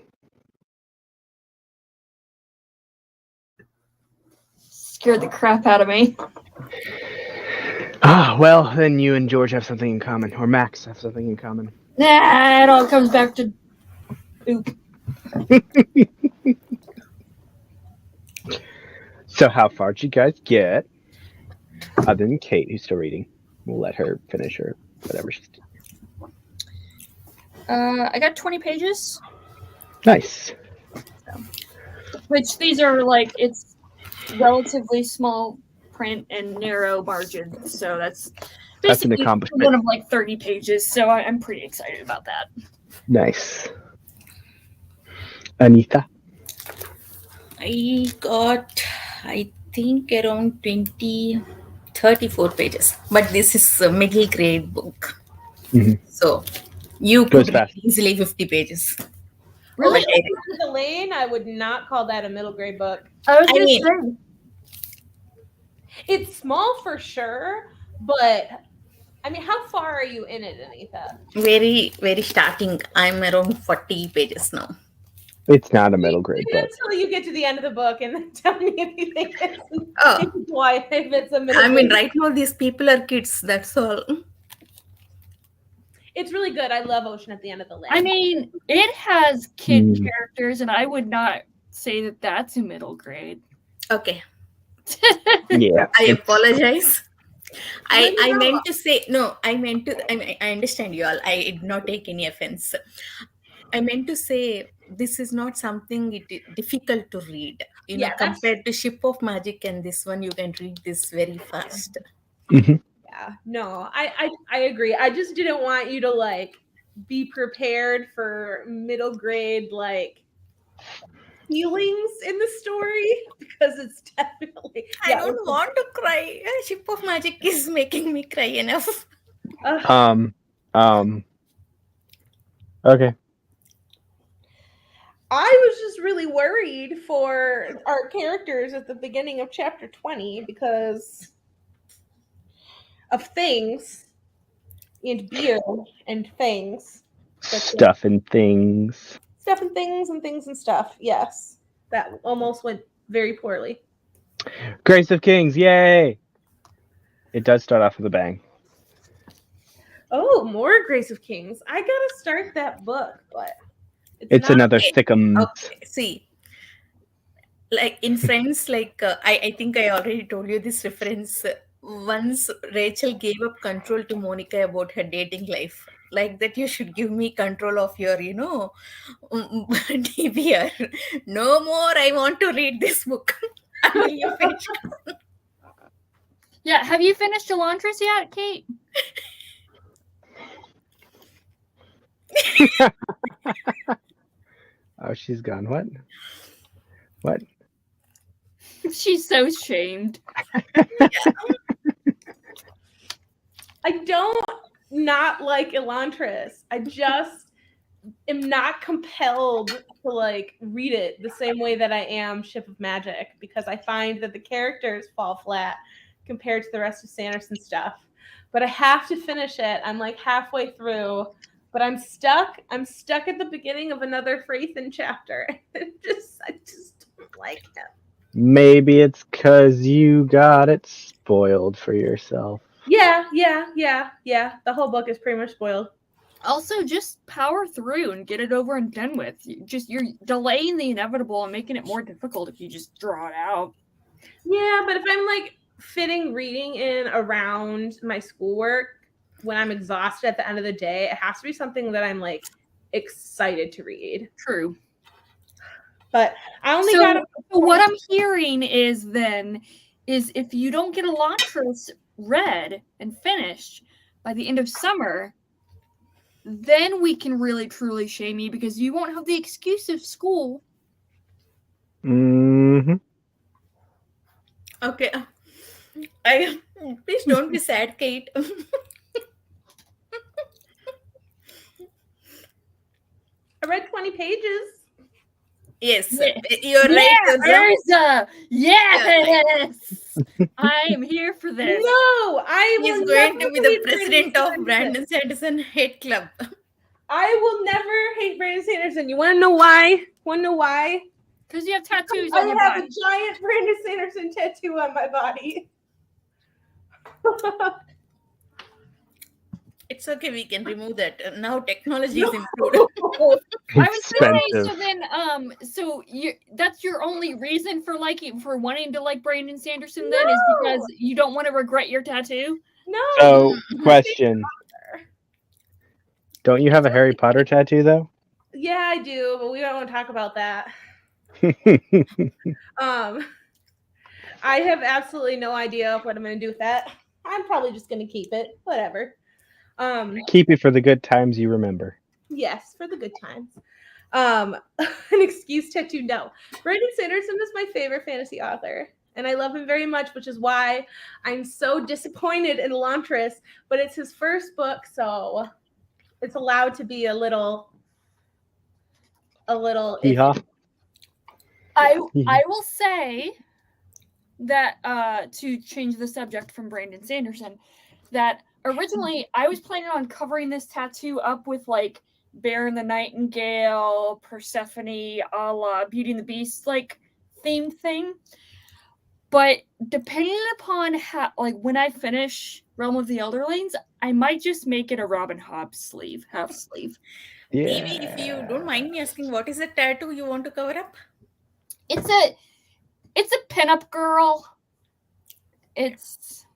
Speaker 4: Scared the crap out of me.
Speaker 1: Ah, well, then you and George have something in common, or Max have something in common.
Speaker 4: Nah, it all comes back to poop.
Speaker 1: So how far did you guys get? Other than Kate, who's still reading. We'll let her finish her whatever she's doing.
Speaker 4: I got 20 pages,
Speaker 1: Nice.
Speaker 4: which these are like, it's relatively small print and narrow margins, so that's
Speaker 1: That's an
Speaker 4: basically
Speaker 1: accomplishment.
Speaker 4: one of like 30 pages, so I'm pretty excited about that.
Speaker 1: Nice. Anita?
Speaker 3: I got, I think, around 34 pages. But this is a middle grade book.
Speaker 1: Mhm.
Speaker 3: So you
Speaker 1: Goes
Speaker 3: could
Speaker 1: fast.
Speaker 3: read easily 50 pages.
Speaker 4: Really?
Speaker 3: But
Speaker 2: The Lane, I would not call that a middle grade book.
Speaker 4: I was
Speaker 3: I
Speaker 4: gonna
Speaker 3: mean-
Speaker 4: say.
Speaker 2: It's small for sure, but I mean, how far are you in it, Anita?
Speaker 3: very, very starting. I'm around 40 pages now.
Speaker 1: It's not a middle grade
Speaker 2: Wait
Speaker 1: book.
Speaker 2: until you get to the end of the book and then tell me if you think it's
Speaker 3: Oh,
Speaker 2: why if it's a middle
Speaker 3: I mean,
Speaker 2: grade.
Speaker 3: right now these people are kids. That's all.
Speaker 2: It's really good. I love Ocean at the End of the Lane.
Speaker 4: I mean, it has kid
Speaker 1: Hmm.
Speaker 4: characters, and I would not say that that's a middle grade.
Speaker 3: Okay.
Speaker 1: Yeah.
Speaker 3: I
Speaker 1: it's-
Speaker 3: apologize. I
Speaker 2: No.
Speaker 3: meant to say no. I understand you all. I did not take any offense. I meant to say this is not something difficult to read. You know,
Speaker 2: Yeah, that's-
Speaker 3: compared to Ship of Magic and this one, you can read this very fast.
Speaker 1: Mhm.
Speaker 2: Yeah, no, I agree. I just didn't want you to like be prepared for middle grade like feelings in the story because it's definitely
Speaker 3: I don't want to cry. Ship of Magic is making me cry enough.
Speaker 1: Okay.
Speaker 2: I was just really worried for our characters at the beginning of chapter 20 because of things and beer and things.
Speaker 1: Stuff and things.
Speaker 2: Stuff and things and things and stuff. Yes. That almost went very poorly.
Speaker 1: Grace of Kings, yay! It does start off with a bang.
Speaker 2: Oh, more Grace of Kings. I gotta start that book, but
Speaker 1: It's
Speaker 2: not-
Speaker 1: another
Speaker 3: Okay.
Speaker 1: thickum.
Speaker 3: Okay, see, like in Friends, like I think I already told you this reference. Once Rachel gave up control to Monica about her dating life, like that you should give me control of your, you know, DBR. No more. I want to read this book. Until you finish.
Speaker 4: Yeah, have you finished Elantris yet, Kate?
Speaker 1: Oh, she's gone. What? What?
Speaker 4: She's so shamed.
Speaker 2: I don't not like Elantris. I just am not compelled to like read it the same way that I am Ship of Magic because I find that the characters fall flat compared to the rest of Sanderson stuff. But I have to finish it. I'm like halfway through, but I'm stuck. I'm stuck at the beginning of another Freythan chapter. I just don't like it.
Speaker 1: Maybe it's because you got it spoiled for yourself.
Speaker 2: Yeah. The whole book is pretty much spoiled.
Speaker 4: Also, just power through and get it over and done with. You're delaying the inevitable and making it more difficult if you just draw it out.
Speaker 2: Yeah, but if I'm like fitting reading in around my schoolwork when I'm exhausted at the end of the day, it has to be something that I'm like excited to read.
Speaker 4: True.
Speaker 2: But I only
Speaker 4: So,
Speaker 2: got
Speaker 4: so what I'm hearing is if you don't get Elantris read and finished by the end of summer, then we can really truly shame you because you won't have the excuse of school.
Speaker 1: Mm-hmm.
Speaker 3: Okay. Please don't be sad, Kate.
Speaker 2: I read 20 pages.
Speaker 3: Yes,
Speaker 4: Yeah.
Speaker 3: you're right.
Speaker 4: Urza! Yes! I am here for this.
Speaker 2: No, I
Speaker 3: He's
Speaker 2: will
Speaker 3: going to
Speaker 2: never
Speaker 3: be the
Speaker 2: read
Speaker 3: president
Speaker 2: 20
Speaker 3: of
Speaker 2: pages.
Speaker 3: Brandon Sanderson Hate Club.
Speaker 2: I will never hate Brandon Sanderson. You want to know why?
Speaker 4: Because you have tattoos
Speaker 2: I
Speaker 4: on your
Speaker 2: have a
Speaker 4: body.
Speaker 2: giant Brandon Sanderson tattoo on my body.
Speaker 3: It's okay, we can remove that. Now technology is improved.
Speaker 4: I was gonna say,
Speaker 1: Expensive.
Speaker 4: so then, so that's your only reason for wanting to like Brandon Sanderson then is because you don't want to regret your tattoo?
Speaker 2: No.
Speaker 1: So, question. Don't you have a Harry Potter tattoo, though?
Speaker 2: Yeah, I do, but we don't want to talk about that. I have absolutely no idea what I'm going to do with that. I'm probably just going to keep it. Whatever.
Speaker 1: Keep it for the good times you remember.
Speaker 2: Yes, for the good times. An excuse tattoo, no. Brandon Sanderson is my favorite fantasy author, and I love him very much, which is why I'm so disappointed in Elantris, but it's his first book, so it's allowed to be a little
Speaker 1: Hee-haw.
Speaker 4: I will say that to change the subject from Brandon Sanderson, that originally I was planning on covering this tattoo up with like Bear and the Nightingale, Persephone, a la Beauty and the Beast like theme thing. But depending upon how, like when I finish Realm of the Elderlings, I might just make it a Robin Hobb sleeve, half sleeve.
Speaker 3: Evie, if you don't mind me asking, what is the tattoo you want to cover up?
Speaker 4: It's a pinup girl. It's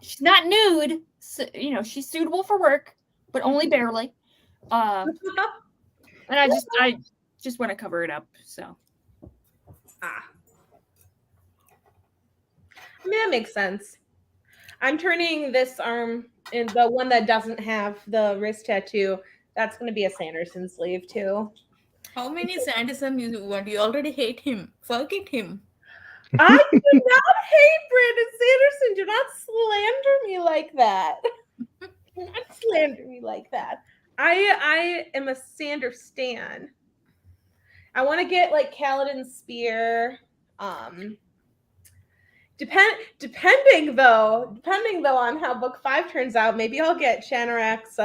Speaker 4: she's not nude, so, she's suitable for work, but only barely. And I just want to cover it up. So.
Speaker 2: I mean, that makes sense. I'm turning this arm, and the one that doesn't have the wrist tattoo, that's going to be a Sanderson sleeve too.
Speaker 3: How many Sanderson you want? You already hate him. Forget him.
Speaker 2: I do not hate Brandon Sanderson. Do not slander me like that. Do not slander me like that. I am a Sander stan. I want to get like Kaladin's spear. Depending though on how book 5 turns out, maybe I'll get Shanarak's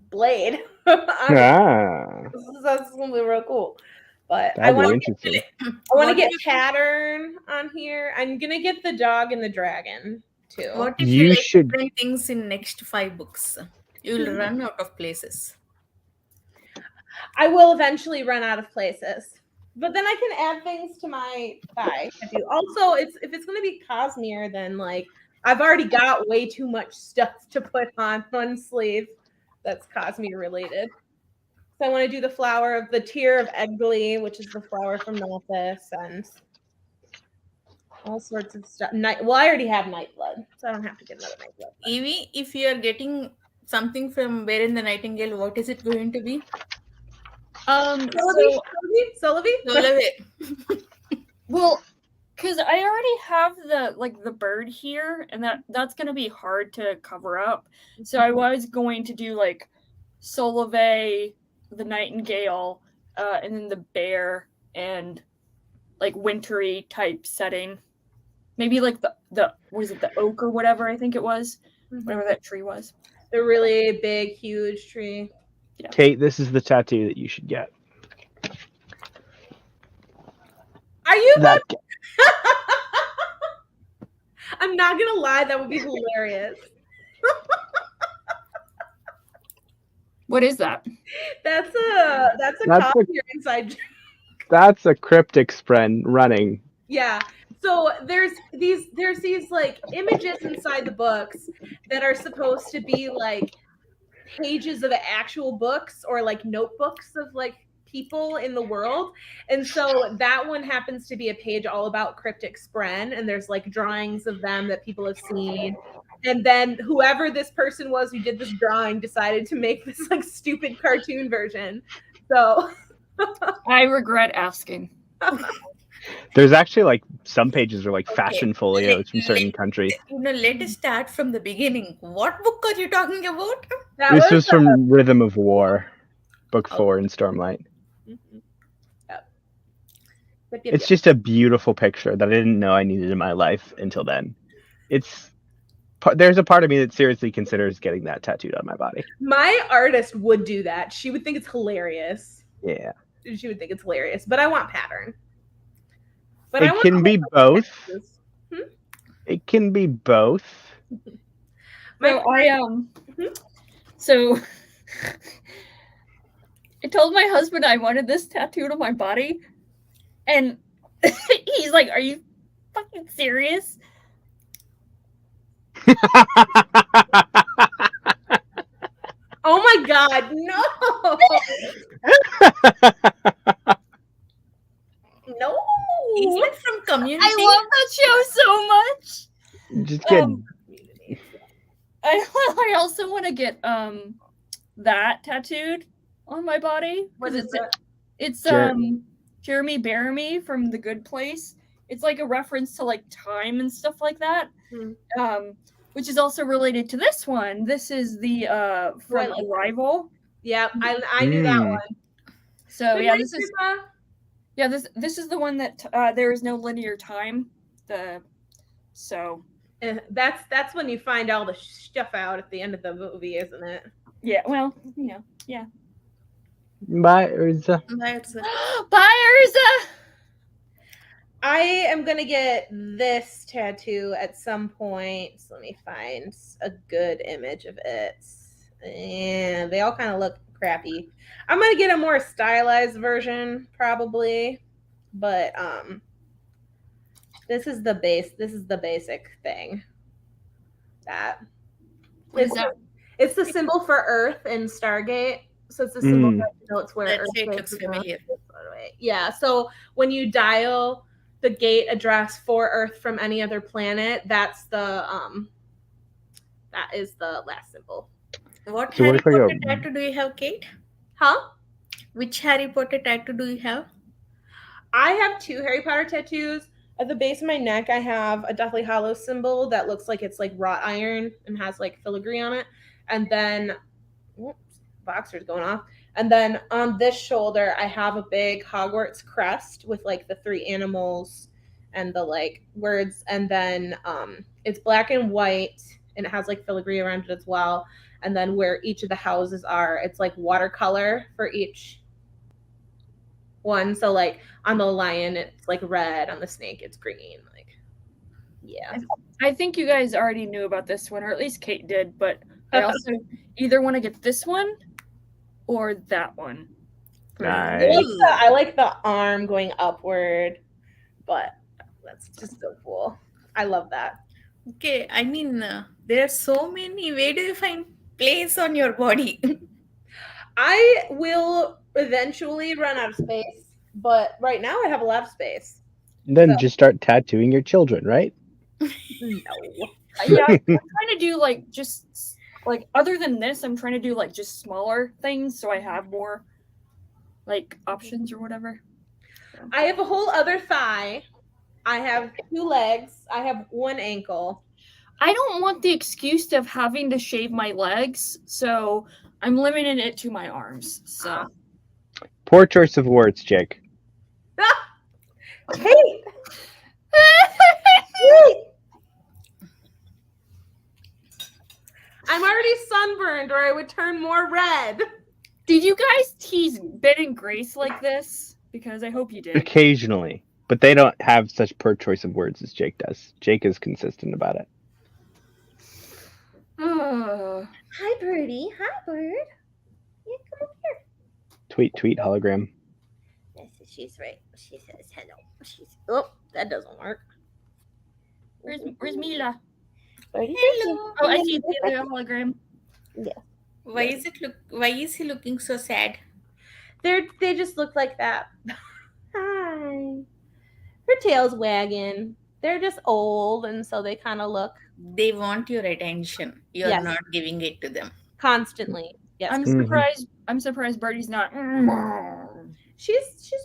Speaker 2: blade. That's gonna be real cool. But I
Speaker 1: That'd be
Speaker 2: want
Speaker 1: interesting.
Speaker 2: to get Pattern on here. I'm gonna get the dog and the dragon too.
Speaker 3: What if
Speaker 1: You
Speaker 3: you like
Speaker 1: should-
Speaker 3: different things in next 5 books? You will run out of places.
Speaker 2: I will eventually run out of places, but then I can add things to my thigh. Also, if it's gonna be Cosmere, then like I've already got way too much stuff to put on one sleeve that's Cosmere related. So I want to do the flower of the Tear of Eggley, which is the flower from Nolthus, and all sorts of stuff. I already have Nightblood, so I don't have to get another Nightblood.
Speaker 3: Evie, if you are getting something from Bear and the Nightingale, what is it going to be?
Speaker 2: Solovie?
Speaker 4: Well, because I already have the bird here, and that's gonna be hard to cover up. So I was going to do like Solovie, the Nightingale, and then the bear, and like wintry type setting. Maybe like the what is it, the oak or whatever I think it was, whatever that tree was.
Speaker 2: The really big, huge tree.
Speaker 4: Yeah.
Speaker 1: Kate, this is the tattoo that you should get.
Speaker 2: Are you?
Speaker 1: That
Speaker 2: I'm not gonna lie, that would be hilarious.
Speaker 4: What is that?
Speaker 2: That's a Cosmere inside joke.
Speaker 1: That's a cryptic spren running.
Speaker 2: Yeah. So there's these like images inside the books that are supposed to be like pages of actual books or like notebooks of like people in the world. And so that one happens to be a page all about cryptic spren, and there's like drawings of them that people have seen. And then whoever this person was who did this drawing decided to make this like stupid cartoon version. So
Speaker 4: I regret asking.
Speaker 1: There's actually like some pages are like fashion folios from certain countries.
Speaker 3: Let us start from the beginning. What book are you talking about?
Speaker 1: This was from Rhythm of War, book 4 in Stormlight.
Speaker 2: Yep.
Speaker 1: It's just a beautiful picture that I didn't know I needed in my life until then. It's there's a part of me that seriously considers getting that tattooed on my body.
Speaker 2: My artist would do that. She would think it's hilarious.
Speaker 1: Yeah.
Speaker 2: She would think it's hilarious. But I want pattern. But
Speaker 1: It can be both.
Speaker 2: tattoos.
Speaker 1: It can be both.
Speaker 4: So I told my husband I wanted this tattooed on my body, and he's like, "Are you fucking serious?"
Speaker 2: Oh my god, no! No!
Speaker 3: Is it from Community?
Speaker 4: I love that show so much.
Speaker 1: Just kidding.
Speaker 4: I also want to get that tattooed on my body.
Speaker 2: What is it?
Speaker 4: It's
Speaker 1: Jer-
Speaker 4: Jeremy Bearimy from The Good Place. It's like a reference to like time and stuff like that. Which is also related to this one. This is the from Arrival.
Speaker 2: Yeah, I knew that one.
Speaker 4: So
Speaker 2: Good
Speaker 4: yeah,
Speaker 2: night,
Speaker 4: this is
Speaker 2: Grandma.
Speaker 4: this is the one that there is no linear time.
Speaker 2: That's when you find all the stuff out at the end of the movie, isn't it?
Speaker 4: Yeah, well, yeah.
Speaker 1: Bye, Urza.
Speaker 4: Bye, Urza.
Speaker 2: I am gonna get this tattoo at some point. So let me find a good image of it. And they all kind of look crappy. I'm gonna get a more stylized version, probably. But this is the basic thing.
Speaker 4: What is that?
Speaker 2: It's the symbol for Earth in Stargate. So it's the symbol that you know it's where
Speaker 3: That
Speaker 2: Earth
Speaker 3: shit
Speaker 2: is.
Speaker 3: looks familiar.
Speaker 2: Yeah. So when you dial the gate address for Earth from any other planet, that's the that is the last symbol.
Speaker 3: What
Speaker 1: So
Speaker 3: Harry
Speaker 1: what if I go-
Speaker 3: Potter tattoo do you have, Kate?
Speaker 2: Huh?
Speaker 3: Which Harry Potter tattoo do you have?
Speaker 2: I have 2 Harry Potter tattoos. At the base of my neck, I have a Deathly Hallows symbol that looks like it's like wrought iron and has like filigree on it. And then, whoops, boxer's going off. And then on this shoulder, I have a big Hogwarts crest with like the 3 animals and the like words. And then it's black and white and it has like filigree around it as well. And then where each of the houses are, it's like watercolor for each one. So like on the lion, it's like red. On the snake, it's green. Like, yeah.
Speaker 4: I think you guys already knew about this one, or at least Kate did, but I also either want to get this one or that one.
Speaker 1: Nice.
Speaker 2: I like the arm going upward, but that's just so cool. I love that.
Speaker 3: Okay, I mean, there are so many. Where do you find place on your body?
Speaker 2: I will eventually run out of space, but right now I have a lot of space.
Speaker 1: Then
Speaker 2: So-
Speaker 1: just start tattooing your children, right?
Speaker 2: No.
Speaker 4: Yeah, I'm trying to do like just like other than this, I'm trying to do like just smaller things so I have more like options or whatever.
Speaker 2: I have a whole other thigh. I have 2 legs. I have 1 ankle.
Speaker 4: I don't want the excuse of having to shave my legs, so I'm limiting it to my arms. So
Speaker 1: Poor choice of words, Jake.
Speaker 2: Kate! Kate! I'm already sunburned, or I would turn more red.
Speaker 4: did you guys tease Ben and Grace like this? Because I hope you did.
Speaker 1: Occasionally. But they don't have such poor choice of words as Jake does. Jake is consistent about it.
Speaker 2: Hi, birdie. Hi, bird. Yeah, come up here.
Speaker 1: Tweet, hologram.
Speaker 2: Yes, she's right. She says hello. Oh, that doesn't work.
Speaker 4: Where's Mila?
Speaker 2: Birdie,
Speaker 3: Hello.
Speaker 4: Oh, I see the other hologram.
Speaker 3: Why is he looking so sad?
Speaker 2: They just look like that. Hi. Her tail's wagging. They're just old, and so they kind of look
Speaker 3: They want your attention. You're
Speaker 2: Yes.
Speaker 3: not giving it to them.
Speaker 2: constantly. Yes,
Speaker 4: I'm
Speaker 1: Mhm.
Speaker 4: surprised. I'm surprised Birdie's not.
Speaker 2: she's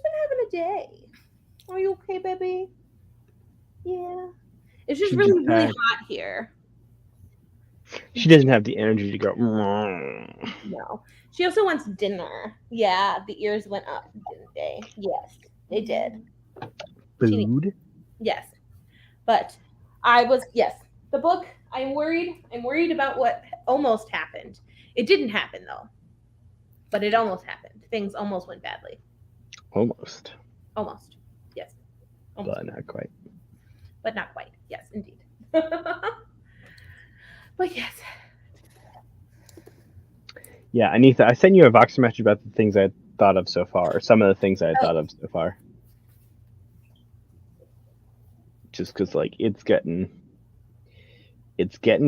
Speaker 2: been having a day. Are you okay, baby? Yeah. It's just
Speaker 1: She
Speaker 2: really,
Speaker 1: just
Speaker 2: really
Speaker 1: had-
Speaker 2: hot here.
Speaker 1: She doesn't have the energy to go.
Speaker 2: No. She also wants dinner. Yeah, the ears went up, didn't they? Yes, they did.
Speaker 1: Food.
Speaker 2: Yes. But the book I'm worried. I'm worried about what almost happened. It didn't happen though, but it almost happened. Things almost went badly.
Speaker 1: Almost,
Speaker 2: Almost. Yes. Almost.
Speaker 1: but not quite.
Speaker 2: But not quite. Yes, indeed. But yes.
Speaker 1: Yeah, Anita, I sent you a Voxer message about the things I thought of so far, or some of the things I had thought of so far. Just because, like, it's getting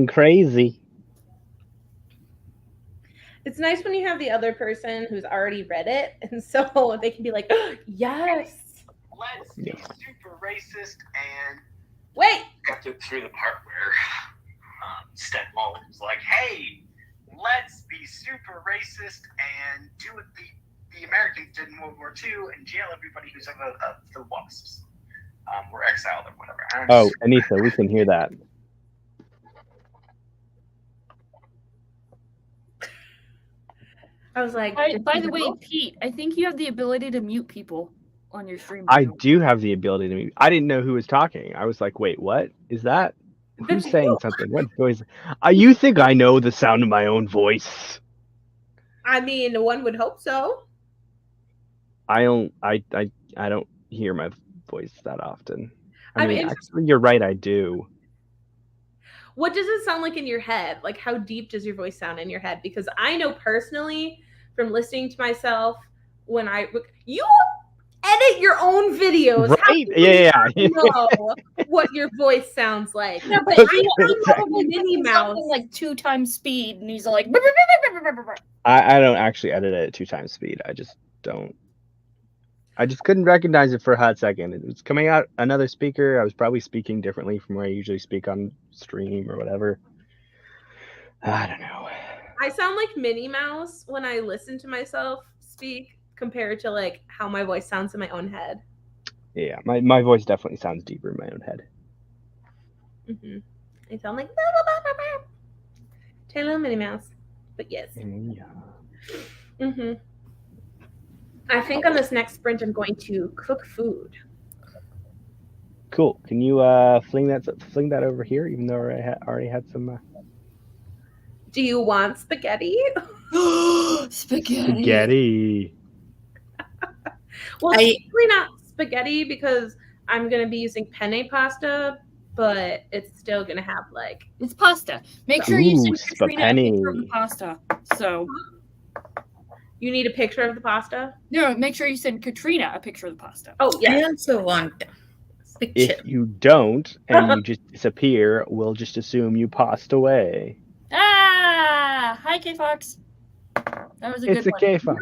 Speaker 1: crazy.
Speaker 2: It's nice when you have the other person who's already read it, and so they can be like, oh, yes.
Speaker 5: Let's be super racist and
Speaker 2: Wait.
Speaker 5: got through the part where Stonewall was like, hey, let's be super racist and do what the Americans did in World War II and jail everybody who's of the wasps. Were exiled or whatever.
Speaker 1: Oh, Anita, we can hear that.
Speaker 2: I was like,
Speaker 4: By the way, Pete, I think you have the ability to mute people on your stream.
Speaker 1: I
Speaker 4: now.
Speaker 1: do have the ability to mute. I didn't know who was talking. I was like, wait, what is that? Who's saying something? What voice? You think I know the sound of my own voice?
Speaker 2: I mean, one would hope so.
Speaker 1: I don't hear my voice that often. I
Speaker 2: I'm
Speaker 1: mean,
Speaker 2: interested-
Speaker 1: actually, you're right. I do.
Speaker 2: What does it sound like in your head? Like, how deep does your voice sound in your head? Because I know personally from listening to myself when you edit your own videos. How
Speaker 1: Right?
Speaker 2: do you
Speaker 1: Yeah.
Speaker 2: know what your voice sounds like?
Speaker 4: Yeah, but
Speaker 1: Okay.
Speaker 4: I
Speaker 2: probably Minnie Mouse.
Speaker 4: something like 2 times speed, and he's like.
Speaker 1: I don't actually edit it at 2 times speed. I just don't. I just couldn't recognize it for a hot second. It was coming out another speaker. I was probably speaking differently from where I usually speak on stream or whatever. I don't know.
Speaker 2: I sound like Minnie Mouse when I listen to myself speak compared to like how my voice sounds in my own head.
Speaker 1: Yeah, my voice definitely sounds deeper in my own head.
Speaker 2: Mm-hmm. I sound like Taylor Minnie Mouse, but yes.
Speaker 1: Yeah.
Speaker 2: Mm-hmm. I think on this next sprint, I'm going to cook food.
Speaker 1: Cool. Can you fling that over here? Even though I already had some
Speaker 2: Do you want spaghetti?
Speaker 1: spaghetti.
Speaker 2: Well,
Speaker 3: I-
Speaker 2: technically not spaghetti because I'm going to be using penne pasta, but it's still going to have like.
Speaker 4: It's pasta. Make sure you
Speaker 1: Ooh,
Speaker 4: send Katrina a picture of the
Speaker 1: spapenny.
Speaker 4: pasta. So
Speaker 2: You need a picture of the pasta?
Speaker 4: no, make sure you send Katrina a picture of the pasta.
Speaker 2: Oh,
Speaker 3: I
Speaker 2: yeah.
Speaker 3: also want picture.
Speaker 1: If you don't and you just disappear, we'll just assume you passed away.
Speaker 4: Ah, hi K Fox. That was a
Speaker 1: It's
Speaker 4: good
Speaker 1: a
Speaker 4: one.
Speaker 1: K-Fox.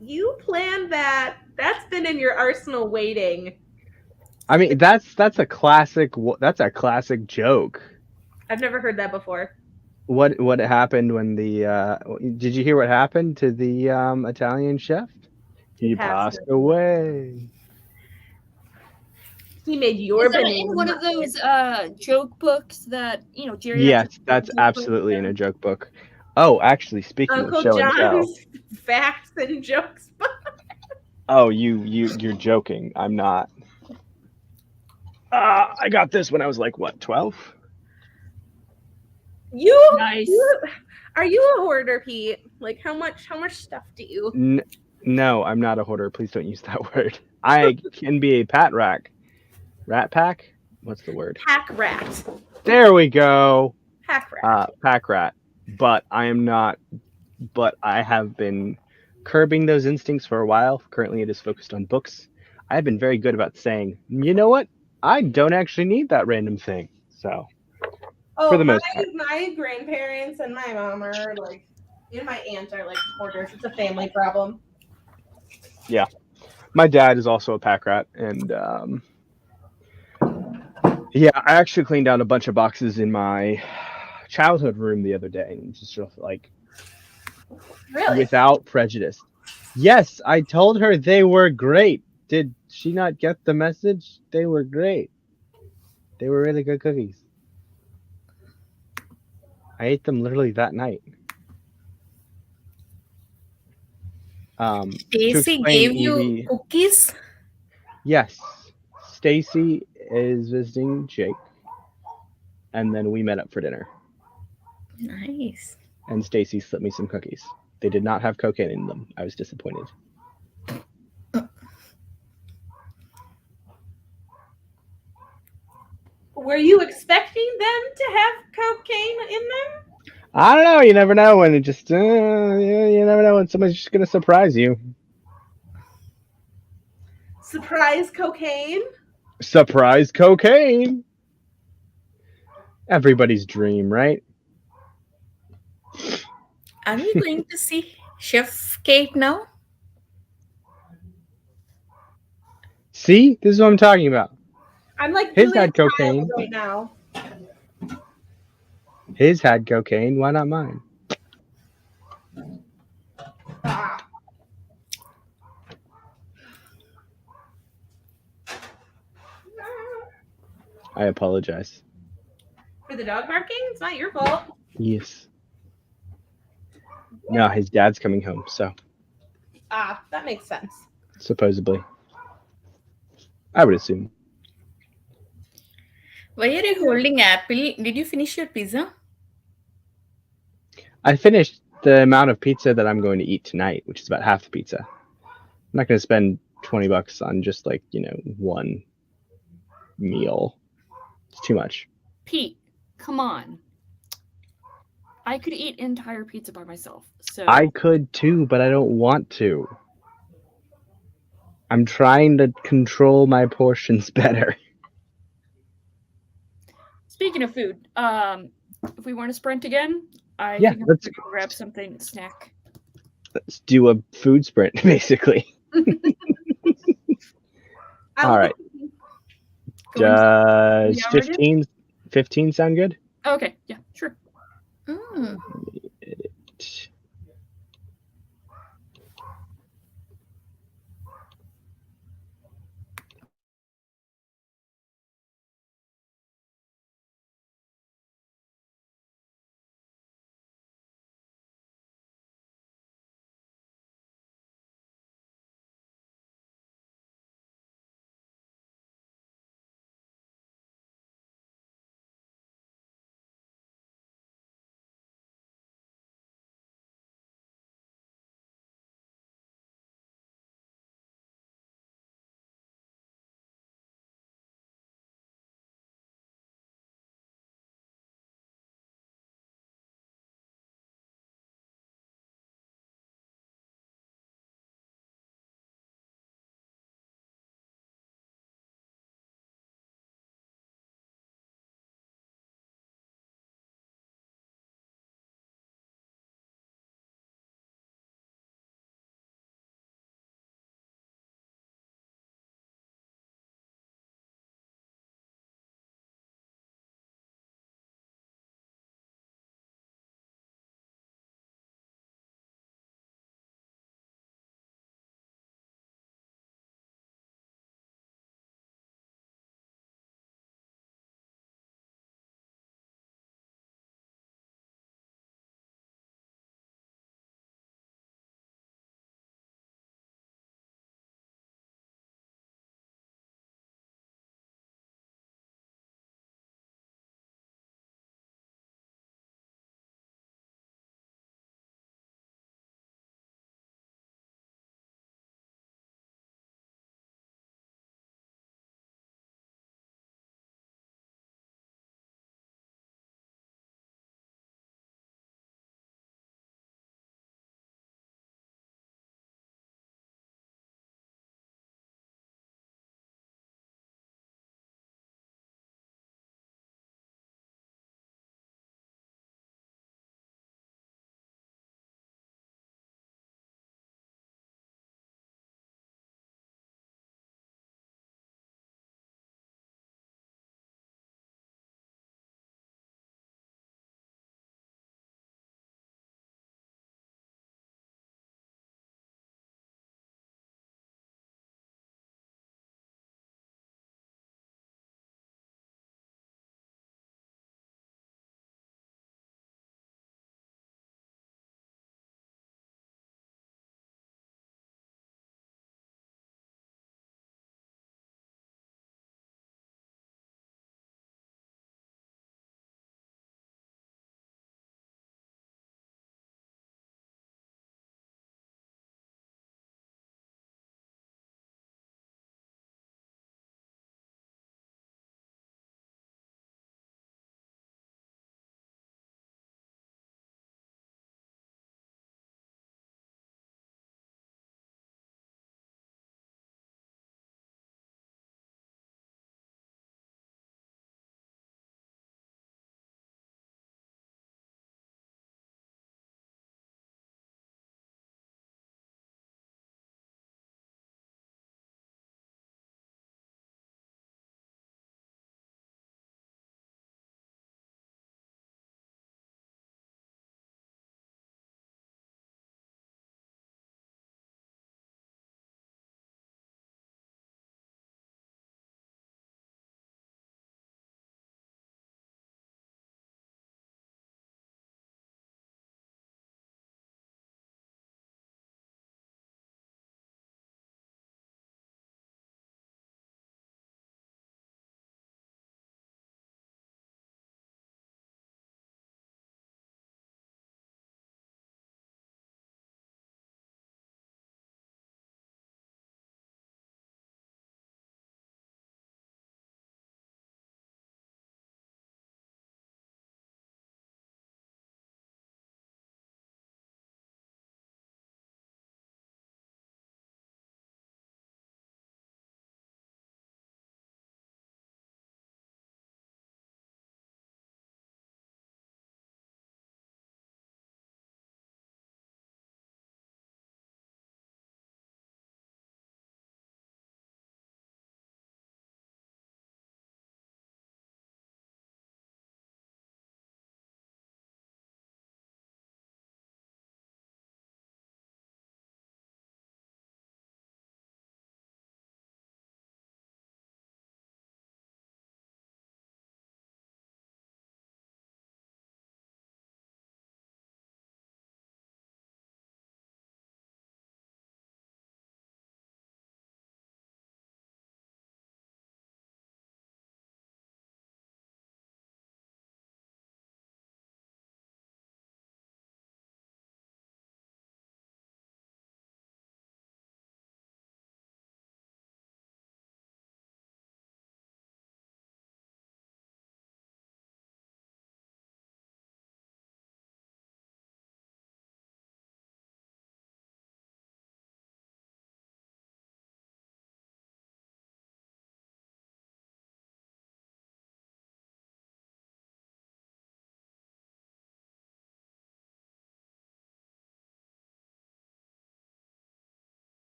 Speaker 2: You planned that. That's been in your arsenal waiting.
Speaker 1: I mean, that's a classic. That's a classic joke.
Speaker 2: I've never heard that before.
Speaker 1: What happened when the? Did you hear what happened to the Italian chef? He passed away.
Speaker 2: He made your
Speaker 4: Is that
Speaker 2: banana.
Speaker 4: in one of those joke books that Jerry?
Speaker 1: Yes, that's absolutely in a joke book. Oh, actually, speaking
Speaker 2: Uncle
Speaker 1: of show and tell.
Speaker 2: John's facts and jokes.
Speaker 1: Oh, you're joking. I'm not. I got this when I was like what, 12?
Speaker 4: Nice.
Speaker 2: Are you a hoarder, Pete? Like how much stuff do you?
Speaker 1: No, I'm not a hoarder. Please don't use that word. I can be a pat rack. Rat pack? What's the word?
Speaker 2: Pack rat.
Speaker 1: There we go.
Speaker 2: Pack rat.
Speaker 1: Pack rat. But I am not. But I have been curbing those instincts for a while. Currently, it is focused on books. I've been very good about saying, you know what? I don't actually need that random thing. So, for the most part.
Speaker 2: My grandparents and my mom are like, and my aunt are like hoarders. It's a family problem.
Speaker 1: Yeah. My dad is also a pack rat. And yeah, I actually cleaned out a bunch of boxes in my childhood room the other day. And just sort of like,
Speaker 2: Really?
Speaker 1: without prejudice. Yes, I told her they were great. Did she not get the message? They were great. They were really good cookies. I ate them literally that night. To
Speaker 3: Stacy
Speaker 1: explain
Speaker 3: gave you
Speaker 1: Evie-
Speaker 3: cookies.
Speaker 1: Yes. Stacy is visiting Jake, and then we met up for dinner.
Speaker 3: Nice.
Speaker 1: And Stacy slipped me some cookies. They did not have cocaine in them. I was disappointed.
Speaker 2: Were you expecting them to have cocaine in them?
Speaker 1: I don't know. You never know when it just. You never know when somebody's just gonna surprise you.
Speaker 2: Surprise cocaine?
Speaker 1: Surprise cocaine. Everybody's dream, right?
Speaker 3: Are we going to see Chef Kate now?
Speaker 1: See, this is what I'm talking about.
Speaker 2: I'm like
Speaker 1: His
Speaker 2: Julia
Speaker 1: had cocaine.
Speaker 2: Child right now.
Speaker 1: His had cocaine. Why not mine?
Speaker 2: Ah.
Speaker 1: I apologize.
Speaker 2: For the dog barking? It's not your fault.
Speaker 1: Yes. No, his dad's coming home, so
Speaker 2: Ah, that makes sense.
Speaker 1: supposedly. I would assume.
Speaker 3: Why are you holding apple? Did you finish your pizza?
Speaker 1: I finished the amount of pizza that I'm going to eat tonight, which is about half the pizza. I'm not going to spend $20 on just like, one meal. It's too much.
Speaker 4: Pete, come on. I could eat entire pizza by myself. So
Speaker 1: I could too, but I don't want to. I'm trying to control my portions better.
Speaker 4: speaking of food, if we want to sprint again, I
Speaker 1: Yeah,
Speaker 4: think I'm
Speaker 1: let's-
Speaker 4: gonna go grab something snack.
Speaker 1: Let's do a food sprint, basically. All right.
Speaker 4: Go in-
Speaker 1: Does
Speaker 4: Yeah, we're
Speaker 1: 15 sound good?
Speaker 4: Okay, yeah, sure.
Speaker 3: Mm.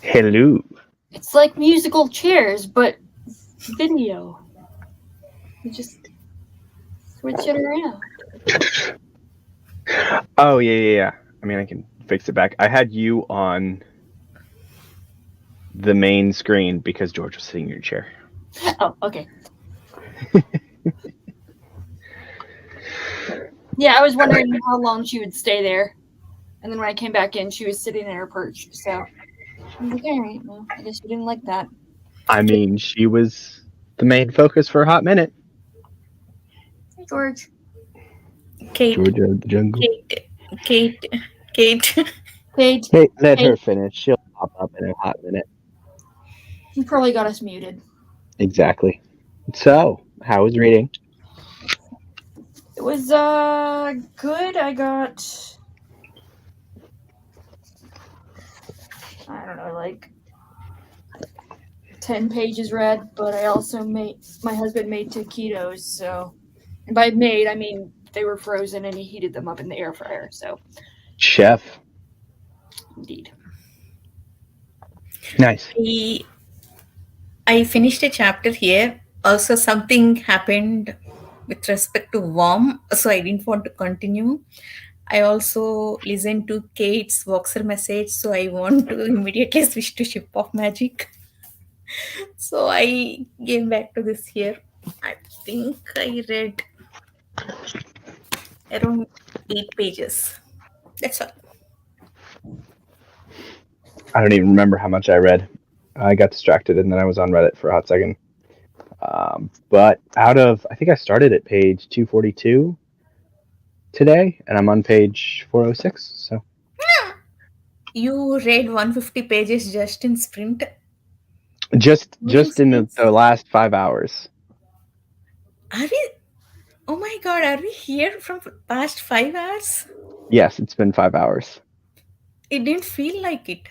Speaker 1: Hello.
Speaker 4: It's like musical chairs, but video. You just switch it around.
Speaker 1: Oh yeah. I mean, I can fix it back. I had you on the main screen because George was sitting in your chair.
Speaker 4: Oh, okay. Yeah, I was wondering how long she would stay there. And then when I came back in, she was sitting in her perch. So I was like, all right, well, I guess you didn't like that.
Speaker 1: I mean, she was the main focus for a hot minute.
Speaker 4: Hey, George.
Speaker 3: Kate,
Speaker 1: Georgia of the jungle.
Speaker 3: Kate.
Speaker 4: Kate,
Speaker 1: Hey, let
Speaker 4: Hey.
Speaker 1: her finish. She'll pop up in a hot minute.
Speaker 4: you probably got us muted.
Speaker 1: Exactly. So, how was reading?
Speaker 4: It was good. I got, I don't know, like 10 pages read, but I also my husband made taquitos, so, and by made, I mean they were frozen and he heated them up in the air fryer, so
Speaker 1: Chef.
Speaker 4: indeed.
Speaker 1: Nice.
Speaker 3: I finished a chapter here. Also, something happened with respect to Worm, so I didn't want to continue. I also listened to Kate's Voxer message, so I want to immediately switch to Ship of Magic. So I came back to this here. I think I read around 8 pages. That's all.
Speaker 1: I don't even remember how much I read. I got distracted and then I was on Reddit for a hot second. But I think I started at page 242 today, and I'm on page 406. So
Speaker 3: You read 150 pages just in sprint.
Speaker 1: just in the last 5 hours.
Speaker 3: Are we? Oh my god, are we here from past 5 hours?
Speaker 1: Yes, it's been 5 hours.
Speaker 3: It didn't feel like it.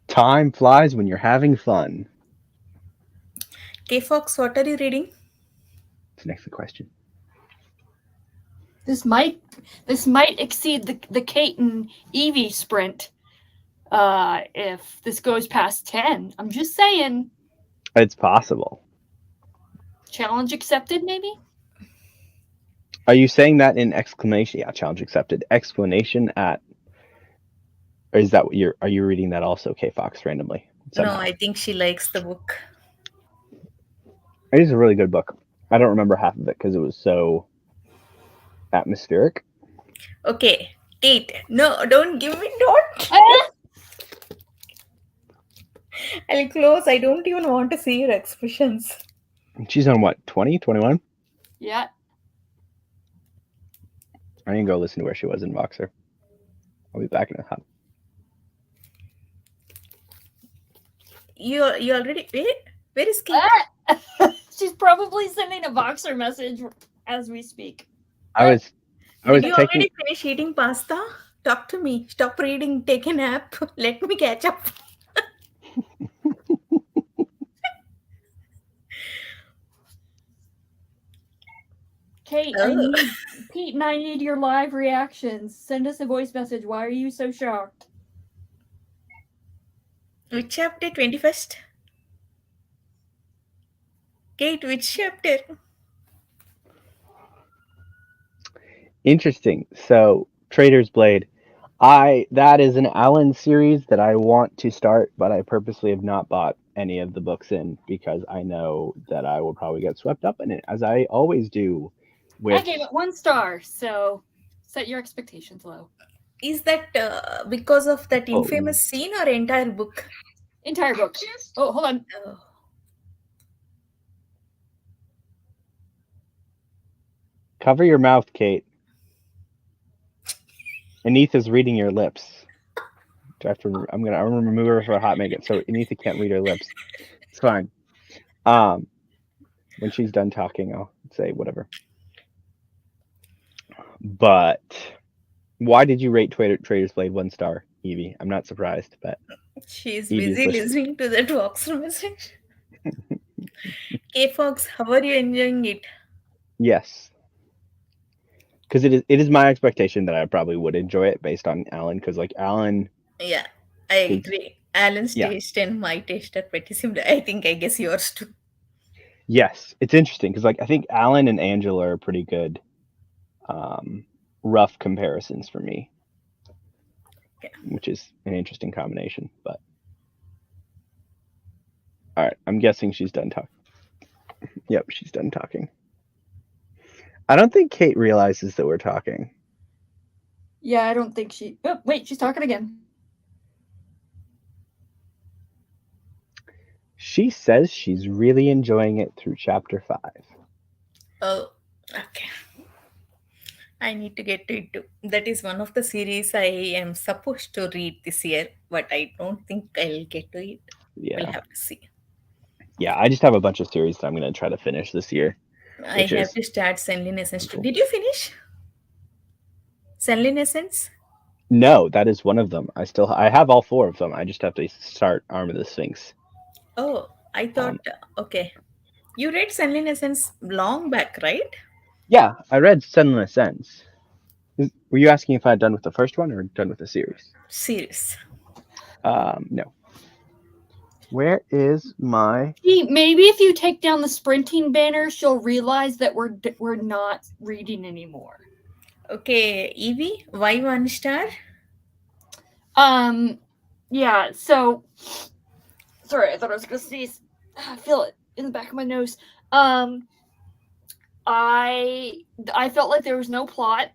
Speaker 1: Time flies when you're having fun.
Speaker 3: K Fox, what are you reading?
Speaker 1: That's next question.
Speaker 4: This might exceed the Kate and Evie sprint. If this goes past 10. I'm just saying.
Speaker 1: It's possible.
Speaker 4: Challenge accepted, maybe?
Speaker 1: Are you saying that in exclamation? Yeah, challenge accepted. Explanation at. Or is that what are you reading that also, K Fox, randomly? Somehow?
Speaker 3: No, I think she likes the book.
Speaker 1: It is a really good book. I don't remember half of it because it was so atmospheric.
Speaker 3: Okay, Kate. No, don't give me don't. I'll close. I don't even want to see your expressions.
Speaker 1: She's on what, 20, 21?
Speaker 4: Yeah.
Speaker 1: I need to go listen to where she was in Voxer. I'll be back in a hot.
Speaker 3: You already where is Kate?
Speaker 4: She's probably sending a Voxer message as we speak.
Speaker 1: I was
Speaker 3: Did you
Speaker 1: taking.
Speaker 3: already finish eating pasta? Talk to me. Stop reading. Take a nap. Let me catch up.
Speaker 4: Kate, Pete and I need your live reactions. Send us a voice message. Why are you so shocked?
Speaker 3: Which chapter? 21st? Kate, which chapter?
Speaker 1: Interesting. So, Trader's Blade. That is an Alan series that I want to start, but I purposely have not bought any of the books in because I know that I will probably get swept up in it, as I always do.
Speaker 4: I gave it 1 star, so set your expectations low.
Speaker 3: Is that because of that infamous scene or entire book?
Speaker 4: Entire book. Oh, hold on.
Speaker 3: Oh.
Speaker 1: Cover your mouth, Kate. Anitha's reading your lips. I'm gonna remove her for a hot minute, so Anitha can't read her lips. It's fine. When she's done talking, I'll say whatever. But why did you rate Trader's Blade 1 star, Evie? I'm not surprised, but
Speaker 3: She's
Speaker 1: Evie's
Speaker 3: busy listening to that Voxer message. K Fox, how are you enjoying it?
Speaker 1: Yes. Because it is my expectation that I probably would enjoy it based on Alan, because like Alan.
Speaker 3: Yeah, I agree. Alan's
Speaker 1: Yeah.
Speaker 3: taste and my taste are pretty similar. I guess yours too.
Speaker 1: Yes, it's interesting because like I think Alan and Angela are pretty good rough comparisons for me,
Speaker 3: Yeah.
Speaker 1: which is an interesting combination. But all right, I'm guessing she's done talking. Yep, she's done talking. I don't think Kate realizes that we're talking.
Speaker 4: Yeah, I don't think she. Oh, wait, she's talking again.
Speaker 1: She says she's really enjoying it through chapter 5.
Speaker 3: Oh, okay. I need to get to it too. That is one of the series I am supposed to read this year, but I don't think I'll get to it.
Speaker 1: Yeah.
Speaker 3: We'll have to see.
Speaker 1: Yeah, I just have a bunch of series that I'm going to try to finish this year.
Speaker 3: I
Speaker 1: Which
Speaker 3: have
Speaker 1: is-
Speaker 3: to start Senlin Essence too.
Speaker 1: Cool.
Speaker 3: Did you finish Senlin Essence?
Speaker 1: No, that is one of them. I have all 4 of them. I just have to start Arm of the Sphinx.
Speaker 3: Oh, I thought, okay. You read Senlin Essence long back, right?
Speaker 1: Yeah, I read Senless Sense. Were you asking if I had done with the first one or done with the series?
Speaker 3: Series.
Speaker 1: No. Where is my...
Speaker 4: See, maybe if you take down the sprinting banner, she'll realize that we're not reading anymore.
Speaker 3: Okay, Evie, why 1 star?
Speaker 4: Yeah. So, sorry, I thought I was gonna sneeze. I feel it in the back of my nose. I felt like there was no plot.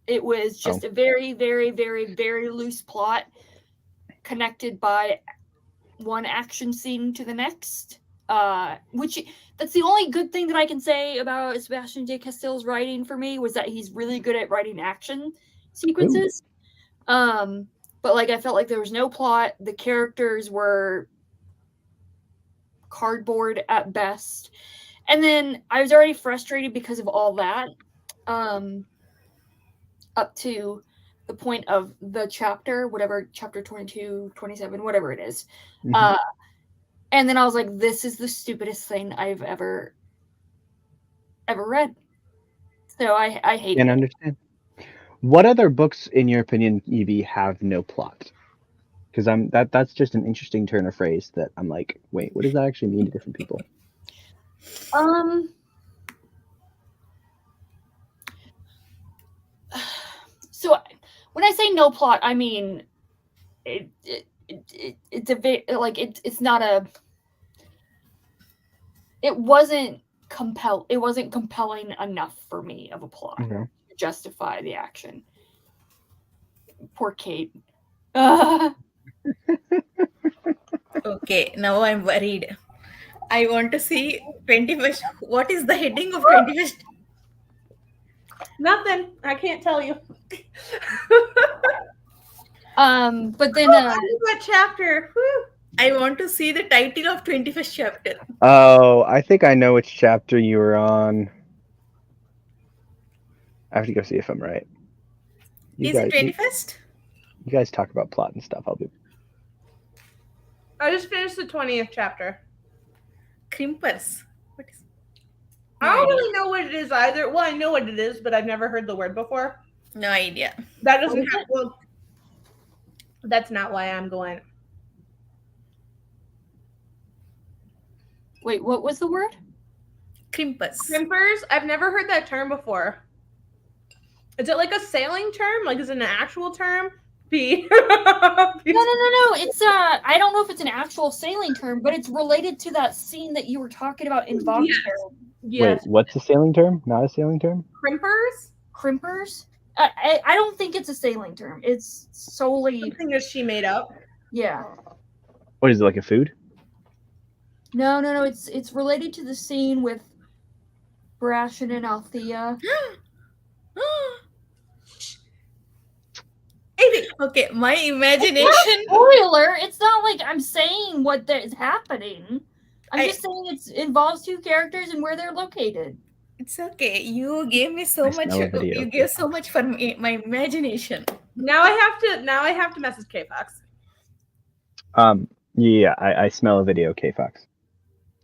Speaker 4: It was just a very, very, very, very loose plot connected by one action scene to the next. Which that's the only good thing that I can say about Sebastian J. Castell's writing for me was that he's really good at writing action sequences. But like I felt like there was no plot. The characters were cardboard at best. And then I was already frustrated because of all that. Up to the point of the chapter, whatever, chapter 22, 27, whatever it is.
Speaker 1: Mhm.
Speaker 4: And then I was like, this is the stupidest thing I've ever read. So I hate
Speaker 1: Can
Speaker 4: it.
Speaker 1: understand. What other books, in your opinion, Evie, have no plot? Because that's just an interesting turn of phrase that I'm like, wait, what does that actually mean to different people?
Speaker 4: So when I say no plot, I mean it's a bit like it's not a. It wasn't compelling enough for me of a plot
Speaker 1: Okay.
Speaker 4: to justify the action. Poor Kate.
Speaker 3: Okay, now I'm worried. I want to see 21st. What is the heading of 21st?
Speaker 2: Nothing. I can't tell you.
Speaker 4: But then
Speaker 2: What chapter? Whew.
Speaker 3: I want to see the title of 21st chapter.
Speaker 1: Oh, I think I know which chapter you were on. I have to go see if I'm right.
Speaker 3: Is it 21st?
Speaker 1: You guys talk about plot and stuff. I'll be...
Speaker 2: I just finished the 20th chapter.
Speaker 3: Crimpers. What is?
Speaker 2: I don't really know what it is either. Well, I know what it is, but I've never heard the word before.
Speaker 3: No idea.
Speaker 2: That doesn't have. Well, that's not why I'm going.
Speaker 4: wait, what was the word?
Speaker 3: Crimpers.
Speaker 2: Crimpers? I've never heard that term before. Is it like a sailing term? Like, is it an actual term?
Speaker 4: No. It's I don't know if it's an actual sailing term, but it's related to that scene that you were talking about in Vox.
Speaker 2: Yes.
Speaker 1: Wait, what's a sailing term? Not a sailing term?
Speaker 2: Crimpers?
Speaker 4: Crimpers. I don't think it's a sailing term. It's solely
Speaker 2: Something that she made up.
Speaker 4: yeah.
Speaker 1: What is it, like a food?
Speaker 4: No. It's related to the scene with Brashen and Althea.
Speaker 3: Okay, my imagination.
Speaker 4: Spoiler! It's not like I'm saying what is happening. I'm just saying it involves 2 characters and where they're located.
Speaker 3: It's okay. You gave me so
Speaker 1: I
Speaker 3: much.
Speaker 1: smell a video.
Speaker 3: You gave so much for me, my imagination.
Speaker 2: Now I have to message K Fox.
Speaker 1: Yeah, I smell a video, K-Fox.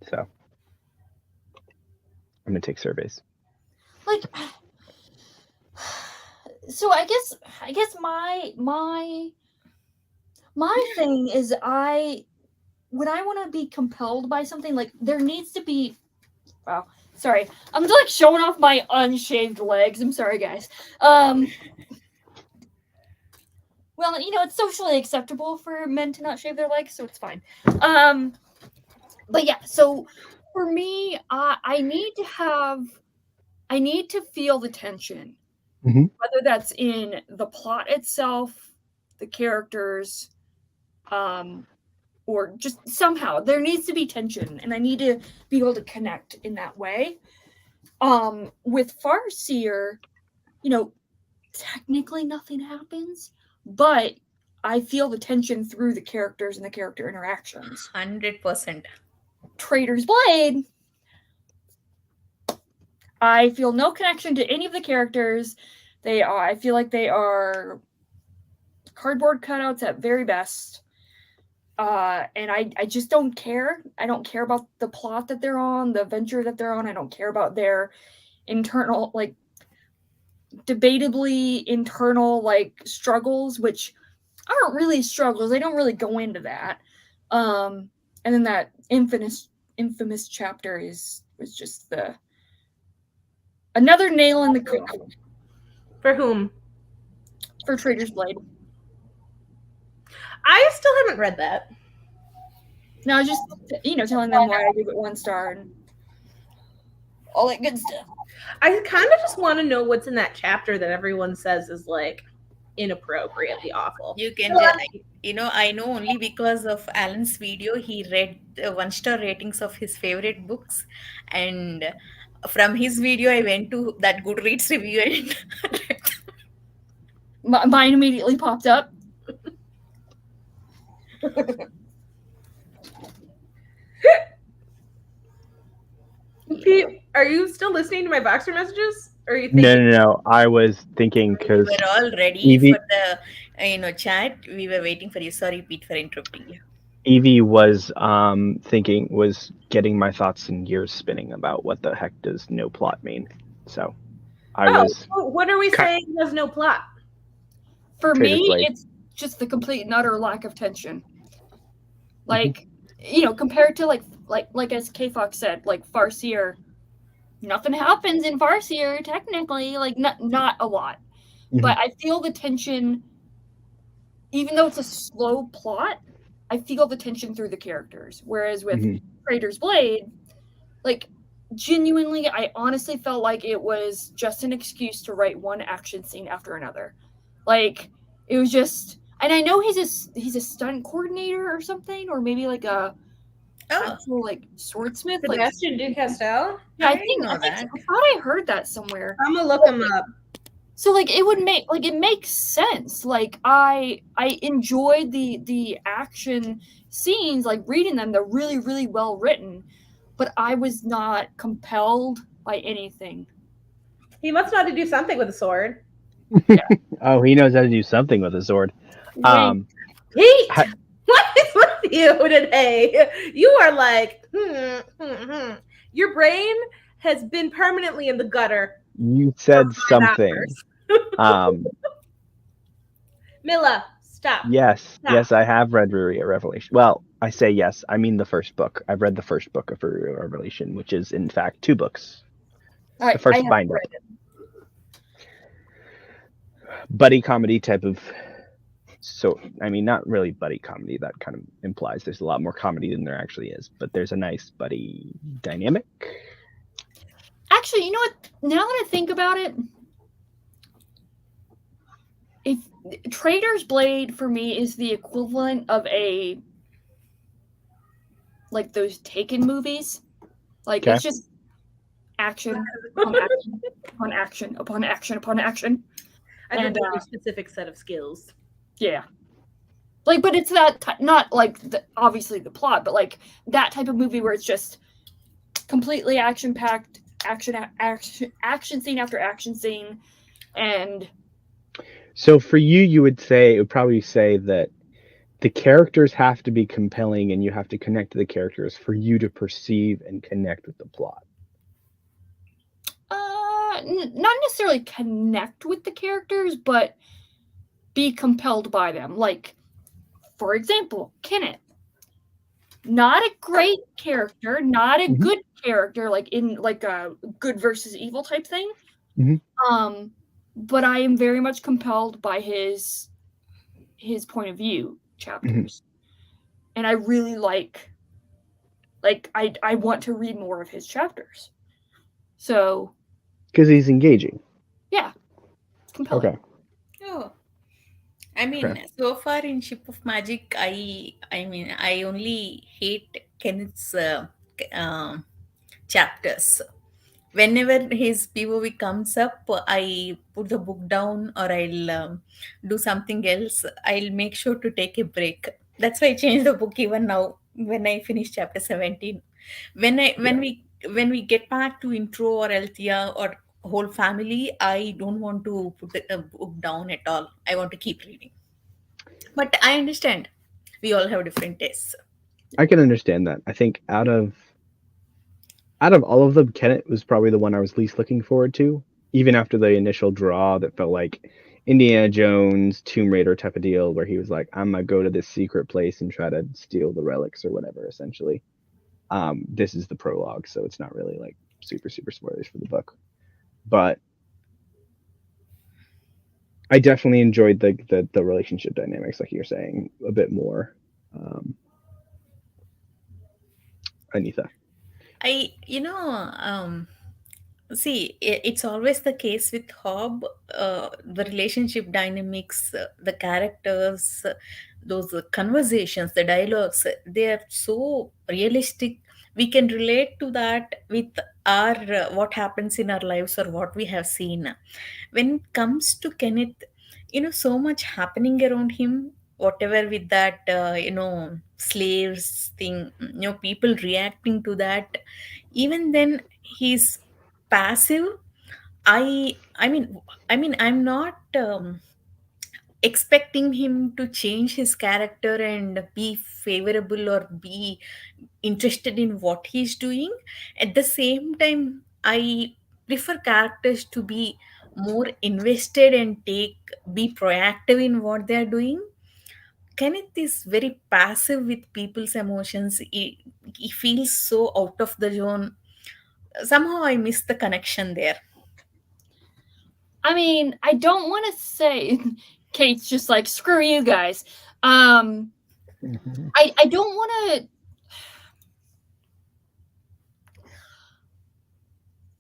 Speaker 1: So I'm gonna take surveys.
Speaker 4: Like, so I guess my My thing is when I want to be compelled by something, like there needs to be. Wow, sorry, I'm like showing off my unshaved legs. I'm sorry, guys. Well, it's socially acceptable for men to not shave their legs, so it's fine. But yeah, so for me, I need to feel the tension, whether that's in the plot itself, the characters, or just somehow there needs to be tension, and I need to be able to connect in that way. With Farseer, technically nothing happens, but I feel the tension through the characters and the character interactions.
Speaker 3: 100%.
Speaker 4: Traitor's Blade, I feel no connection to any of the characters. I feel like they are cardboard cutouts at very best. And I just don't care. I don't care about the plot that they're on, the adventure that they're on. I don't care about their internal, like, debatably internal, like, struggles, which aren't really struggles. They don't really go into that. And then that infamous chapter was just another nail in the coffin.
Speaker 2: For whom?
Speaker 4: For Traitor's Blade.
Speaker 2: I still haven't read that.
Speaker 4: No, I was just telling them why I give it 1 star and all that good stuff.
Speaker 2: I kind of just want to know what's in that chapter that everyone says is like inappropriately awful.
Speaker 3: You can, I know only because of Alan's video. He read the 1-star ratings of his favorite books, and from his video, I went to that Goodreads review and
Speaker 4: mine immediately popped up.
Speaker 2: Pete, are you still listening to my Voxer messages? Or are you thinking?
Speaker 1: No. I was thinking because
Speaker 3: we were all ready
Speaker 1: Evie,
Speaker 3: for the chat. We were waiting for you. Sorry, Pete, for interrupting you.
Speaker 1: Evie was was getting my thoughts and gears spinning about what the heck does no plot mean. So
Speaker 2: what are we saying has no plot?
Speaker 4: For
Speaker 1: Traitor's
Speaker 4: me,
Speaker 1: Blade.
Speaker 4: it's just the complete and utter lack of tension. Like, compared to like as K-Fox said, like Farseer, nothing happens in Farseer technically, like not a lot. But I feel the tension, even though it's a slow plot, I feel the tension through the characters. Whereas with Traitor's Blade, like, genuinely, I honestly felt like it was just an excuse to write one action scene after another. Like, it was just, and I know he's a stunt coordinator or something, or maybe like a actual like swordsmith.
Speaker 2: Sebastian Ducastel?
Speaker 4: Yeah, I thought I heard that somewhere.
Speaker 2: I'm gonna look him up.
Speaker 4: So like it makes sense. Like I enjoyed the action scenes, like reading them. They're really, really well written, but I was not compelled by anything.
Speaker 2: He must know how to do something with a sword.
Speaker 1: Yeah. Oh, he knows how to do something with a sword.
Speaker 2: Pete, what is with you today? You are like, Your brain has been permanently in the gutter.
Speaker 1: You said something.
Speaker 2: Milla, stop.
Speaker 1: Yes,
Speaker 2: stop.
Speaker 1: Yes, I have read Ruria Revelation. Well, I say yes. I mean the first book. I've read the first book of Ruria Revelation, which is in fact 2 books. The first binder. Buddy comedy type of. So, I mean, not really buddy comedy. That kind of implies there's a lot more comedy than there actually is. But there's a nice buddy dynamic.
Speaker 4: Actually, you know what? Now that I think about it, if Traitor's Blade for me is the equivalent of like those Taken movies. Like, It's just action upon action upon action upon action upon action.
Speaker 2: And a specific set of skills.
Speaker 4: Yeah. Like, but it's that not like obviously the plot, but like that type of movie where it's just completely action-packed, action scene after action scene, and.
Speaker 1: So for you would probably say that the characters have to be compelling, and you have to connect to the characters for you to perceive and connect with the plot.
Speaker 4: Not necessarily connect with the characters, but be compelled by them. Like for example, Kenneth. Not a great character, not a
Speaker 1: Mhm.
Speaker 4: good character, like in like a good versus evil type thing.
Speaker 1: Mhm.
Speaker 4: But I am very much compelled by his point of view chapters. And I really like I want to read more of his chapters. So
Speaker 1: Because he's engaging.
Speaker 4: yeah, it's compelling.
Speaker 1: Okay.
Speaker 3: Oh, I mean,
Speaker 1: Okay.
Speaker 3: so far in Ship of Magic, I mean, I only hate Kenneth's chapters. Whenever his POV comes up, I put the book down or I'll do something else. I'll make sure to take a break. That's why I changed the book even now when I finish chapter 17. When we get back to intro or Althea or whole family, I don't want to put the book down at all. I want to keep reading. But I understand. We all have different tastes.
Speaker 1: I can understand that. I think out of all of them, Kenneth was probably the one I was least looking forward to. Even after the initial draw that felt like Indiana Jones, Tomb Raider type of deal, where he was like, I'm gonna go to this secret place and try to steal the relics or whatever, essentially. This is the prologue, so it's not really like super spoilers for the book. But I definitely enjoyed the relationship dynamics, like you're saying, a bit more. Anita.
Speaker 3: See, it's always the case with Hobb. The relationship dynamics, the characters, those conversations, the dialogues, they are so realistic. We can relate to that with our what happens in our lives or what we have seen. When it comes to Kenneth, so much happening around him. Whatever with that, slaves thing, people reacting to that. Even then, he's passive. I mean I'm not expecting him to change his character and be favorable or be interested in what he's doing. At the same time, I prefer characters to be more invested and be proactive in what they're doing. Kenneth is very passive with people's emotions. He feels so out of the zone. Somehow I miss the connection there.
Speaker 4: I mean, I don't want to say Kate's just like, screw you guys. I don't want to.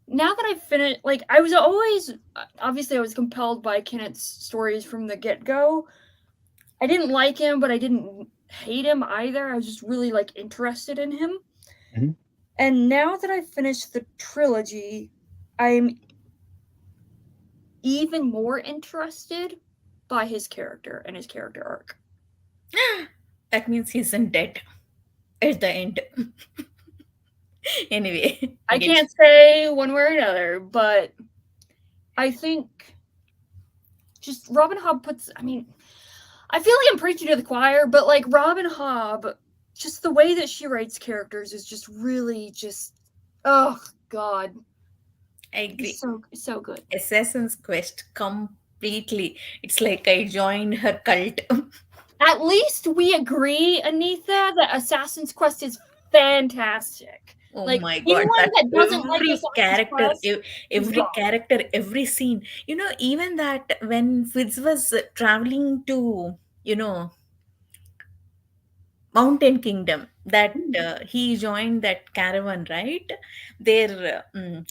Speaker 4: Now that I've finished, like, I was always, obviously, I was compelled by Kenneth's stories from the get go. I didn't like him, but I didn't hate him either. I was just really, like, interested in him.
Speaker 1: Mhm.
Speaker 4: And now that I've finished the trilogy, I'm even more interested by his character and his character arc.
Speaker 3: That means he's not dead at the end. Anyway,
Speaker 4: I can't say one way or another, but I think just Robin Hobb I mean, I feel like I'm preaching to the choir, but like Robin Hobb, just the way that she writes characters is just really oh God.
Speaker 3: I agree.
Speaker 4: So good.
Speaker 3: Assassin's Quest completely. It's like I joined her cult.
Speaker 4: At least we agree, Anita, that Assassin's Quest is fantastic.
Speaker 3: Oh
Speaker 4: like,
Speaker 3: my god!
Speaker 4: anyone that doesn't like
Speaker 3: Every
Speaker 4: Assassin's
Speaker 3: character,
Speaker 4: Quest,
Speaker 3: every character, every scene. Even that when Fitz was traveling to, Mountain Kingdom, that he joined that caravan, right? There,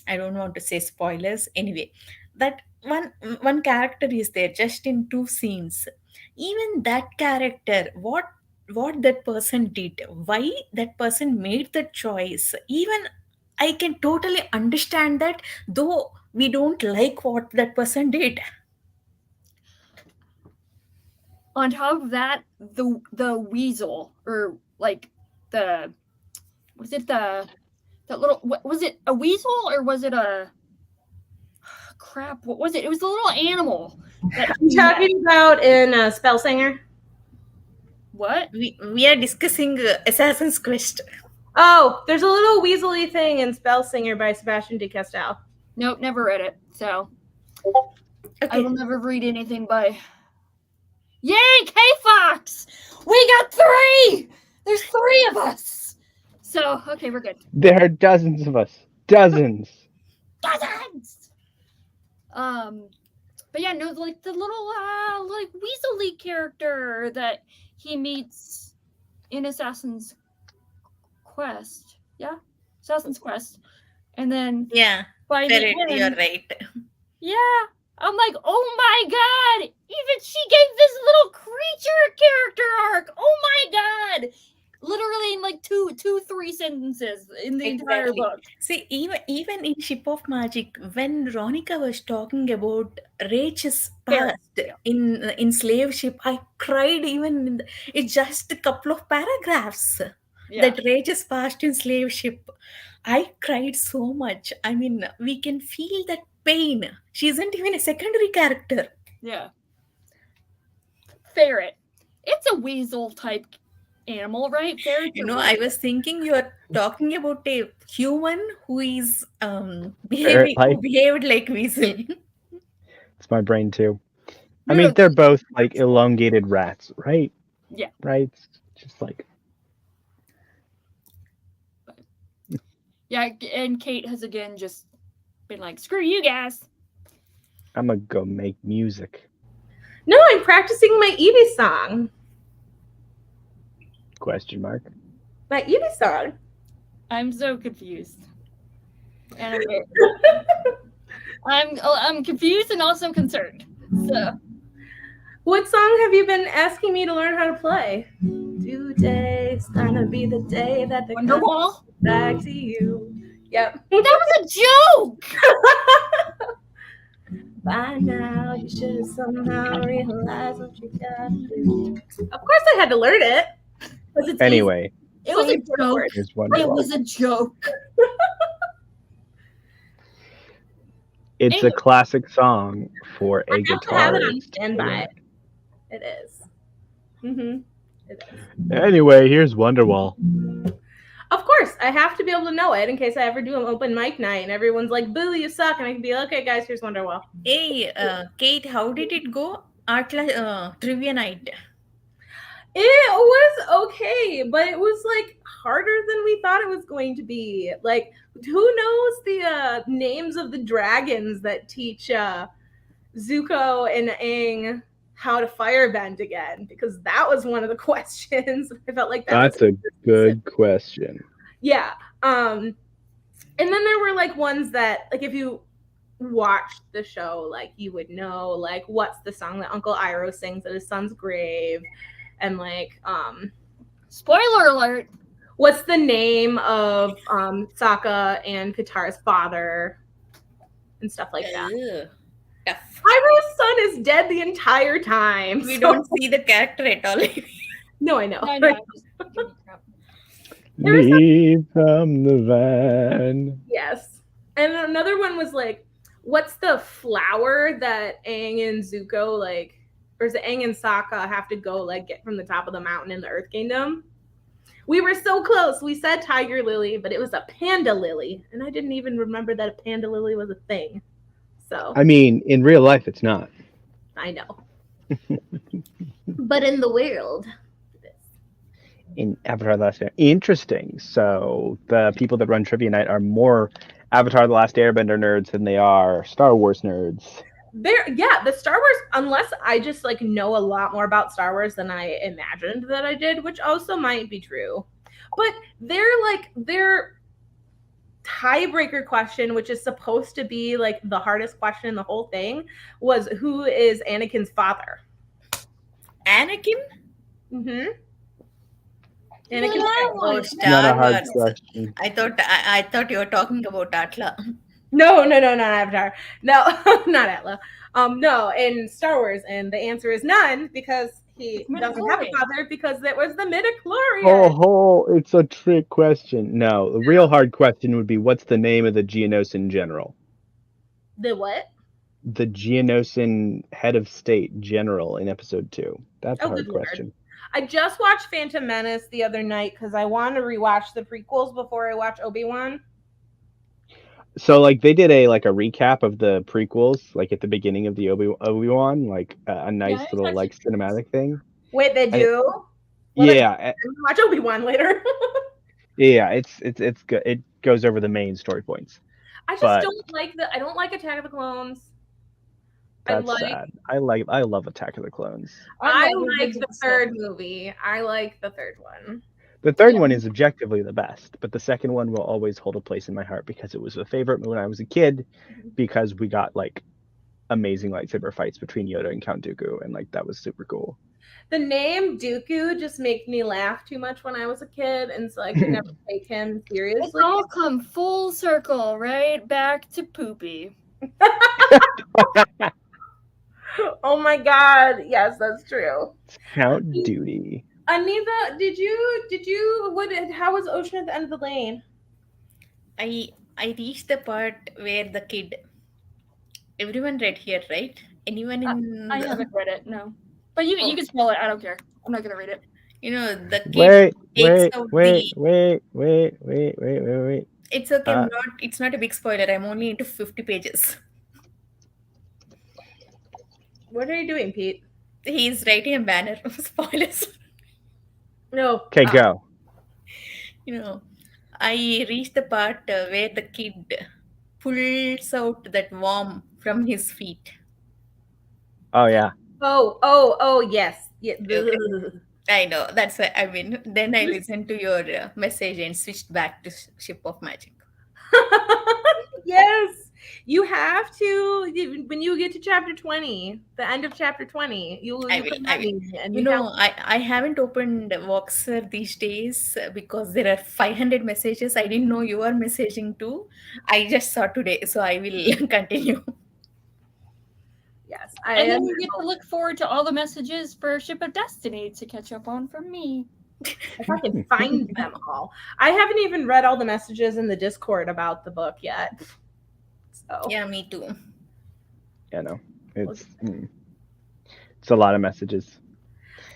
Speaker 3: I don't want to say spoilers. Anyway, that one character is there just in two scenes. Even that character, what that person did, why that person made that choice, even I can totally understand that, though we don't like what that person did.
Speaker 4: On top of that, the weasel, or like that little, was it a weasel or was it a crap? What was it? It was the little animal.
Speaker 2: You talking about in Spellsinger?
Speaker 4: What?
Speaker 3: We are discussing Assassin's Quest.
Speaker 2: Oh, there's a little weaselly thing in Spellsinger by Sebastian de Castell.
Speaker 4: Nope, never read it. So
Speaker 3: Okay.
Speaker 4: I will never read anything by Yay, K-Fox! We got 3! There's 3 of us! So, okay, we're good.
Speaker 1: There are dozens of us. Dozens.
Speaker 4: Dozens! But yeah, no, like the little, like Weasley character that he meets in Assassin's Quest. Yeah? Assassin's Quest. And then
Speaker 3: Yeah,
Speaker 4: by the
Speaker 3: Ferret, you're
Speaker 4: end,
Speaker 3: right.
Speaker 4: yeah, I'm like, oh my god! Even she gave this little creature character arc! Oh my god! Literally in like 3 sentences in the entire
Speaker 3: Exactly.
Speaker 4: book.
Speaker 3: See, even in Ship of Magic, when Ronica was talking about Rachel's
Speaker 4: Ferret,
Speaker 3: past
Speaker 4: yeah.
Speaker 3: in Slave Ship, I cried even in it's just a couple of paragraphs.
Speaker 4: Yeah.
Speaker 3: That Rachel's past in Slave Ship. I cried so much. I mean, we can feel that pain. She isn't even a secondary character.
Speaker 4: Yeah. Ferret. It's a weasel type animal, right? Ferret.
Speaker 3: You know, I was thinking you are talking about a human who is behaving who
Speaker 1: Ferret-like.
Speaker 3: behaved like weasel.
Speaker 1: It's my brain too. I mean, they're both like elongated rats, right?
Speaker 4: Yeah.
Speaker 1: Right? Just like
Speaker 4: Yeah, and Kate has again just been like, screw you guys.
Speaker 1: I'm gonna go make music.
Speaker 2: No, I'm practicing my Eevee song.
Speaker 1: Question mark.
Speaker 2: My Eevee song.
Speaker 4: I'm so confused. And I'm confused and also concerned. So
Speaker 2: What song have you been asking me to learn how to play? Today's gonna be the day that the
Speaker 4: Wonderwall?
Speaker 2: back to you. Yep.
Speaker 4: That was a joke!
Speaker 2: By now, you should have somehow realized what you gotta do. Of course, I had to learn it. 'Cause it's
Speaker 1: Anyway,
Speaker 4: It was a
Speaker 2: Only
Speaker 4: joke.
Speaker 1: here's
Speaker 4: It
Speaker 1: Wonderwall.
Speaker 4: was a joke.
Speaker 1: It's a
Speaker 4: Anyway.
Speaker 1: classic song for a
Speaker 2: I have to have it on
Speaker 1: guitarist.
Speaker 2: standby. It is. Mm-hmm. It is.
Speaker 1: Anyway, here's Wonderwall.
Speaker 2: Of course, I have to be able to know it in case I ever do an open mic night and everyone's like, "Boo, you suck," and I can be like, "Okay, guys, here's Wonderwall."
Speaker 3: Hey, Kate, how did it go? Trivia night.
Speaker 2: It was okay, but it was like harder than we thought it was going to be. Like, who knows the names of the dragons that teach Zuko and Aang how to firebend again? Because that was one of the questions. I felt like
Speaker 1: That's a good question.
Speaker 2: Yeah. And then there were like ones that, like, if you watched the show, like, you would know, like, what's the song that Uncle Iroh sings at his son's grave, and like,
Speaker 4: Spoiler alert.
Speaker 2: what's the name of Sokka and Katara's father, and stuff like that.
Speaker 3: Ugh, tough.
Speaker 2: Iroh's son is dead the entire time.
Speaker 3: We
Speaker 2: so-
Speaker 3: don't see the character at all.
Speaker 2: No, I know.
Speaker 4: I know, I'm just giving you crap.
Speaker 2: There was
Speaker 1: Leave from the van.
Speaker 2: Yes. And another one was like, what's the flower that Aang and Zuko, like, or is it Aang and Sokka have to go, like, get from the top of the mountain in the Earth Kingdom? We were so close. We said tiger lily, but it was a panda lily. And I didn't even remember that a panda lily was a thing. So,
Speaker 1: I mean, in real life, it's not.
Speaker 2: I know. But in the world, it is.
Speaker 1: In Avatar: The Last Airbender. Interesting. So the people that run Trivia Night are more Avatar: The Last Airbender nerds than they are Star Wars nerds.
Speaker 2: The Star Wars, unless I just like know a lot more about Star Wars than I imagined that I did, which also might be true. But their tiebreaker question, which is supposed to be like the hardest question in the whole thing, was who is Anakin's father?
Speaker 3: Anakin?
Speaker 2: Mm-hmm.
Speaker 3: Oh,
Speaker 1: Not a
Speaker 3: Star
Speaker 1: hard
Speaker 3: Wars.
Speaker 1: question.
Speaker 3: I thought you were talking about Atla.
Speaker 2: No, not Avatar. No, not Atla. No, in Star Wars, and the answer is none because he doesn't have a
Speaker 4: Midichlorian.
Speaker 2: father because it was the midichlorian.
Speaker 1: Oh, it's a trick question. No, the real hard question would be what's the name of the Geonosian general?
Speaker 2: The what?
Speaker 1: The Geonosian head of state general in episode 2. That's a
Speaker 2: Oh,
Speaker 1: hard
Speaker 2: good lord.
Speaker 1: question.
Speaker 2: I just watched Phantom Menace the other night because I want to rewatch the prequels before I watch Obi-Wan.
Speaker 1: So like they did a recap of the prequels, like at the beginning of the Obi-Wan, like a nice
Speaker 4: it's
Speaker 1: little
Speaker 4: actually
Speaker 1: like cinematic thing.
Speaker 2: Wait, they
Speaker 1: And
Speaker 2: do? Well,
Speaker 1: Yeah,
Speaker 2: I'm gonna watch Obi-Wan later.
Speaker 1: yeah, it's good. It goes over the main story points.
Speaker 2: I just
Speaker 1: But-
Speaker 2: don't like I don't like Attack of the Clones.
Speaker 1: That's
Speaker 2: like
Speaker 1: sad. I love Attack of the Clones.
Speaker 2: I
Speaker 4: love
Speaker 2: like
Speaker 4: Revenge of
Speaker 2: the
Speaker 4: the Sith.
Speaker 2: third movie. I like the third one.
Speaker 1: The third
Speaker 4: Yeah.
Speaker 1: one is objectively the best, but the second one will always hold a place in my heart because it was a favorite when I was a kid, because we got like amazing lightsaber fights between Yoda and Count Dooku, and like that was super cool.
Speaker 2: The name Dooku just makes me laugh too much when I was a kid, and so I could never take him
Speaker 4: It's
Speaker 2: seriously.
Speaker 4: all come full circle, right back to Poopy.
Speaker 2: Oh my god, yes, that's true.
Speaker 1: Count Duty.
Speaker 2: Anita, did you how was Ocean at the End of the Lane?
Speaker 3: I reached the part where the kid. Everyone read here, right? Anyone in?
Speaker 4: I haven't read it, no. But you can spell it. I don't care. I'm not gonna read it.
Speaker 3: You know, the kid
Speaker 1: Wait.
Speaker 3: takes out
Speaker 1: Wait.
Speaker 3: It's okay.
Speaker 1: Uh,
Speaker 3: It's not a big spoiler. I'm only into 50 pages.
Speaker 2: What are you doing, Pete?
Speaker 3: He's writing a banner. Spoilers.
Speaker 2: No.
Speaker 1: Okay, go.
Speaker 3: You know, I reached the part where the kid pulls out that worm from his feet.
Speaker 1: Oh yeah.
Speaker 2: Oh, yes. Yeah.
Speaker 3: Okay. I know. That's why I mean. Then I listened to your message and switched back to Ship of Magic.
Speaker 2: Yes. You have to when you get to chapter 20, the end of chapter 20, you
Speaker 3: I will,
Speaker 2: come
Speaker 3: I
Speaker 2: at me and
Speaker 3: You know, I haven't opened Voxer these days because there are 500 messages. I didn't know you are messaging too. I just saw today, so I will continue.
Speaker 2: yes.
Speaker 4: And then you get to look forward to all the messages for Ship of Destiny to catch up on from me.
Speaker 2: if I can find them all. I haven't even read all the messages in the Discord about the book yet. So
Speaker 3: Yeah, me too.
Speaker 1: Yeah, no. It's a lot of messages.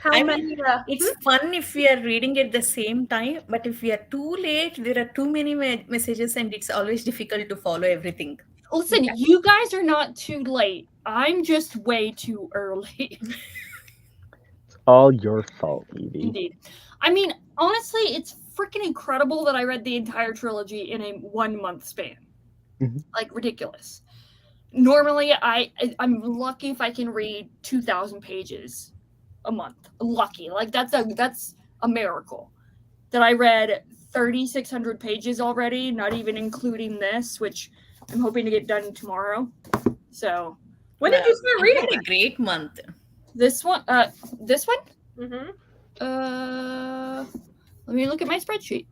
Speaker 2: how
Speaker 3: I
Speaker 2: many
Speaker 3: It's fun if we are reading at the same time, but if we are too late, there are too many messages, and it's always difficult to follow everything.
Speaker 4: Listen, you guys are not too late. I'm just way too early.
Speaker 1: It's all your fault, Evie.
Speaker 4: Indeed. I mean, honestly, it's freaking incredible that I read the entire trilogy in a 1 month span.
Speaker 1: Mhm.
Speaker 4: Like ridiculous. Normally, I'm lucky if I can read 2,000 pages a month. Lucky, like that's a miracle. That I read 3,600 pages already, not even including this, which I'm hoping to get done tomorrow. So
Speaker 2: when did you start
Speaker 3: You
Speaker 2: reading
Speaker 3: had a great month.
Speaker 4: this one.
Speaker 2: Mm-hmm.
Speaker 4: Let me look at my spreadsheet.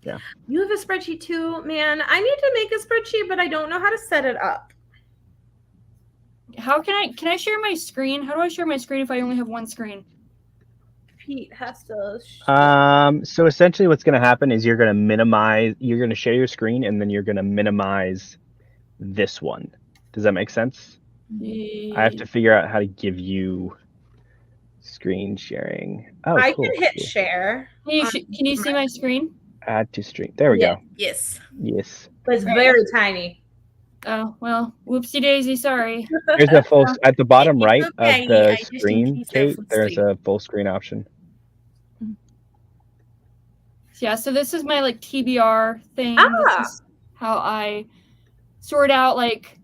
Speaker 2: You have a spreadsheet too, man. I need to make a spreadsheet, but I don't know how to set it up.
Speaker 4: How can I share my screen? How do I share my screen if I only have one screen?
Speaker 2: Pete has to.
Speaker 1: So essentially what's going to happen is you're going to share your screen, and then you're going to minimize this one. Does that make sense? I have to figure out how to give you screen sharing. Oh,
Speaker 2: I
Speaker 1: cool.
Speaker 2: can hit share,
Speaker 4: Can you see my screen?
Speaker 1: Add to stream. There we
Speaker 2: Yeah.
Speaker 1: go.
Speaker 3: Yes.
Speaker 1: Yes.
Speaker 2: but it's very tiny.
Speaker 4: Oh well, whoopsie daisy. Sorry.
Speaker 1: There's a full at the bottom
Speaker 3: It's
Speaker 1: right
Speaker 3: okay,
Speaker 1: of the
Speaker 3: I just
Speaker 1: screen,
Speaker 3: increased the
Speaker 1: Kate.
Speaker 3: full
Speaker 1: There's
Speaker 3: screen.
Speaker 1: a full screen option.
Speaker 4: Yeah. So this is my like TBR thing.
Speaker 2: Ah.
Speaker 4: This is how I sort out like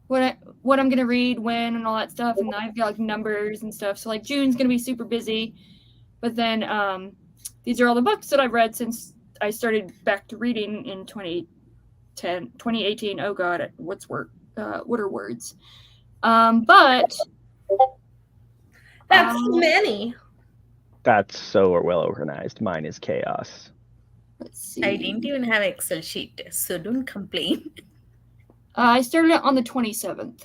Speaker 4: what I'm gonna read when and all that stuff, and I've got like numbers and stuff. So like June's gonna be super busy, but then these are all the books that I've read since I started back to reading in 2018. Oh God, what are words? But
Speaker 2: That's so many.
Speaker 1: That's so well organized. Mine is chaos.
Speaker 4: let's see.
Speaker 3: I didn't even have Excel sheet, so don't complain.
Speaker 4: I started it on the 27th.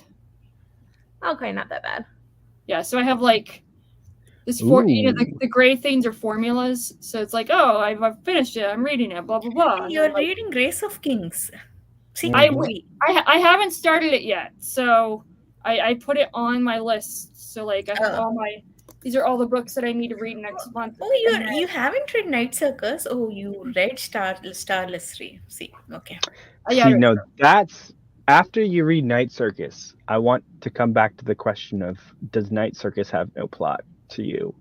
Speaker 2: Okay, not that bad.
Speaker 4: Yeah, so I have like this the gray things are formulas. So it's like, oh, I've finished it. I'm reading it. Blah blah blah. And
Speaker 3: You're
Speaker 4: then, like,
Speaker 3: reading Grace of Kings. See,
Speaker 1: Mhm.
Speaker 4: I haven't started it yet, so I put it on my list. So like I have
Speaker 3: Oh.
Speaker 4: these are all the books that I need to read next month.
Speaker 3: Oh, you haven't read Night Circus? Oh, you read Starless 3. See, okay.
Speaker 4: Yeah,
Speaker 1: See, no, that's after you read Night Circus. I want to come back to the question of, does Night Circus have no plot to you?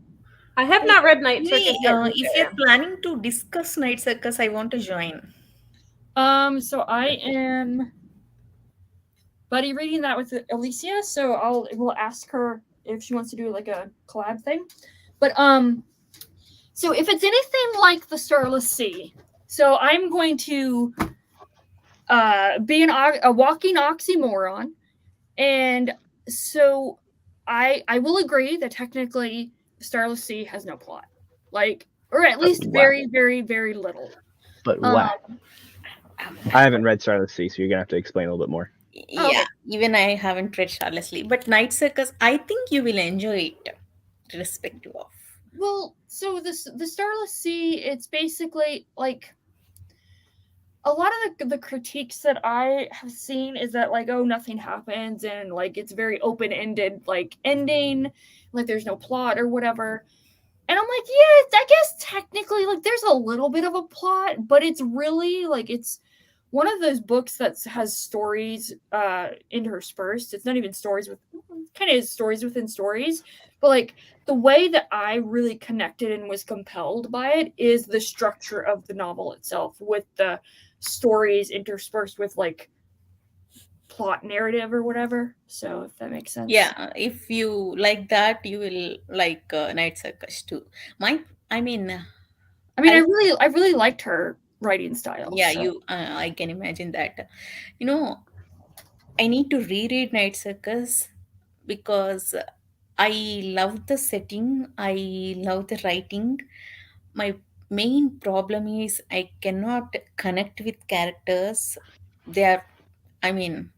Speaker 2: I have not read Night
Speaker 3: Actually,
Speaker 2: Circus yet.
Speaker 3: if you're planning to discuss Night Circus, I want to join.
Speaker 4: So I am buddy reading that with Alicia, so we'll ask her if she wants to do like a collab thing. But so if it's anything like the Starless Sea, so I'm going to be a walking oxymoron, and so I will agree that technically Starless Sea has no plot, like, or at least
Speaker 1: wow.
Speaker 4: very, very, very little.
Speaker 1: But wow. I haven't read Starless Sea, so you're gonna have to explain a little bit more.
Speaker 3: Yeah,
Speaker 4: Okay.
Speaker 3: even I haven't read Charles Lee, but Night Circus, I think you will enjoy it, irrespective of.
Speaker 4: Well, so the Starless Sea, it's basically like a lot of the critiques that I have seen is that like, oh, nothing happens and like it's very open-ended like ending, like there's no plot or whatever. And I'm like, yeah, I guess technically like there's a little bit of a plot, but it's really like it's one of those books that has stories interspersed. It's not even stories with kind of stories within stories, but like the way that I really connected and was compelled by it is the structure of the novel itself, with the stories interspersed with like plot narrative or whatever. So if that makes sense.
Speaker 3: Yeah, if you like that, you will like Night Circus too. I mean,
Speaker 4: I really liked her writing style.
Speaker 3: yeah,
Speaker 4: so.
Speaker 3: I can imagine that. You know, I need to reread Night Circus because I love the setting, I love the writing. My main problem is I cannot connect with characters. They are, I mean,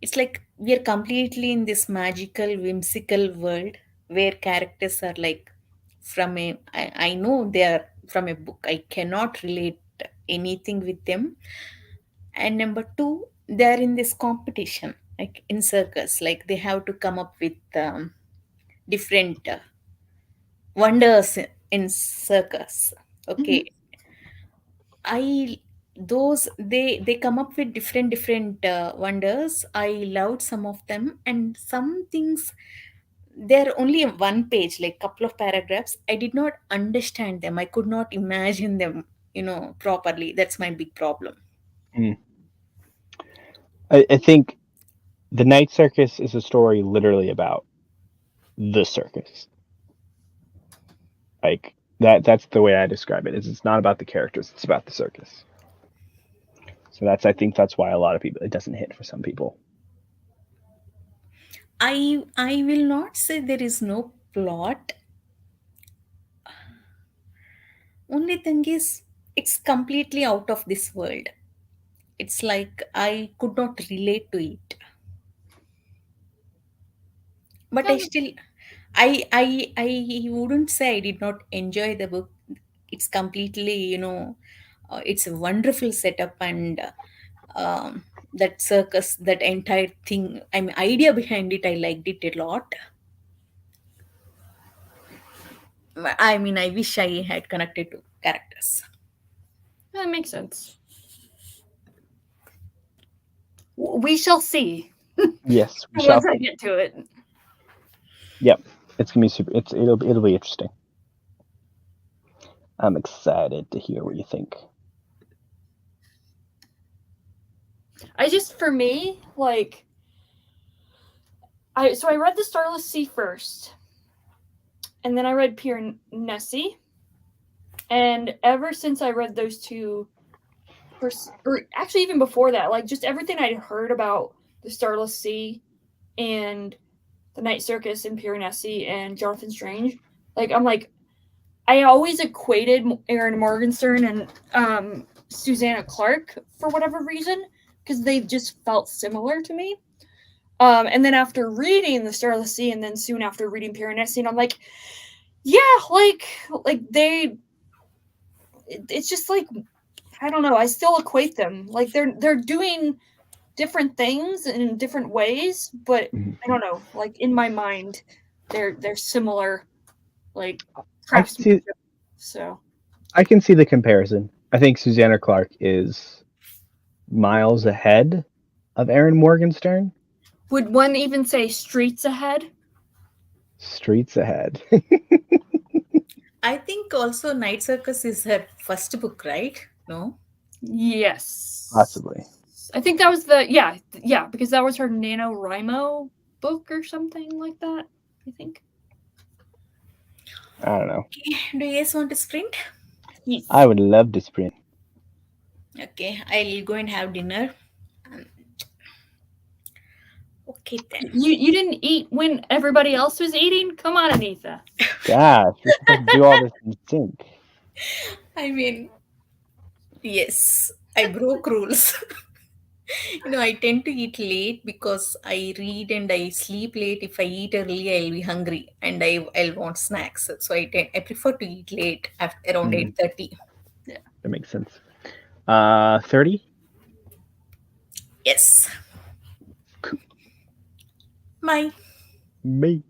Speaker 3: it's like we are completely in this magical, whimsical world where characters are like I know they are from a book. I cannot relate anything with them. And number two, they are in this competition, like in circus, like they have to come up with different wonders in circus. Okay, I those they come up with different wonders. I loved some of them, and some things they're only in one page, like couple of paragraphs. I did not understand them. I could not imagine them, properly. That's my big problem.
Speaker 1: I think the Night Circus is a story literally about the circus. Like that's the way I describe it. Is it's not about the characters, it's about the circus. So I think that's why a lot of people, it doesn't hit for some people.
Speaker 3: I will not say there is no plot. Only thing is it's completely out of this world. It's like I could not relate to it. But I still I wouldn't say I did not enjoy the book. It's completely, it's a wonderful setup, and that circus, that entire thing, I mean, idea behind it, I liked it a lot. I mean, I wish I had connected to characters.
Speaker 4: That makes sense. We shall see.
Speaker 1: Yes, we
Speaker 4: Once
Speaker 1: shall.
Speaker 4: I get to it.
Speaker 1: Yep, it's gonna be super. It'll be interesting. I'm excited to hear what you think.
Speaker 4: For me, like, I read the Starless Sea first, and then I read Pure Nessie, and ever since I read those two, or actually even before that, like just everything I'd heard about the Starless Sea and the Night Circus and Pure Nessie and Jonathan Strange, like I'm like, I always equated Erin Morgenstern and Susanna Clarke for whatever reason, because they just felt similar to me. And then after reading the Starless Sea, and then soon after reading Pure Nessie, I'm like, yeah, like they, it's just like, I don't know. I still equate them. Like they're doing different things in different ways, but I don't know. Like in my mind, they're similar, like craftsmanship. So
Speaker 1: I can see the comparison. I think Susanna Clarke is miles ahead of Aaron Morgenstern.
Speaker 4: Would one even say streets ahead?
Speaker 1: Streets ahead.
Speaker 3: I think also Night Circus is her first book, right? No?
Speaker 4: Yes.
Speaker 1: Possibly.
Speaker 4: I think that was because that was her NaNoWriMo book or something like that, I think.
Speaker 1: I don't know.
Speaker 3: Okay. Do you guys want to sprint?
Speaker 4: Yes.
Speaker 1: I would love to sprint.
Speaker 3: Okay, I'll go and have dinner. Okay then.
Speaker 4: You didn't eat when everybody else was eating? Come on, Anitha.
Speaker 1: Gosh, we're supposed to do all this in sync.
Speaker 3: I mean, yes, I broke rules. I tend to eat late because I read and I sleep late. If I eat early, I'll be hungry and I'll want snacks. So I prefer to eat late after around 8:30.
Speaker 1: That makes sense. 30?
Speaker 3: Yes.
Speaker 1: Cool.
Speaker 3: Bye.
Speaker 1: Me.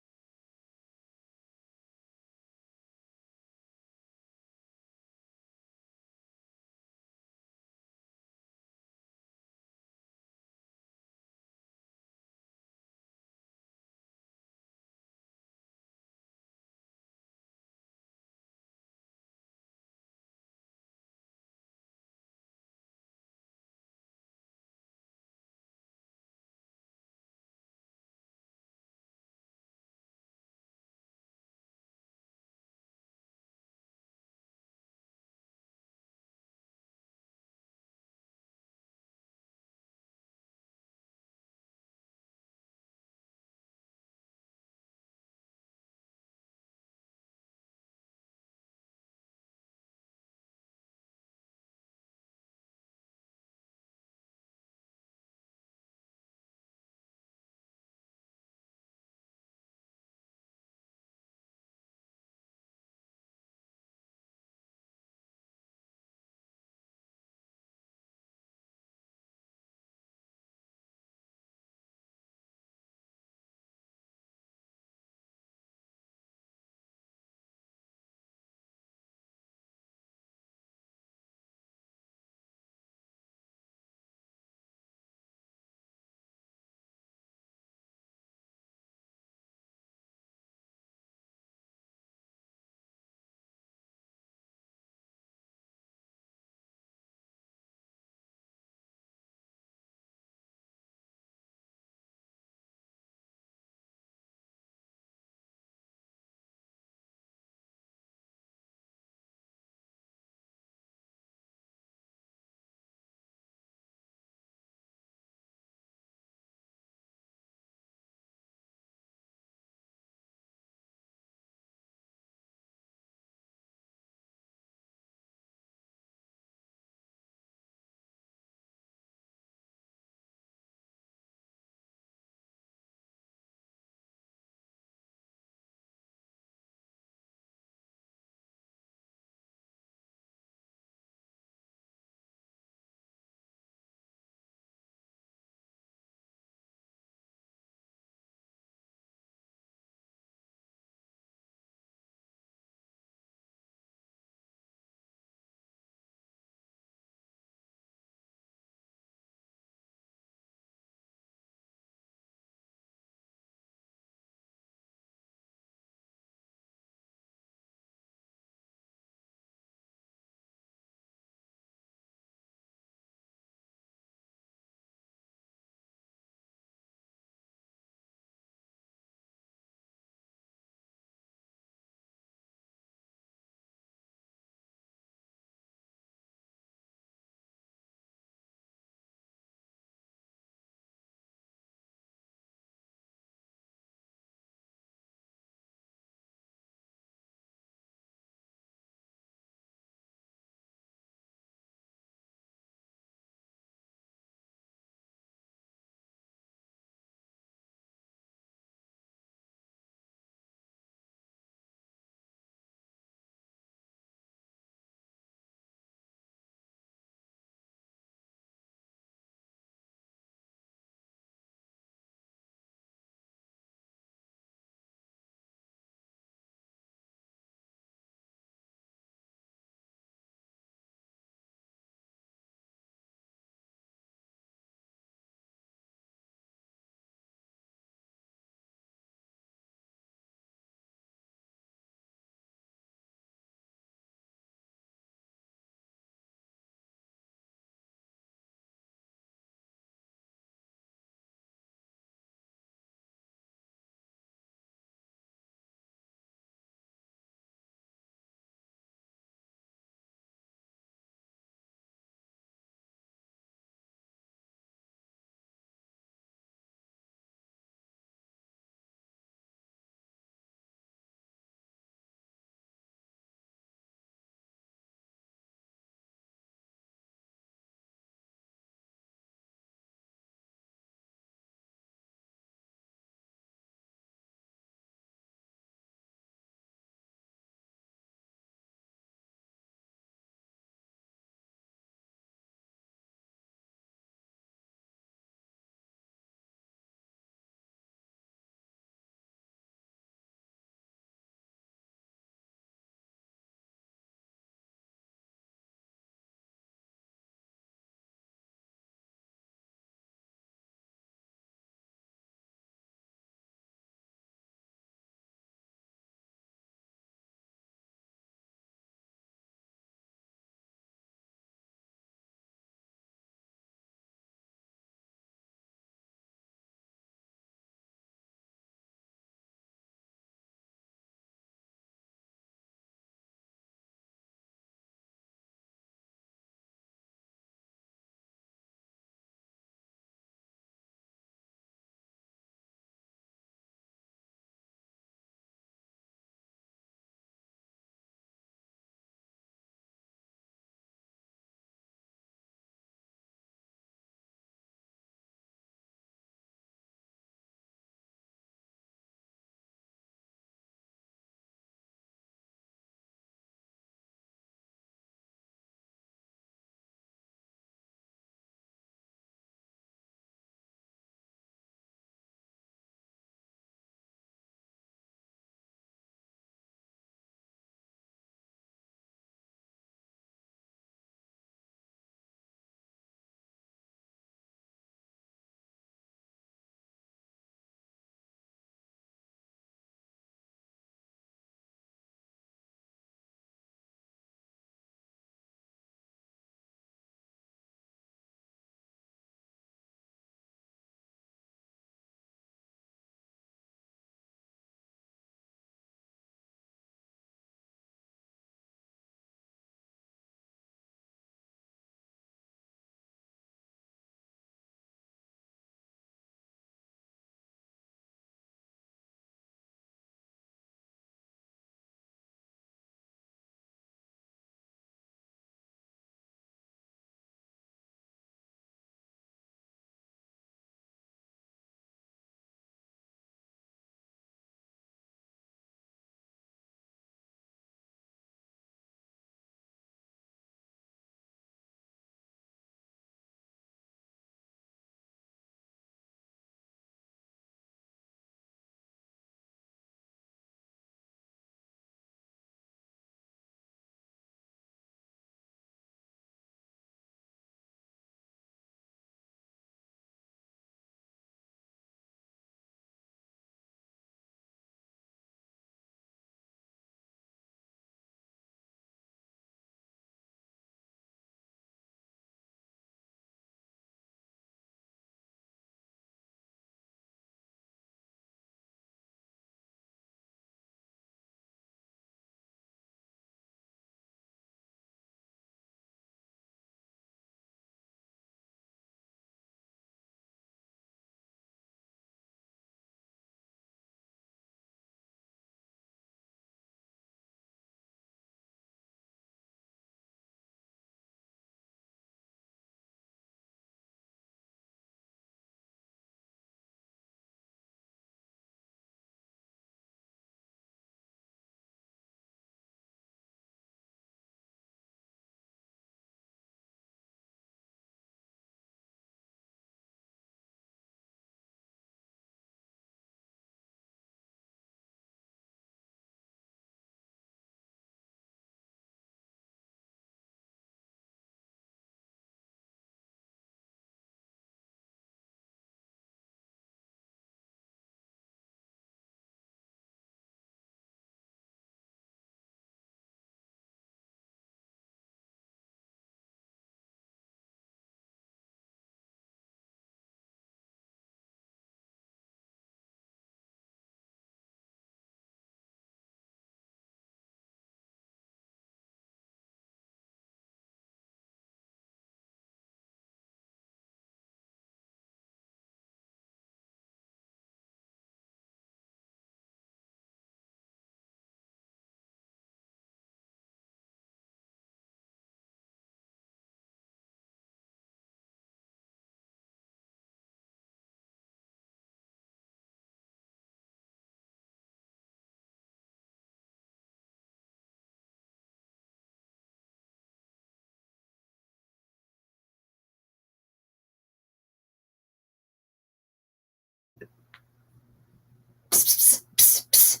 Speaker 3: psst, psst, psst.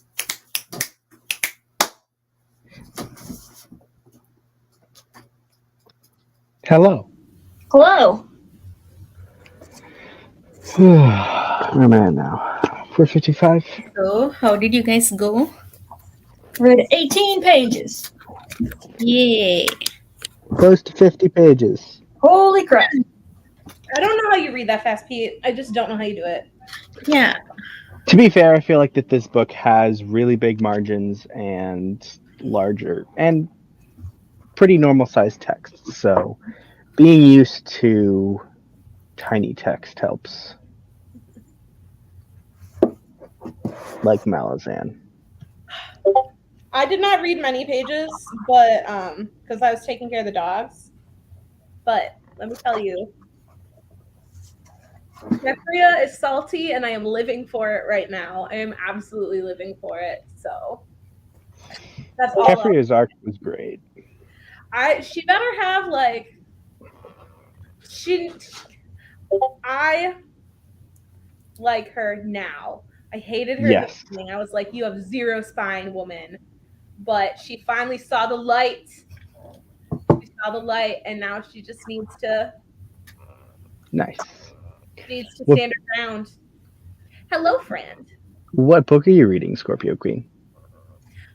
Speaker 1: Hello.
Speaker 4: Hello.
Speaker 1: Where am I at now? 4:55.
Speaker 3: So, how did you guys go?
Speaker 4: Read 18 pages.
Speaker 3: Yay!
Speaker 1: Close to 50 pages.
Speaker 4: Holy crap.
Speaker 2: I don't know how you read that fast, Pete. I just don't know how you do it.
Speaker 3: Yeah,
Speaker 1: To be fair, I feel like that this book has really big margins and larger and pretty normal sized text. So being used to tiny text helps. Like Malazan.
Speaker 2: I did not read many pages, but because I was taking care of the dogs. But let me tell you, Jeffria is salty, and I am living for it right now. I am absolutely living for it. So that's all.
Speaker 1: Kefria's arc was great.
Speaker 2: She better have like I like her now. I hated her at
Speaker 1: Yes.
Speaker 2: the beginning. I was like, you have zero spine, woman. But she finally saw the light. She saw the light, and now she just needs to
Speaker 1: Nice.
Speaker 2: stand her ground. Hello, friend.
Speaker 1: What book are you reading, Scorpio Queen?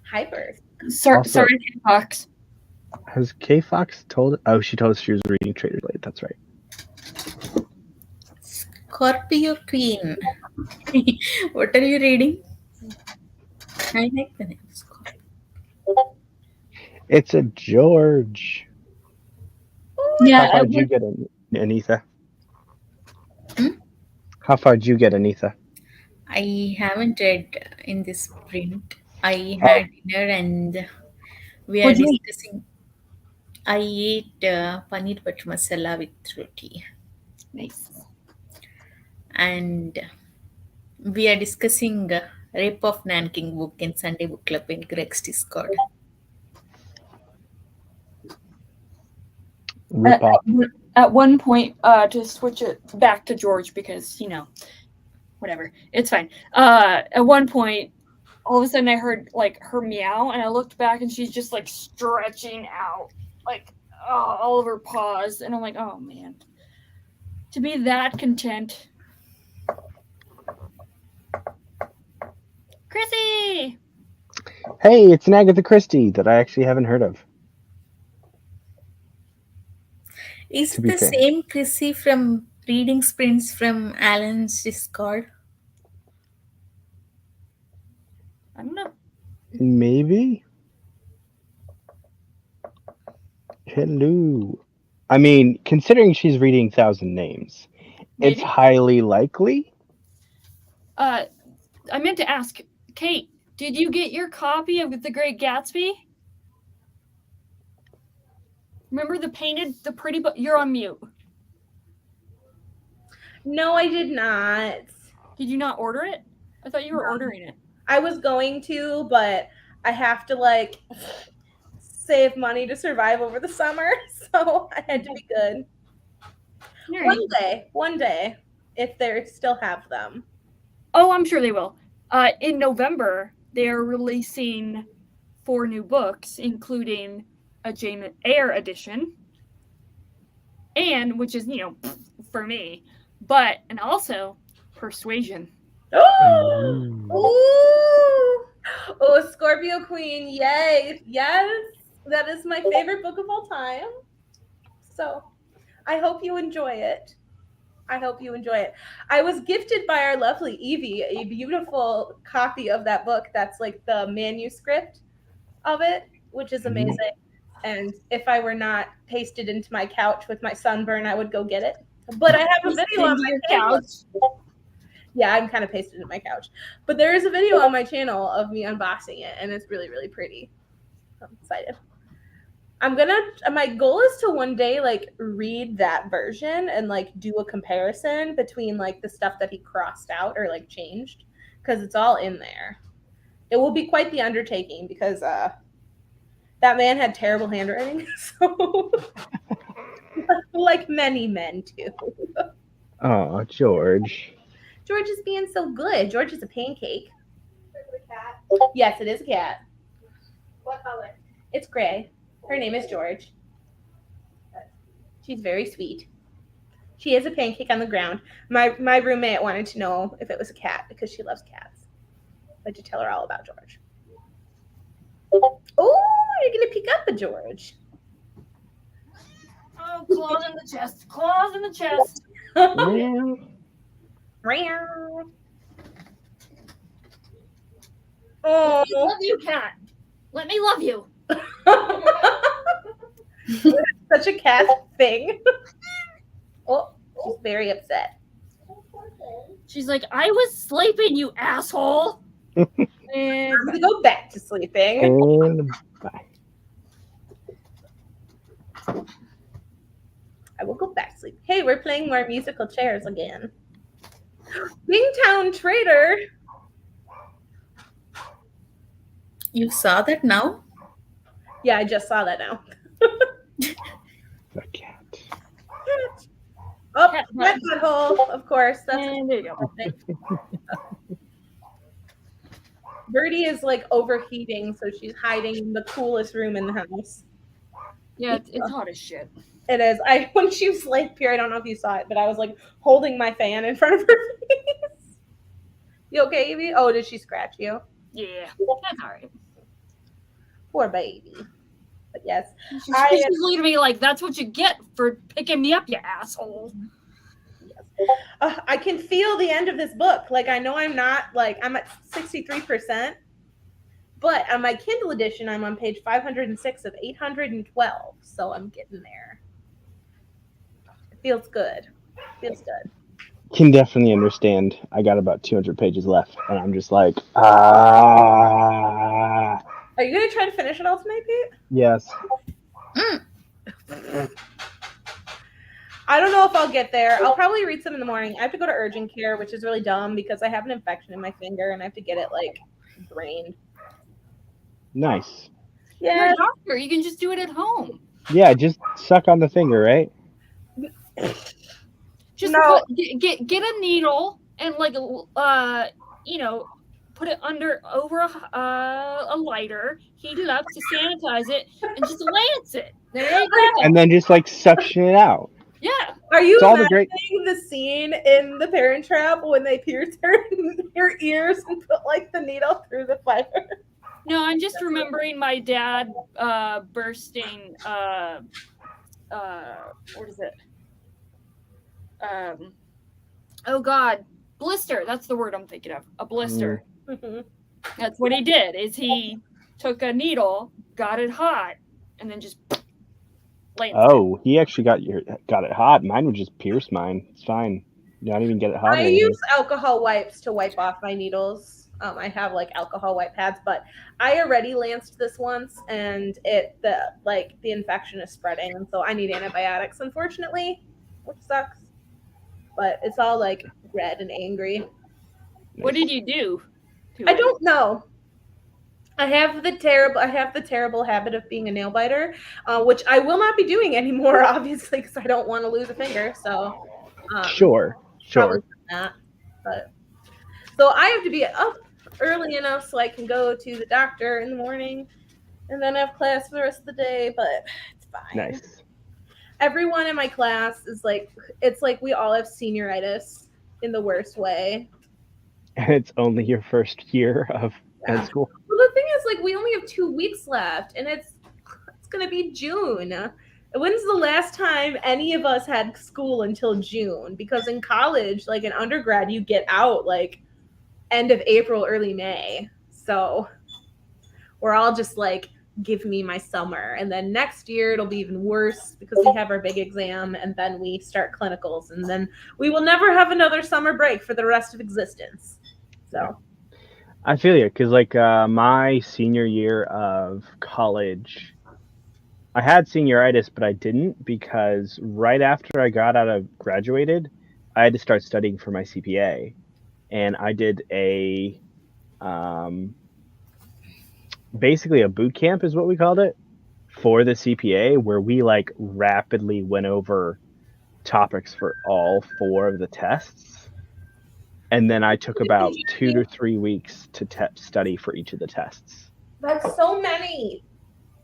Speaker 2: Hyper.
Speaker 1: Also-
Speaker 4: Sorry, Fox.
Speaker 1: Has K Fox told? Oh, she told us she was reading Trader Blade. That's right.
Speaker 3: Scorpio Queen. What are you reading? I like the name Scorpio.
Speaker 1: It's a George.
Speaker 4: Yeah,
Speaker 1: How far did you get, Anitha?
Speaker 3: Hmm?
Speaker 1: How far did you get, Anitha?
Speaker 3: I haven't read in this print. I had dinner and we are
Speaker 4: What'd you eat?
Speaker 3: discussing. I ate paneer butter masala with roti,
Speaker 4: nice.
Speaker 3: and we are discussing Rape of Nanking book in Sunday Book Club in Greg's Discord.
Speaker 1: Rip off.
Speaker 4: At one point, to switch it back to George because, whatever. It's fine. At one point, all of a sudden I heard like her meow and I looked back and she's just like stretching out like all of her paws. And I'm like, oh man. To be that content. Chrissy!
Speaker 1: Hey, it's an Agatha Christie that I actually haven't heard of.
Speaker 3: Is
Speaker 1: To be
Speaker 3: the
Speaker 1: fair.
Speaker 3: same Chrissy from Reading Sprints from Alan's Discord?
Speaker 4: I don't know.
Speaker 1: Maybe. Hello. I mean, considering she's reading Thousand Names, it's
Speaker 4: Maybe.
Speaker 1: highly likely.
Speaker 4: I meant to ask, Kate, did you get your copy of The Great Gatsby? Remember the pretty book? You're on mute.
Speaker 2: No, I did not.
Speaker 4: Did you not order it? I thought you were ordering it.
Speaker 2: I was going to, but I have to like save money to survive over the summer, so I had to be good. One day, if they still have them.
Speaker 4: Oh, I'm sure they will. In November, they are releasing 4 new books, including a Jane Eyre edition, and which is for me, and also Persuasion.
Speaker 2: Oh, Scorpio Queen! Yay! Yes, that is my favorite book of all time. So, I hope you enjoy it. I was gifted by our lovely Evie a beautiful copy of that book. That's like the manuscript of it, which is amazing. And if I were not pasted into my couch with my sunburn, I would go get it. But I have a video on my couch. Yeah, I'm kind of pasted into my couch. But there is a video on my channel of me unboxing it, and it's really, really pretty. I'm excited. My goal is to one day like read that version and like do a comparison between like the stuff that he crossed out or like changed, because it's all in there. It will be quite the undertaking because that man had terrible handwriting. So like many men do.
Speaker 1: Oh, George.
Speaker 2: George is being so good. George is a pancake. Yes, it is a cat. What color? It's gray. Her name is George. She's very sweet. She is a pancake on the ground. My roommate wanted to know if it was a cat because she loves cats. I had to tell her all about George. Oh, you're gonna pick up a George.
Speaker 4: Oh, claws in the chest. Claws in the chest.
Speaker 1: Yeah.
Speaker 2: Meow. Oh,
Speaker 4: Love you, cat. Let me love you.
Speaker 2: such a cat thing. Oh, she's very upset.
Speaker 4: She's like, I was sleeping, you asshole. And
Speaker 2: I'm gonna go back to sleeping.
Speaker 1: And bye.
Speaker 2: I will go back to sleep. Hey, we're playing more musical chairs again. Bingtown Trader.
Speaker 3: You saw that now?
Speaker 2: Yeah, I just saw that now.
Speaker 1: The cat.
Speaker 2: Oh,
Speaker 4: Cat
Speaker 2: cat butthole, of course. That's
Speaker 4: and there you go.
Speaker 2: Birdie is like overheating, so she's hiding in the coolest room in the house.
Speaker 4: Yeah, it's hot as shit.
Speaker 2: It is. When she was like here, I don't know if you saw it, but I was like holding my fan in front of her face. You okay, Evie? Oh, did she scratch you?
Speaker 4: Yeah, that's all right.
Speaker 2: Poor baby. But yes.
Speaker 4: She's looking at me like, that's what you get for picking me up, you asshole.
Speaker 2: I can feel the end of this book. Like, I know I'm not, like, I'm at 63%, but on my Kindle edition, I'm on page 506 of 812. So I'm getting there. It feels good. Feels good.
Speaker 1: Can definitely understand. I got about 200 pages left, and I'm just like,
Speaker 2: Are you going to try to finish it all tonight, Pete?
Speaker 1: yes.
Speaker 2: I don't know if I'll get there. I'll probably read some in the morning. I have to go to urgent care, which is really dumb because I have an infection in my finger and I have to get it like drained.
Speaker 1: Nice.
Speaker 4: You're
Speaker 2: Yeah.
Speaker 4: a doctor. You can just do it at home.
Speaker 1: Yeah, just suck on the finger, right?
Speaker 4: Just
Speaker 2: No.
Speaker 4: get a needle and like put it over a lighter, heat it up to sanitize it, and just lance it. There you go.
Speaker 1: And then just like suction it out.
Speaker 4: Yeah.
Speaker 2: Are you
Speaker 1: It's all the
Speaker 2: imagining the scene in The Parent Trap when they pierce her ears and put like the needle through the fiber?
Speaker 4: No, I'm just remembering my dad bursting. What is it? Oh God, blister. That's the word I'm thinking of. A blister.
Speaker 2: Mhm.
Speaker 4: That's what he did. Is he took a needle, got it hot, and then just. Lanced
Speaker 1: Oh, he actually got it hot. Mine would just pierce mine. It's fine. You don't even get it hot. or
Speaker 2: I
Speaker 1: anything.
Speaker 2: use alcohol wipes to wipe off my needles. I have like alcohol wipe pads, but I already lanced this once, and the infection is spreading, and so I need antibiotics, unfortunately, which sucks. But it's all like red and angry.
Speaker 4: What did you do? to
Speaker 2: I
Speaker 4: it?
Speaker 2: don't know. I have the terrible habit of being a nail biter, which I will not be doing anymore, obviously, because I don't want to lose a finger. So
Speaker 1: Sure.
Speaker 2: probably not. But so I have to be up early enough so I can go to the doctor in the morning, and then have class for the rest of the day. But it's fine.
Speaker 1: Nice.
Speaker 2: Everyone in my class is like, it's like we all have senioritis in the worst way.
Speaker 1: And it's only your first year of med school.
Speaker 2: Well, the thing is, like, we only have 2 weeks left, and it's gonna be June. When's the last time any of us had school until June? Because in college, like in undergrad, you get out like end of April, early May. So we're all just like, give me my summer. And then next year it'll be even worse because we have our big exam, and then we start clinicals, and then we will never have another summer break for the rest of existence. So
Speaker 1: I feel you, because like my senior year of college, I had senioritis, but I didn't, because right after I got out of graduated, I had to start studying for my CPA, and I did a basically a boot camp is what we called it for the CPA, where we like rapidly went over topics for all 4 of the tests. and then I took about 2 to 3 weeks to study for each of the tests.
Speaker 2: That's so many.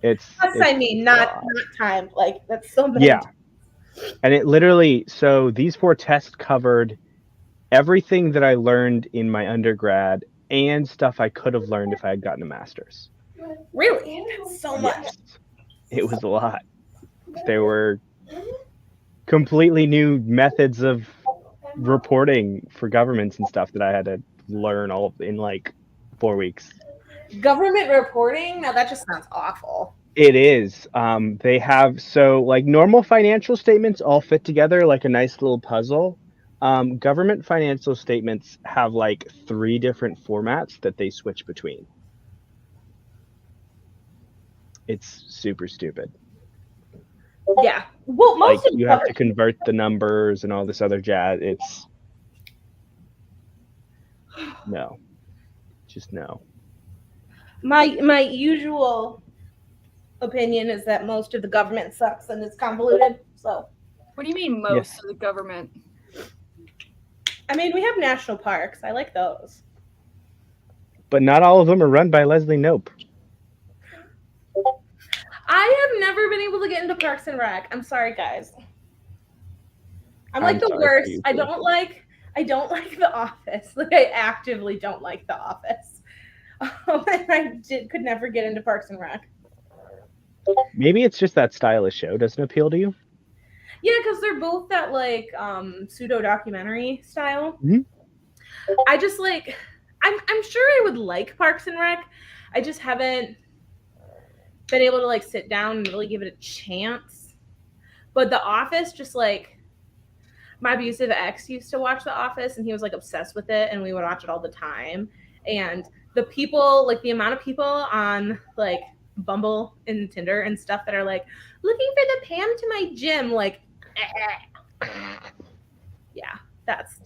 Speaker 1: It's
Speaker 2: I mean,
Speaker 1: a
Speaker 2: not
Speaker 1: lot.
Speaker 2: time. Like that's so many.
Speaker 1: Yeah. And it literally, so these 4 tests covered everything that I learned in my undergrad and stuff I could have learned if I had gotten a master's.
Speaker 2: Really? That's so much.
Speaker 1: Yes. It was a lot. There were completely new methods of reporting for governments and stuff that I had to learn all in like 4 weeks.
Speaker 2: Government reporting? Now that just sounds awful.
Speaker 1: It is. They have, so like normal financial statements all fit together like a nice little puzzle. Government financial statements have like 3 different formats that they switch between. It's super stupid.
Speaker 2: Yeah. Well, most
Speaker 1: Like
Speaker 2: of
Speaker 1: you have to convert the numbers and all this other jazz. It's no. Just no.
Speaker 2: my usual opinion is that most of the government sucks and it's convoluted. So
Speaker 4: What do you mean most
Speaker 1: Yes.
Speaker 4: of the government?
Speaker 2: I mean, we have national parks. I like those.
Speaker 1: But not all of them are run by Leslie Knope.
Speaker 2: I have never been able to get into Parks and Rec. I'm sorry, guys. I'm like
Speaker 1: I'm
Speaker 2: the
Speaker 1: sorry for
Speaker 2: worst.
Speaker 1: you,
Speaker 2: I
Speaker 1: too.
Speaker 2: don't like The Office. Like I actively don't like The Office. And I could never get into Parks and Rec.
Speaker 1: Maybe it's just that style of show doesn't appeal to you.
Speaker 2: Yeah, because they're both that like pseudo documentary style.
Speaker 1: Mhm.
Speaker 2: I just like I'm sure I would like Parks and Rec. I just haven't been able to like sit down and really give it a chance. But The Office, just like my abusive ex used to watch The Office and he was like obsessed with it and we would watch it all the time. And the people, like the amount of people on like Bumble and Tinder and stuff that are like looking for the Pam to my gym, like yeah, that's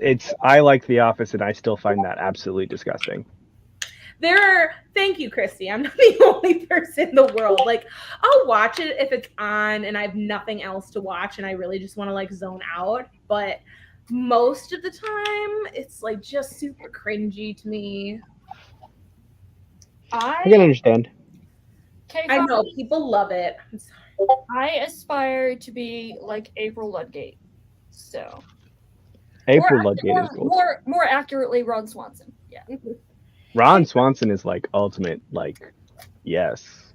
Speaker 1: It's I like The Office and I still find that absolutely disgusting.
Speaker 2: thank you, Christy. I'm not the only person in the world. Like I'll watch it if it's on and I have nothing else to watch and I really just want to like zone out, but most of the time it's like just super cringy to me.
Speaker 1: I can understand.
Speaker 4: Okay,
Speaker 2: I know people love it. I'm sorry.
Speaker 4: I aspire to be like April Ludgate. So
Speaker 1: April
Speaker 4: Or-
Speaker 1: Ludgate is gold.
Speaker 4: more accurately, Ron Swanson. Yeah.
Speaker 1: Ron Swanson is like ultimate, like, yes.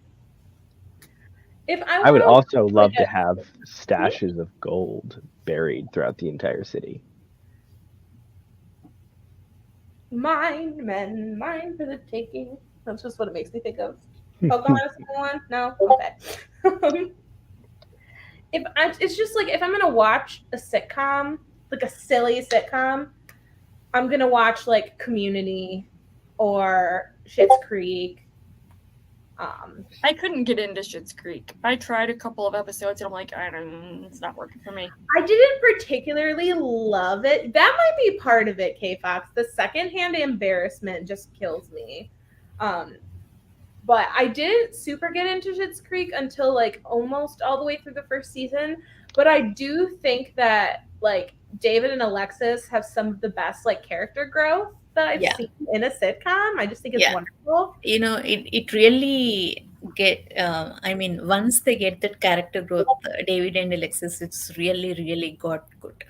Speaker 2: If
Speaker 1: I would
Speaker 2: wanna-
Speaker 1: also love to have stashes of gold buried throughout the entire city.
Speaker 2: mine, men, mine for the taking. That's just what it makes me think of. Pocahontas one? No? Okay. It's just like if I'm gonna watch a sitcom, like a silly sitcom, I'm gonna watch like Community or Schitt's Creek.
Speaker 4: I couldn't get into Schitt's Creek. I tried a couple of episodes and I'm like, it's not working for me.
Speaker 2: I didn't particularly love it. That might be part of it, K Fox. The secondhand embarrassment just kills me. But I didn't super get into Schitt's Creek until like almost all the way through the first season. But I do think that like David and Alexis have some of the best like character growth that I've
Speaker 3: Yeah.
Speaker 2: seen in a sitcom. I just think it's
Speaker 3: Yeah.
Speaker 2: wonderful.
Speaker 3: You know, it really get. I mean, once they get that character growth, David and Alexis, it's really got good.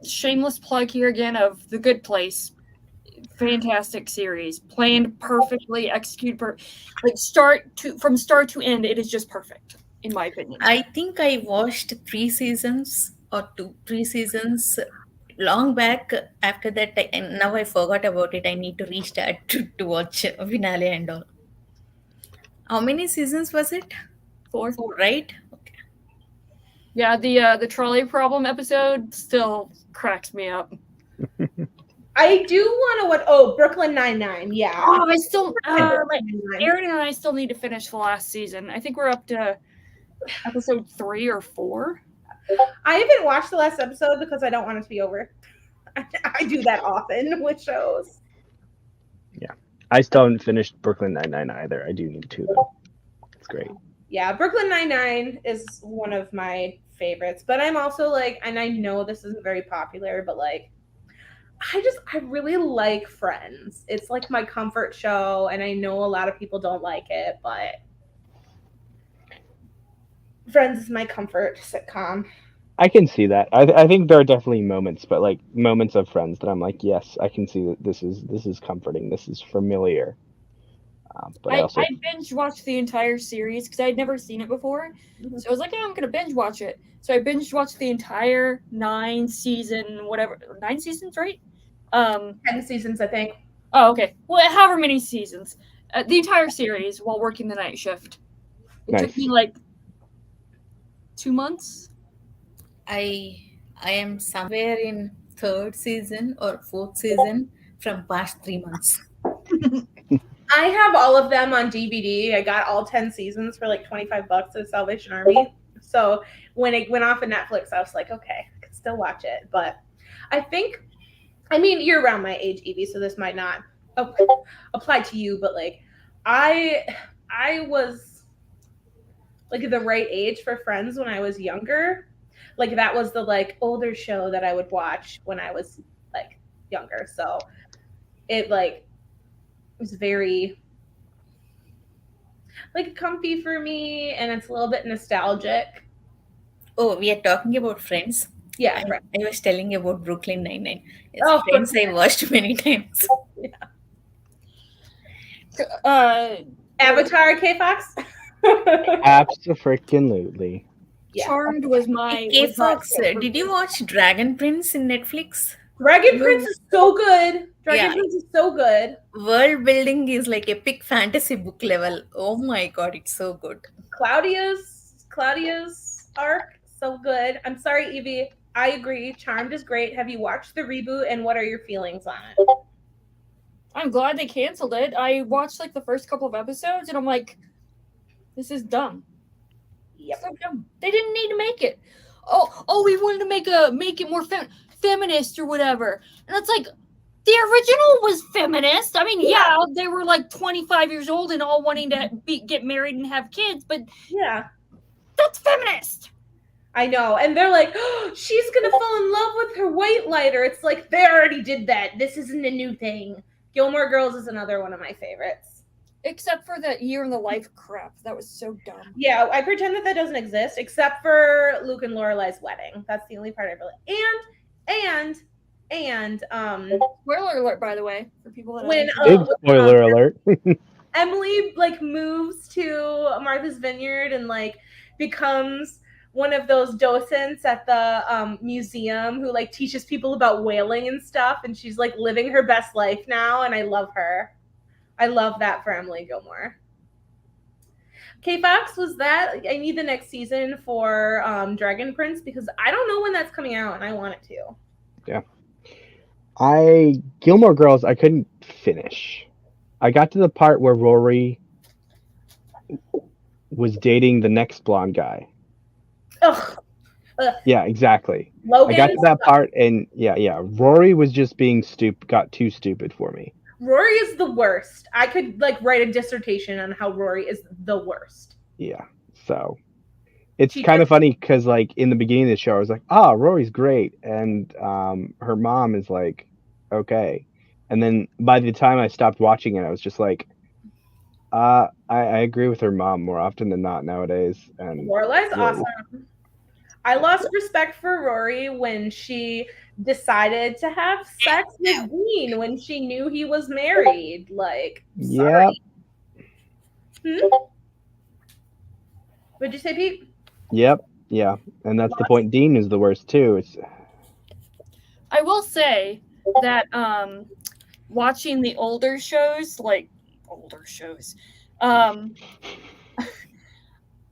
Speaker 4: Shameless plug here again of The Good Place. Fantastic series, planned perfectly, executed from start to end. It is just perfect, in my opinion.
Speaker 3: I think I watched 3 seasons or 3 seasons long back. After that, and now I forgot about it. I need to restart to watch finale and all. How many seasons was it? 4, right? Okay.
Speaker 4: Yeah, the trolley problem episode still cracks me up.
Speaker 2: I do want to what? Brooklyn Nine-Nine. Yeah.
Speaker 4: Oh, I still
Speaker 2: Brooklyn Nine-Nine.
Speaker 4: Aaron and I still need to finish the last season. I think we're up to episode 3 or 4.
Speaker 2: I haven't watched the last episode because I don't want it to be over. I do that often with shows.
Speaker 1: I still haven't finished Brooklyn Nine-Nine either. I do need to, though. It's great.
Speaker 2: Yeah, Brooklyn Nine-Nine is one of my favorites, but I'm also like, and I know this isn't very popular, but like, I really like Friends. It's like my comfort show, and I know a lot of people don't like it, but Friends is my comfort sitcom.
Speaker 1: I can see that. I think there are definitely moments, but like moments of Friends that I'm like, yes, I can see that this is comforting. This is familiar. But I also
Speaker 4: I binge watched the entire series because I'd never seen it before.
Speaker 2: Mhm.
Speaker 4: So I was like, oh, I'm gonna binge watch it. So I binge watched the entire 9 seasons, right?
Speaker 2: 10 seasons, I think.
Speaker 4: Oh, okay. Well, however many seasons, the entire series while working the night shift. It took
Speaker 1: Nice.
Speaker 4: me like 2 months.
Speaker 3: I am somewhere in 3rd season or 4th season from past 3 months.
Speaker 2: I have all of them on DVD. I got all 10 seasons for like $25 at Salvation Army. So when it went off of Netflix, I was like, okay, I can still watch it. But I think, I mean, you're around my age, Evie, so this might not apply to you, but like, I was like the right age for Friends when I was younger. Like that was the like older show that I would watch when I was like younger. So it like was very like comfy for me, and it's a little bit nostalgic.
Speaker 3: Oh, we are talking about Friends.
Speaker 2: Yeah,
Speaker 3: I,
Speaker 2: right.
Speaker 3: I was telling you about Brooklyn Nine-Nine. Yes,
Speaker 2: Oh,
Speaker 3: Friends I watched many times.
Speaker 2: Avatar, K Fox.
Speaker 1: Abso-freaking-lutely.
Speaker 2: Yeah.
Speaker 4: Charmed was my.
Speaker 3: K
Speaker 4: was my
Speaker 3: Fox,
Speaker 4: favorite.
Speaker 3: did you watch Dragon Prince in Netflix?
Speaker 2: Dragon Prince is so good. Dragon
Speaker 3: Yeah.
Speaker 2: Prince is so good.
Speaker 3: World building is like epic fantasy book level. Oh my god, it's so good.
Speaker 2: Claudia's arc, so good. I'm sorry, Evie. I agree. Charmed is great. Have you watched the reboot, and what are your feelings on it?
Speaker 4: I'm glad they canceled it. I watched like the first couple of episodes, and I'm like, this is dumb.
Speaker 2: Yep.
Speaker 4: So dumb. They didn't need to make it. Oh, we wanted to make it more feminist or whatever, and it's like the original was feminist. I mean, yeah, they were like 25 years old and all wanting to get married and have kids, but
Speaker 2: Yeah.
Speaker 4: that's feminist.
Speaker 2: I know. And they're like, oh, she's going to fall in love with her white lighter. It's like, they already did that. This isn't a new thing. Gilmore Girls is another one of my favorites.
Speaker 4: Except for the Year in the Life crap. That was so dumb.
Speaker 2: Yeah, I pretend that doesn't exist, except for Luke and Lorelai's wedding. That's the only part I really... And
Speaker 4: Spoiler alert, by the way, for people that
Speaker 2: when
Speaker 1: Big spoiler alert.
Speaker 2: Emily like moves to Martha's Vineyard and like becomes one of those docents at the museum who like teaches people about whaling and stuff, and she's like living her best life now, and I love her. I love that for Emily Gilmore. K Fox, was that I need the next season for Dragon Prince because I don't know when that's coming out and I want it to.
Speaker 1: Yeah. Gilmore Girls, I couldn't finish. I got to the part where Rory was dating the next blonde guy.
Speaker 2: Ugh.
Speaker 1: Yeah, exactly.
Speaker 2: Logan.
Speaker 1: I got to that part, and yeah, Rory was just being got too stupid for me.
Speaker 2: Rory is the worst. I could like write a dissertation on how Rory is the worst.
Speaker 1: Yeah, so it's kind of funny because like in the beginning of the show, I was like, Rory's great, and her mom is like, okay, and then by the time I stopped watching it, I was just like, I agree with her mom more often than not nowadays. And
Speaker 2: Lorelai's awesome. I lost respect for Rory when she decided to have sex with Dean when she knew he was married. Like, sorry. What'd you say, Pete?
Speaker 1: Yep. Yeah. And that's the point. Dean is the worst too.
Speaker 4: I will say that watching the older shows,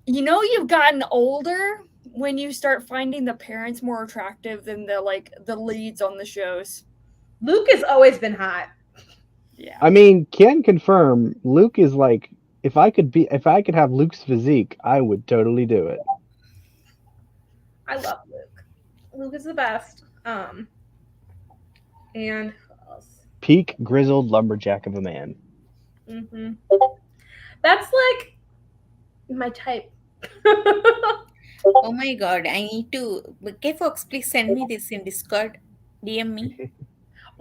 Speaker 4: you know, you've gotten older when you start finding the parents more attractive than the leads on the shows.
Speaker 2: Luke has always been hot.
Speaker 4: Yeah.
Speaker 1: I mean, can confirm Luke is like, if I could have Luke's physique, I would totally do it.
Speaker 2: I love Luke. Luke is the best. And who else?
Speaker 1: Peak grizzled lumberjack of a man.
Speaker 2: That's like my type.
Speaker 3: Oh my god, I need to. K Fox, please send me this in Discord. DM me.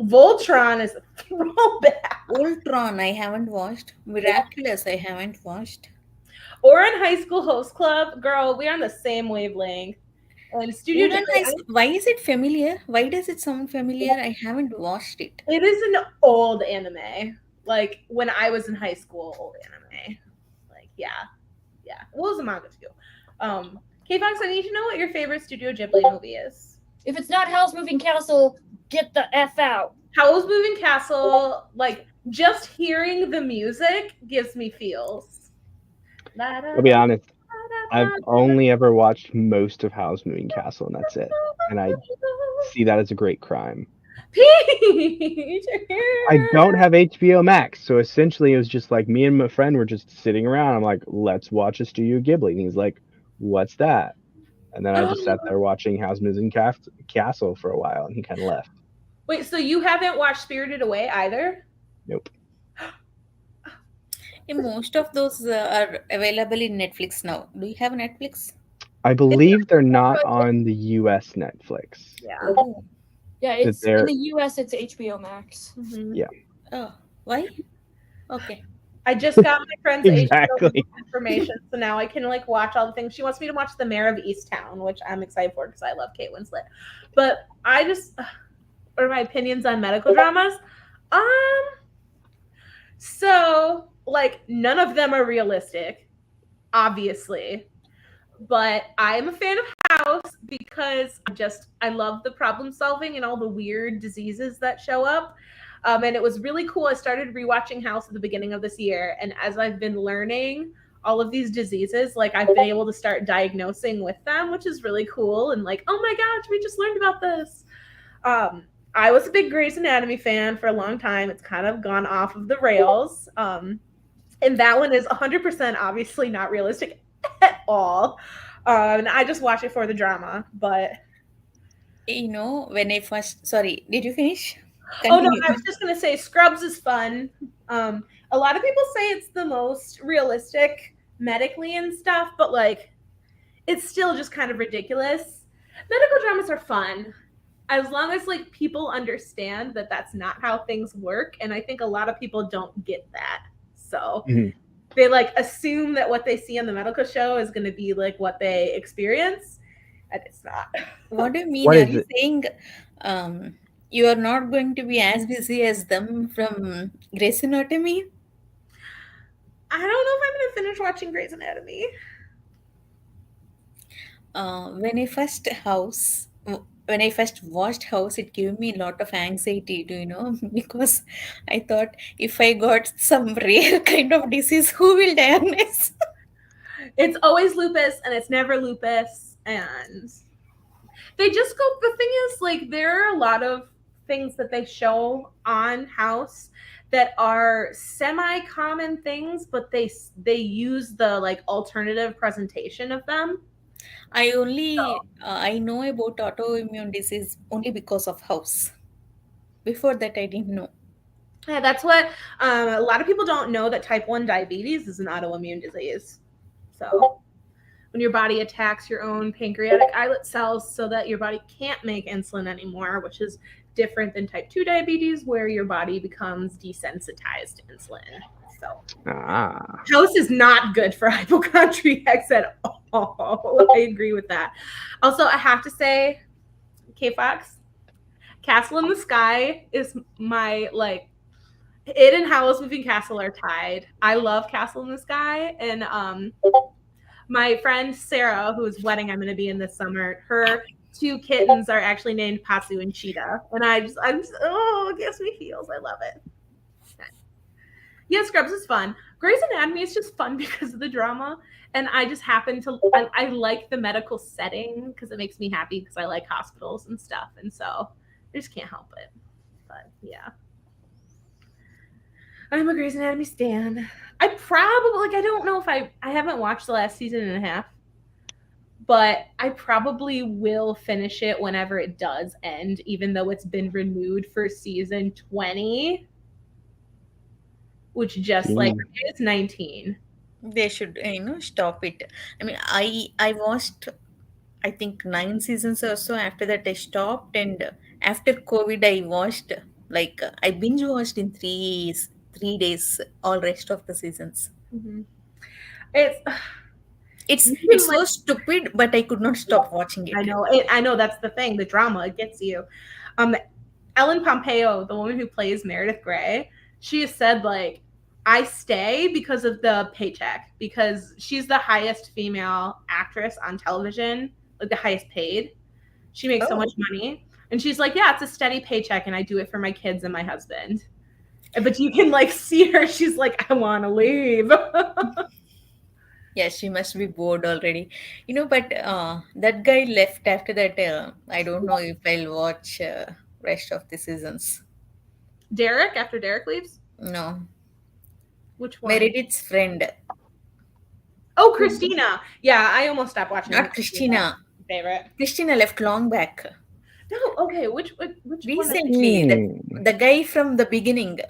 Speaker 2: Voltron is a throwback.
Speaker 3: Ultron, I haven't watched. Miraculous, I haven't watched.
Speaker 2: Or in High School Host Club, girl, we're on the same wavelength. And Studio
Speaker 3: Uran
Speaker 2: Ghibli,
Speaker 3: has. Why is it familiar? Why does it sound familiar? I haven't watched it.
Speaker 2: it is an old anime. Like when I was in high school, old anime. Like yeah. Well, it was a manga too. K Fox, I need to know what your favorite Studio Ghibli movie is.
Speaker 4: If it's not Howl's Moving Castle, get the F out.
Speaker 2: Howl's Moving Castle, like just hearing the music gives me feels.
Speaker 1: I'll be honest. I've only ever watched most of Howl's Moving Castle, and that's it. And I see that as a great crime.
Speaker 2: Peach.
Speaker 1: I don't have HBO Max, so essentially it was just like me and my friend were just sitting around. I'm like, let's watch a Studio Ghibli, and he's like, what's that? And then I just sat there watching Howl's Moving Castle for a while, and he kind of left.
Speaker 2: Wait, so you haven't watched Spirited Away either?
Speaker 1: Nope.
Speaker 3: Yeah, most of those are available in Netflix now. Do you have Netflix?
Speaker 1: I believe they're not on the US Netflix.
Speaker 2: Yeah.
Speaker 3: Oh,
Speaker 4: Yeah, it's
Speaker 1: they're-
Speaker 4: in the US. It's HBO Max.
Speaker 3: oh, why? Okay.
Speaker 2: I just got my friend's
Speaker 1: Exactly.
Speaker 2: HBO information, so now I can like watch all the things. She wants me to watch The Mayor of Easttown, which I'm excited for because I love Kate Winslet. But I just, what are my opinions on medical dramas? So like none of them are realistic, obviously. But I am a fan of House because I love the problem solving and all the weird diseases that show up. And it was really cool. I started rewatching House at the beginning of this year. And as I've been learning all of these diseases, like I've been able to start diagnosing with them, which is really cool. And like, oh my gosh, we just learned about this. I was a big Grey's Anatomy fan for a long time. It's kind of gone off of the rails. And that one is 100% obviously not realistic at all. And I just watch it for the drama. But
Speaker 3: You know, when I first. Sorry, did you finish?
Speaker 2: oh no,
Speaker 3: Continue.
Speaker 2: I was just gonna say Scrubs is fun. A lot of people say it's the most realistic medically and stuff, but like it's still just kind of ridiculous. Medical dramas are fun as long as like people understand that that's not how things work, and I think a lot of people don't get that. So
Speaker 1: Mhm.
Speaker 2: they like assume that what they see on the medical show is going to be like what they experience, and it's not.
Speaker 3: What do you mean?
Speaker 1: What
Speaker 3: Are
Speaker 1: is
Speaker 3: you
Speaker 1: it?
Speaker 3: saying you are not going to be as busy as them from Grey's Anatomy?
Speaker 2: I don't know if I'm going to finish watching Grey's Anatomy.
Speaker 3: When I first watched House, it gave me a lot of anxiety, do you know? Because I thought if I got some rare kind of disease, who will diagnose?
Speaker 2: It's always lupus and it's never lupus, and they just go, the thing is like there are a lot of things that they show on House that are semi-common things, but they use the like alternative presentation of them.
Speaker 3: I know about autoimmune disease only because of House. Before that, I didn't know.
Speaker 2: Yeah, that's what a lot of people don't know, that type 1 diabetes is an autoimmune disease. So when your body attacks your own pancreatic islet cells so that your body can't make insulin anymore, which is different than type 2 diabetes where your body becomes desensitized to insulin. So House is not good for hypochondriacs at all. I agree with that. Also, I have to say, K Fox, Castle in the Sky is my like, it and Howl's Moving Castle are tied. I love Castle in the Sky, and my friend Sarah, whose wedding I'm going to be in this summer, her 2 kittens are actually named Patsu and Cheetah, and I'm just it gives me feels. I love it. Yeah, Scrubs is fun. Grey's Anatomy is just fun because of the drama, and I just happen to I like the medical setting because it makes me happy because I like hospitals and stuff, and so I just can't help it. But yeah, I'm a Grey's Anatomy stan. I probably I don't know if I haven't watched the last season and a half, but I probably will finish it whenever it does end, even though it's been renewed for season 20. Which just like it's 19.
Speaker 3: They should, stop it. I mean, I watched I think 9 seasons or so. After that, I stopped, and after COVID, I watched I binge watched in 3 days all rest of the seasons.
Speaker 2: Mhm. It's
Speaker 3: It's
Speaker 2: you can,
Speaker 3: it's so stupid, but I could not stop watching it.
Speaker 2: I know that's the thing. The drama it gets you. Ellen Pompeo, the woman who plays Meredith Grey, she has said like, I stay because of the paycheck, because she's the highest female actress on television, like the highest paid. She makes so
Speaker 3: Oh.
Speaker 2: much money, and she's like, yeah, it's a steady paycheck, and I do it for my kids and my husband. But you can like see her. She's like, I want to leave.
Speaker 3: Yeah, she must be bored already. But that guy left after that. I don't know if I'll watch rest of the seasons.
Speaker 2: Derek, after Derek leaves,
Speaker 3: No,
Speaker 2: which one?
Speaker 3: Meredith's friend,
Speaker 2: Oh, Christina. Yeah, I almost stopped watching.
Speaker 3: not Christina.
Speaker 2: Favorite.
Speaker 3: Christina left long back.
Speaker 2: No, okay. Which one?
Speaker 3: Recently, the guy from the beginning.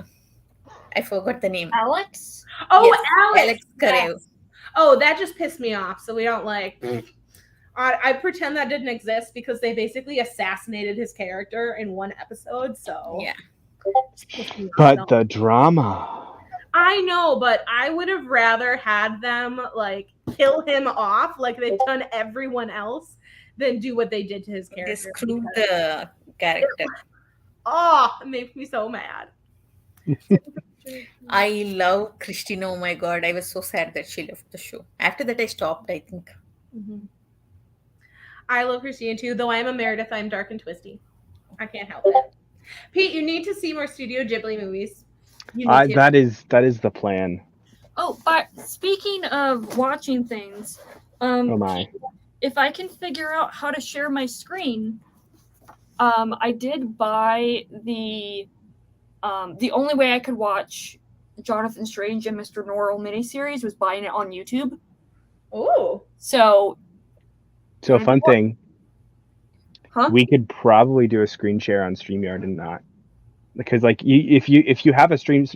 Speaker 3: I forgot the name.
Speaker 4: Alex?
Speaker 2: Oh,
Speaker 3: Yes,
Speaker 2: Alex.
Speaker 3: Alex Karev.
Speaker 2: Yes. Oh, that just pissed me off. So we don't like. I pretend that didn't exist because they basically assassinated his character in one episode. So
Speaker 3: Yeah.
Speaker 2: Just pissed me off.
Speaker 1: But the drama.
Speaker 2: I know, but I would have rather had them like kill him off like they've done everyone else than do what they did to his
Speaker 3: They
Speaker 2: character.
Speaker 3: screwed
Speaker 2: because-
Speaker 3: the character.
Speaker 2: Oh, it makes me so mad.
Speaker 3: I love Christina. Oh my god, I was so sad that she left the show. After that, I stopped, I think.
Speaker 2: Mhm. I love Christina too, though I'm a Meredith. I'm dark and twisty. I can't help it. Pete, you need to see more Studio Ghibli movies. You need to.
Speaker 1: That is the plan.
Speaker 4: Oh, but speaking of watching things,
Speaker 1: Oh my.
Speaker 4: if I can figure out how to share my screen, I did buy the only way I could watch Jonathan Strange and Mr. Norrell miniseries was buying it on YouTube.
Speaker 2: Oh,
Speaker 4: So,
Speaker 1: So a fun thing,
Speaker 4: huh?
Speaker 1: we could probably do a screen share on StreamYard and not, because like if you have a stream,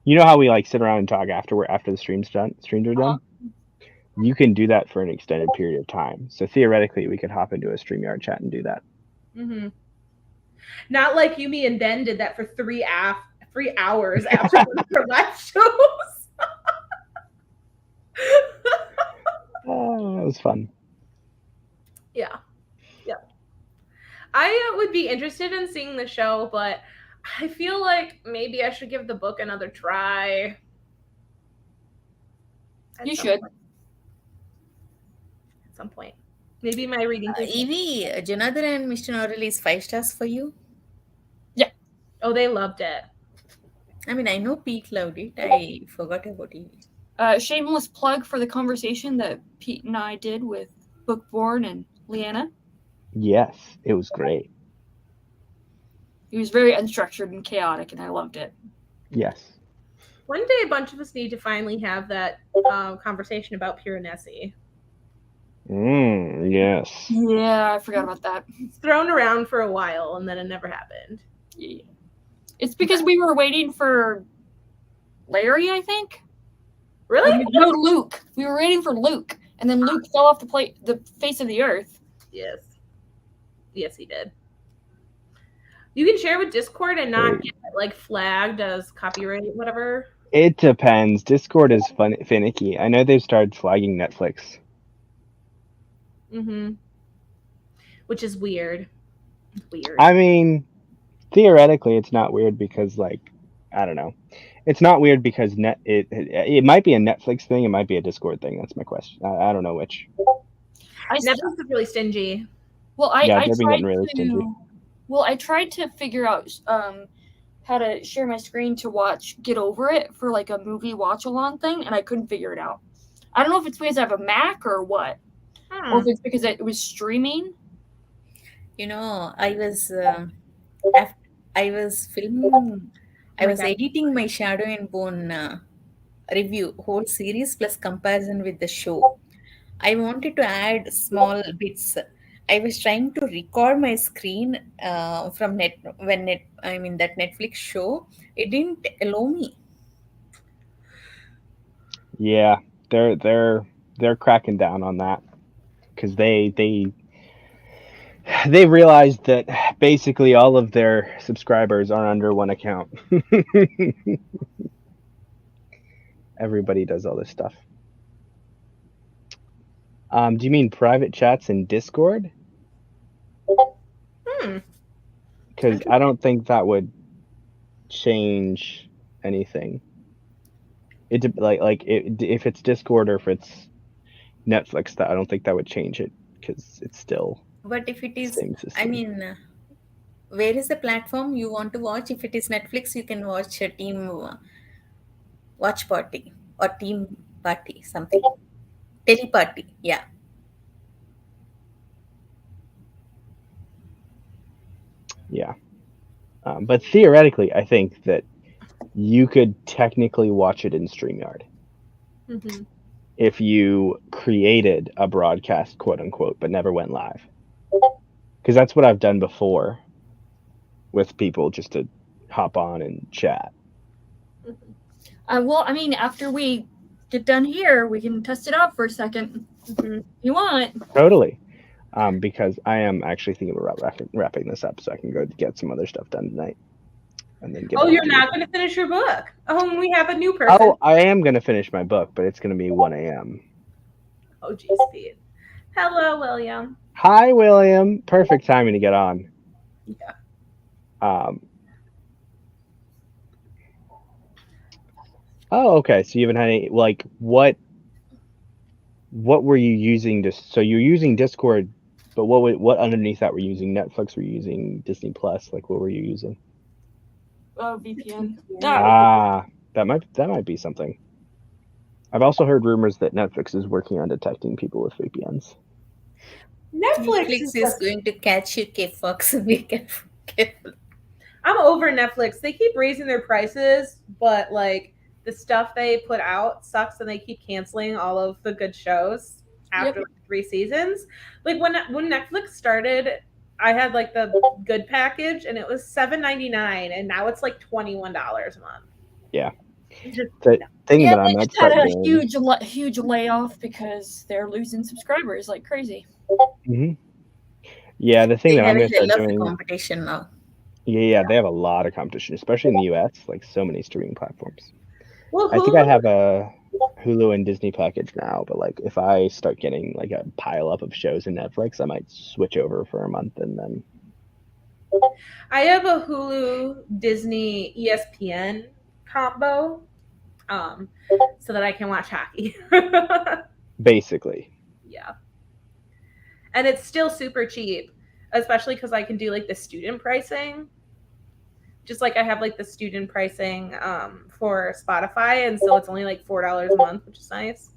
Speaker 1: you know how we like sit around and talk after the streams are done. You can do that for an extended period of time. So theoretically, we could hop into a StreamYard chat and do that.
Speaker 2: mm-hmm. Not like Yumi and Ben did that for 3 hours after one of their live shows.
Speaker 1: Oh, that was fun.
Speaker 2: Yeah. I would be interested in seeing the show, but I feel like maybe I should give the book another try.
Speaker 4: You should.
Speaker 2: At some point. Maybe my reading.
Speaker 3: Evie, Jonathan and Mr. Norrell is 5 stars for you?
Speaker 2: Oh, they loved it.
Speaker 3: I mean, I know Pete loved it. I forgot about Evie.
Speaker 4: Shameless plug for the conversation that Pete and I did with Bookborn and Leanna.
Speaker 1: Yes, it was great.
Speaker 4: It was very unstructured and chaotic, and I loved it.
Speaker 1: Yes.
Speaker 2: One day, a bunch of us need to finally have that conversation about Piranesi.
Speaker 1: Yes.
Speaker 4: Yeah, I forgot about that.
Speaker 2: It's thrown around for a while, and then it never happened.
Speaker 4: Yeah. It's because we were waiting for Larry, I think.
Speaker 2: Really?
Speaker 4: No, Luke. We were waiting for Luke, and then Luke fell off the face of the earth.
Speaker 2: Yes. Yes, he did. You can share with Discord and not get like flagged as copyright, whatever.
Speaker 1: It depends. Discord is finicky. I know they've started flagging Netflix.
Speaker 2: Mm-hmm. Which is weird. Weird.
Speaker 1: I mean, theoretically, it's not weird because, like, I don't know. It's not weird because it might be a Netflix thing. It might be a Discord thing. That's my question. I don't know which.
Speaker 2: Netflix is really stingy.
Speaker 4: Well,
Speaker 1: Yeah,
Speaker 4: I
Speaker 1: they've been
Speaker 4: tried
Speaker 1: getting really stingy.
Speaker 4: to. Well, I tried to figure out how to share my screen to watch Get Over It for like a movie watch along thing, and I couldn't figure it out. I don't know if it's because I have a Mac or what, or if it's because it was streaming.
Speaker 3: I was filming. I was editing my Shadow and Bone review whole series plus comparison with the show. I wanted to add small bits. I was trying to record my screen from that Netflix show. It didn't allow me.
Speaker 1: Yeah, they're cracking down on that because they they realized that basically all of their subscribers are under one account. Everybody does all this stuff. Do you mean private chats in Discord? Because I don't think that would change anything. If it's Discord or if it's Netflix, that I don't think that would change it because it's still
Speaker 3: But if it
Speaker 1: the
Speaker 3: is,
Speaker 1: same system.
Speaker 3: I mean, where is the platform you want to watch? If it is Netflix, you can watch a team watch party or team party, something. Teleparty, yeah.
Speaker 1: Yeah. But theoretically, I think that you could technically watch it in StreamYard
Speaker 2: Mhm.
Speaker 1: if you created a broadcast, quote unquote, but never went live. Because that's what I've done before with people, just to hop on and chat.
Speaker 4: Well, I mean, after we get done here, we can test it out for a second. If you want.
Speaker 1: Totally. Because I am actually thinking about wrapping this up so I can go get some other stuff done tonight. And then get
Speaker 2: Oh,
Speaker 1: back
Speaker 2: you're
Speaker 1: to
Speaker 2: not
Speaker 1: it.
Speaker 2: going to finish your book. Oh, we have a new person.
Speaker 1: Oh, I am going to finish my book, but it's going to be 1 a.m.
Speaker 2: Oh, geez, Pete. Hello, William.
Speaker 1: Hi, William. Perfect timing to get on.
Speaker 2: Yeah.
Speaker 1: Oh, okay. So you haven't had any, like, what were you using to, so you're using Discord, but what underneath that were you using? Netflix, were you using Disney Plus? Like, what were you using?
Speaker 4: VPN.
Speaker 1: That might be something. I've also heard rumors that Netflix is working on detecting people with VPNs.
Speaker 2: Netflix
Speaker 3: is going to catch you, K-Fox. Be careful.
Speaker 2: I'm over Netflix. They keep raising their prices, but like the stuff they put out sucks, and they keep canceling all of the good shows after 3 seasons. Like when Netflix started, I had like the good package, and it was $7.99, and now it's like $21 a month.
Speaker 1: Yeah.
Speaker 2: Just,
Speaker 1: The thing that
Speaker 4: they
Speaker 1: I'm
Speaker 4: just had a
Speaker 1: doing.
Speaker 4: huge layoff because they're losing subscribers like crazy.
Speaker 1: Mm-hmm. Yeah, the thing
Speaker 3: They
Speaker 1: that I'm
Speaker 3: have
Speaker 1: going to
Speaker 3: a
Speaker 1: start
Speaker 3: lot of
Speaker 1: doing.
Speaker 3: competition now.
Speaker 1: Yeah, they have a lot of competition, especially in the US. Like so many streaming platforms.
Speaker 2: well,
Speaker 1: I think I have a Hulu and Disney package now, but like if I start getting like a pile up of shows in Netflix, I might switch over for a month and then.
Speaker 2: I have a Hulu, Disney, ESPN combo, so that I can watch hockey.
Speaker 1: Basically.
Speaker 2: Yeah. And it's still super cheap, especially because I can do like the student pricing. Just like I have like the student pricing for Spotify, and so it's only like $4 a month, which is nice.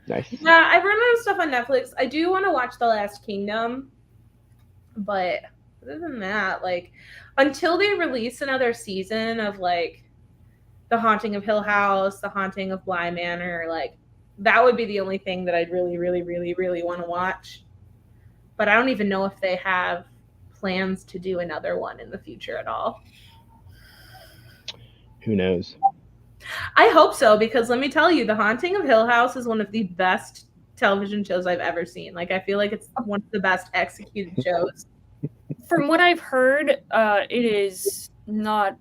Speaker 1: Nice.
Speaker 2: Yeah, I've run out of stuff on Netflix. I do want to watch The Last Kingdom, but other than that, like until they release another season of like The Haunting of Hill House, The Haunting of Bly Manor, like that would be the only thing that I'd really, really, really, really want to watch. But I don't even know if they have plans to do another one in the future at all.
Speaker 1: Who knows?
Speaker 2: I hope so, because let me tell you, The Haunting of Hill House is one of the best television shows I've ever seen. Like, I feel like it's one of the best executed shows.
Speaker 4: From what I've heard, it is not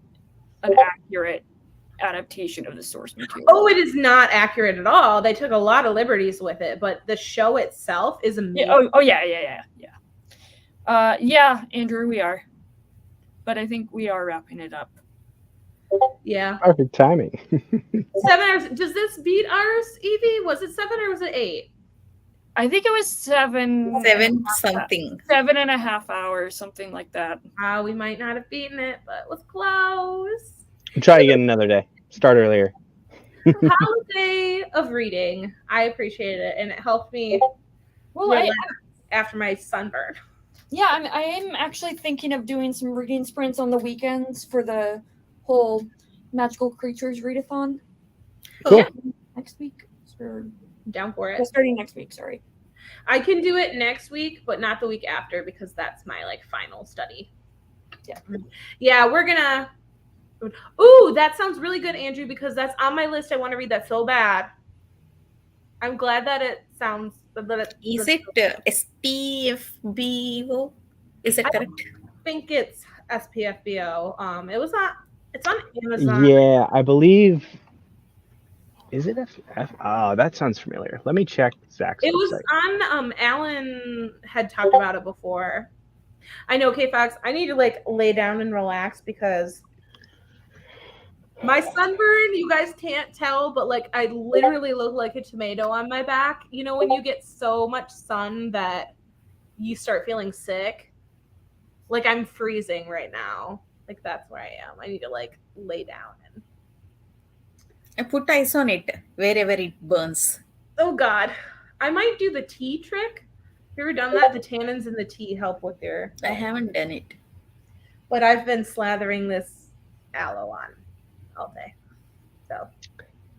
Speaker 4: an accurate adaptation of the source material.
Speaker 2: Oh, it is not accurate at all. They took a lot of liberties with it, but the show itself is amazing.
Speaker 4: Yeah, Andrew, we are. But I think we are wrapping it up.
Speaker 2: Yeah.
Speaker 1: Perfect timing.
Speaker 2: 7 hours. Does this beat ours, Evie? Was it 7 or was it 8?
Speaker 4: I think it was 7
Speaker 3: something.
Speaker 4: 7.5 hours, something like that.
Speaker 2: We might not have beaten it, but it was close.
Speaker 1: Try again another day. Start earlier.
Speaker 2: Holiday of reading. I appreciated it, and it helped me relax after my sunburn.
Speaker 4: Yeah, I am actually thinking of doing some reading sprints on the weekends for the whole Magical Creatures readathon.
Speaker 1: Cool.
Speaker 4: Yeah, next week.
Speaker 2: Down for it.
Speaker 4: Starting next week, sorry.
Speaker 2: I can do it next week, but not the week after, because that's my like final study. Yeah, we're gonna. Ooh, that sounds really good, Andrew, because that's on my list. I want to read that so bad. I'm glad that it sounds.
Speaker 3: Is it STFBO? Is it
Speaker 2: I
Speaker 3: correct?
Speaker 2: think it's SPFBO. It's on Amazon.
Speaker 1: Yeah, I believe. Is it F? Oh, that sounds familiar. Let me check Zach's
Speaker 2: It was
Speaker 1: website.
Speaker 2: on Alan had talked about it before. I know, K-Fox, I need to like lay down and relax because my sunburn, you guys can't tell, but like I literally look like a tomato on my back. You know when you get so much sun that you start feeling sick? Like I'm freezing right now. Like that's where I am. I need to like lay down and
Speaker 3: I put ice on it wherever it burns.
Speaker 2: oh god. I might do the tea trick. You ever done that? The tannins in the tea help with your
Speaker 3: I haven't done it.
Speaker 2: but I've been slathering this aloe on all day. So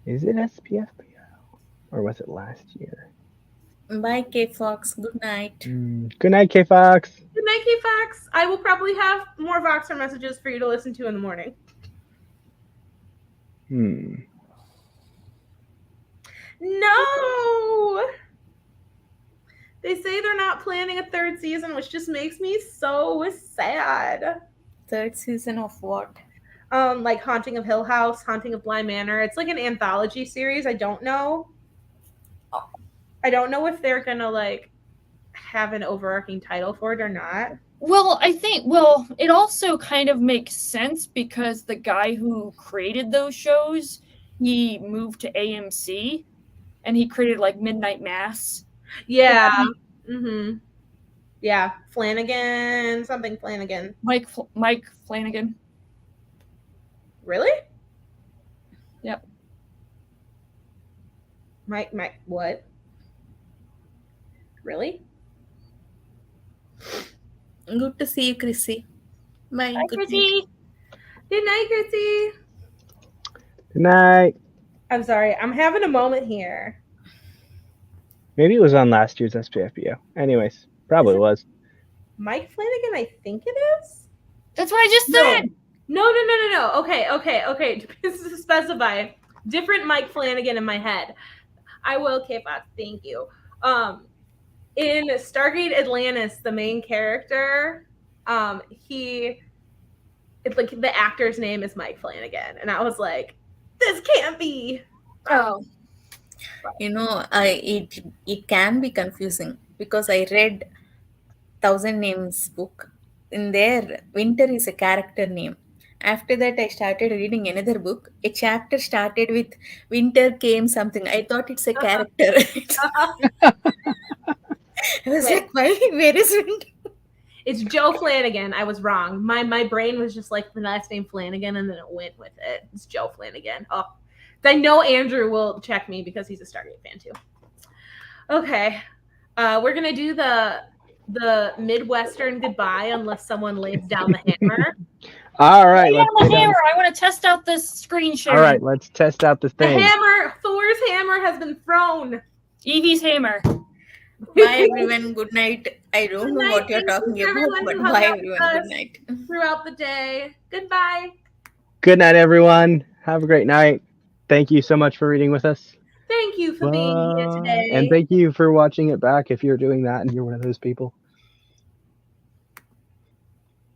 Speaker 1: Is it SPFBO? Or was it last year?
Speaker 3: Bye, K Fox. Good night.
Speaker 1: Good night, K Fox.
Speaker 2: good night, K-Fox. I will probably have more Voxer messages for you to listen to in the morning. No! They say they're not planning a third season, which just makes me so sad.
Speaker 3: Third season of what?
Speaker 2: Like Haunting of Hill House, Haunting of Bly Manor. It's like an anthology series. I don't know if they're gonna like have an overarching title for it or not.
Speaker 4: Well, it also kind of makes sense because the guy who created those shows, he moved to AMC and he created like Midnight Mass.
Speaker 2: Yeah. Yeah. Flanagan, something Flanagan.
Speaker 4: Mike Flanagan.
Speaker 2: Really?
Speaker 4: Yep.
Speaker 2: Mike, what? Really?
Speaker 3: Good to see you, Chrissy. Bye.
Speaker 4: Hi,
Speaker 3: Good night.
Speaker 4: Chrissy.
Speaker 2: Good night, Chrissy.
Speaker 1: Good night.
Speaker 2: I'm sorry. I'm having a moment here.
Speaker 1: Maybe it was on last year's SPFBO. Anyways, probably was.
Speaker 2: Mike Flanagan, I think it is.
Speaker 4: That's what I just said.
Speaker 2: No. Okay. To specify, different Mike Flanagan in my head. I will, K-Fox. Thank you. In Stargate Atlantis, the main character, it's like the actor's name is Mike Flanagan, and I was like, this can't be.
Speaker 4: Oh.
Speaker 3: You know, it can be confusing because I read Thousand Names book. In there, Winter is a character name. After that, I started reading another book. A chapter started with Winter came something. I thought it's a character. I was like, why? Where is Winter?
Speaker 2: It's Joe Flanagan. I was wrong. My brain was just like the last name Flanagan, and then it went with it. It's Joe Flanagan. Oh, I know Andrew will check me because he's a Stargate fan too. Okay, we're gonna do the Midwestern goodbye unless someone lays down the hammer.
Speaker 1: All right.
Speaker 4: Yeah,
Speaker 1: Let's
Speaker 4: the hammer. I want to test out this screen share.
Speaker 1: All right. Let's test out the
Speaker 2: The
Speaker 1: thing.
Speaker 2: hammer, Thor's hammer has been thrown.
Speaker 4: Evie's hammer.
Speaker 3: Bye, everyone. Good night. I don't
Speaker 2: Good
Speaker 3: know
Speaker 2: night.
Speaker 3: what you're
Speaker 2: Thank you
Speaker 3: talking about,
Speaker 2: everyone
Speaker 3: but
Speaker 2: who hung
Speaker 3: bye,
Speaker 2: out with
Speaker 3: everyone.
Speaker 2: us.
Speaker 3: Good night.
Speaker 2: Throughout the day. Goodbye.
Speaker 1: Good night, everyone. Have a great night. Thank you so much for reading with us.
Speaker 2: Thank you for being here today.
Speaker 1: And thank you for watching it back if you're doing that and you're one of those people.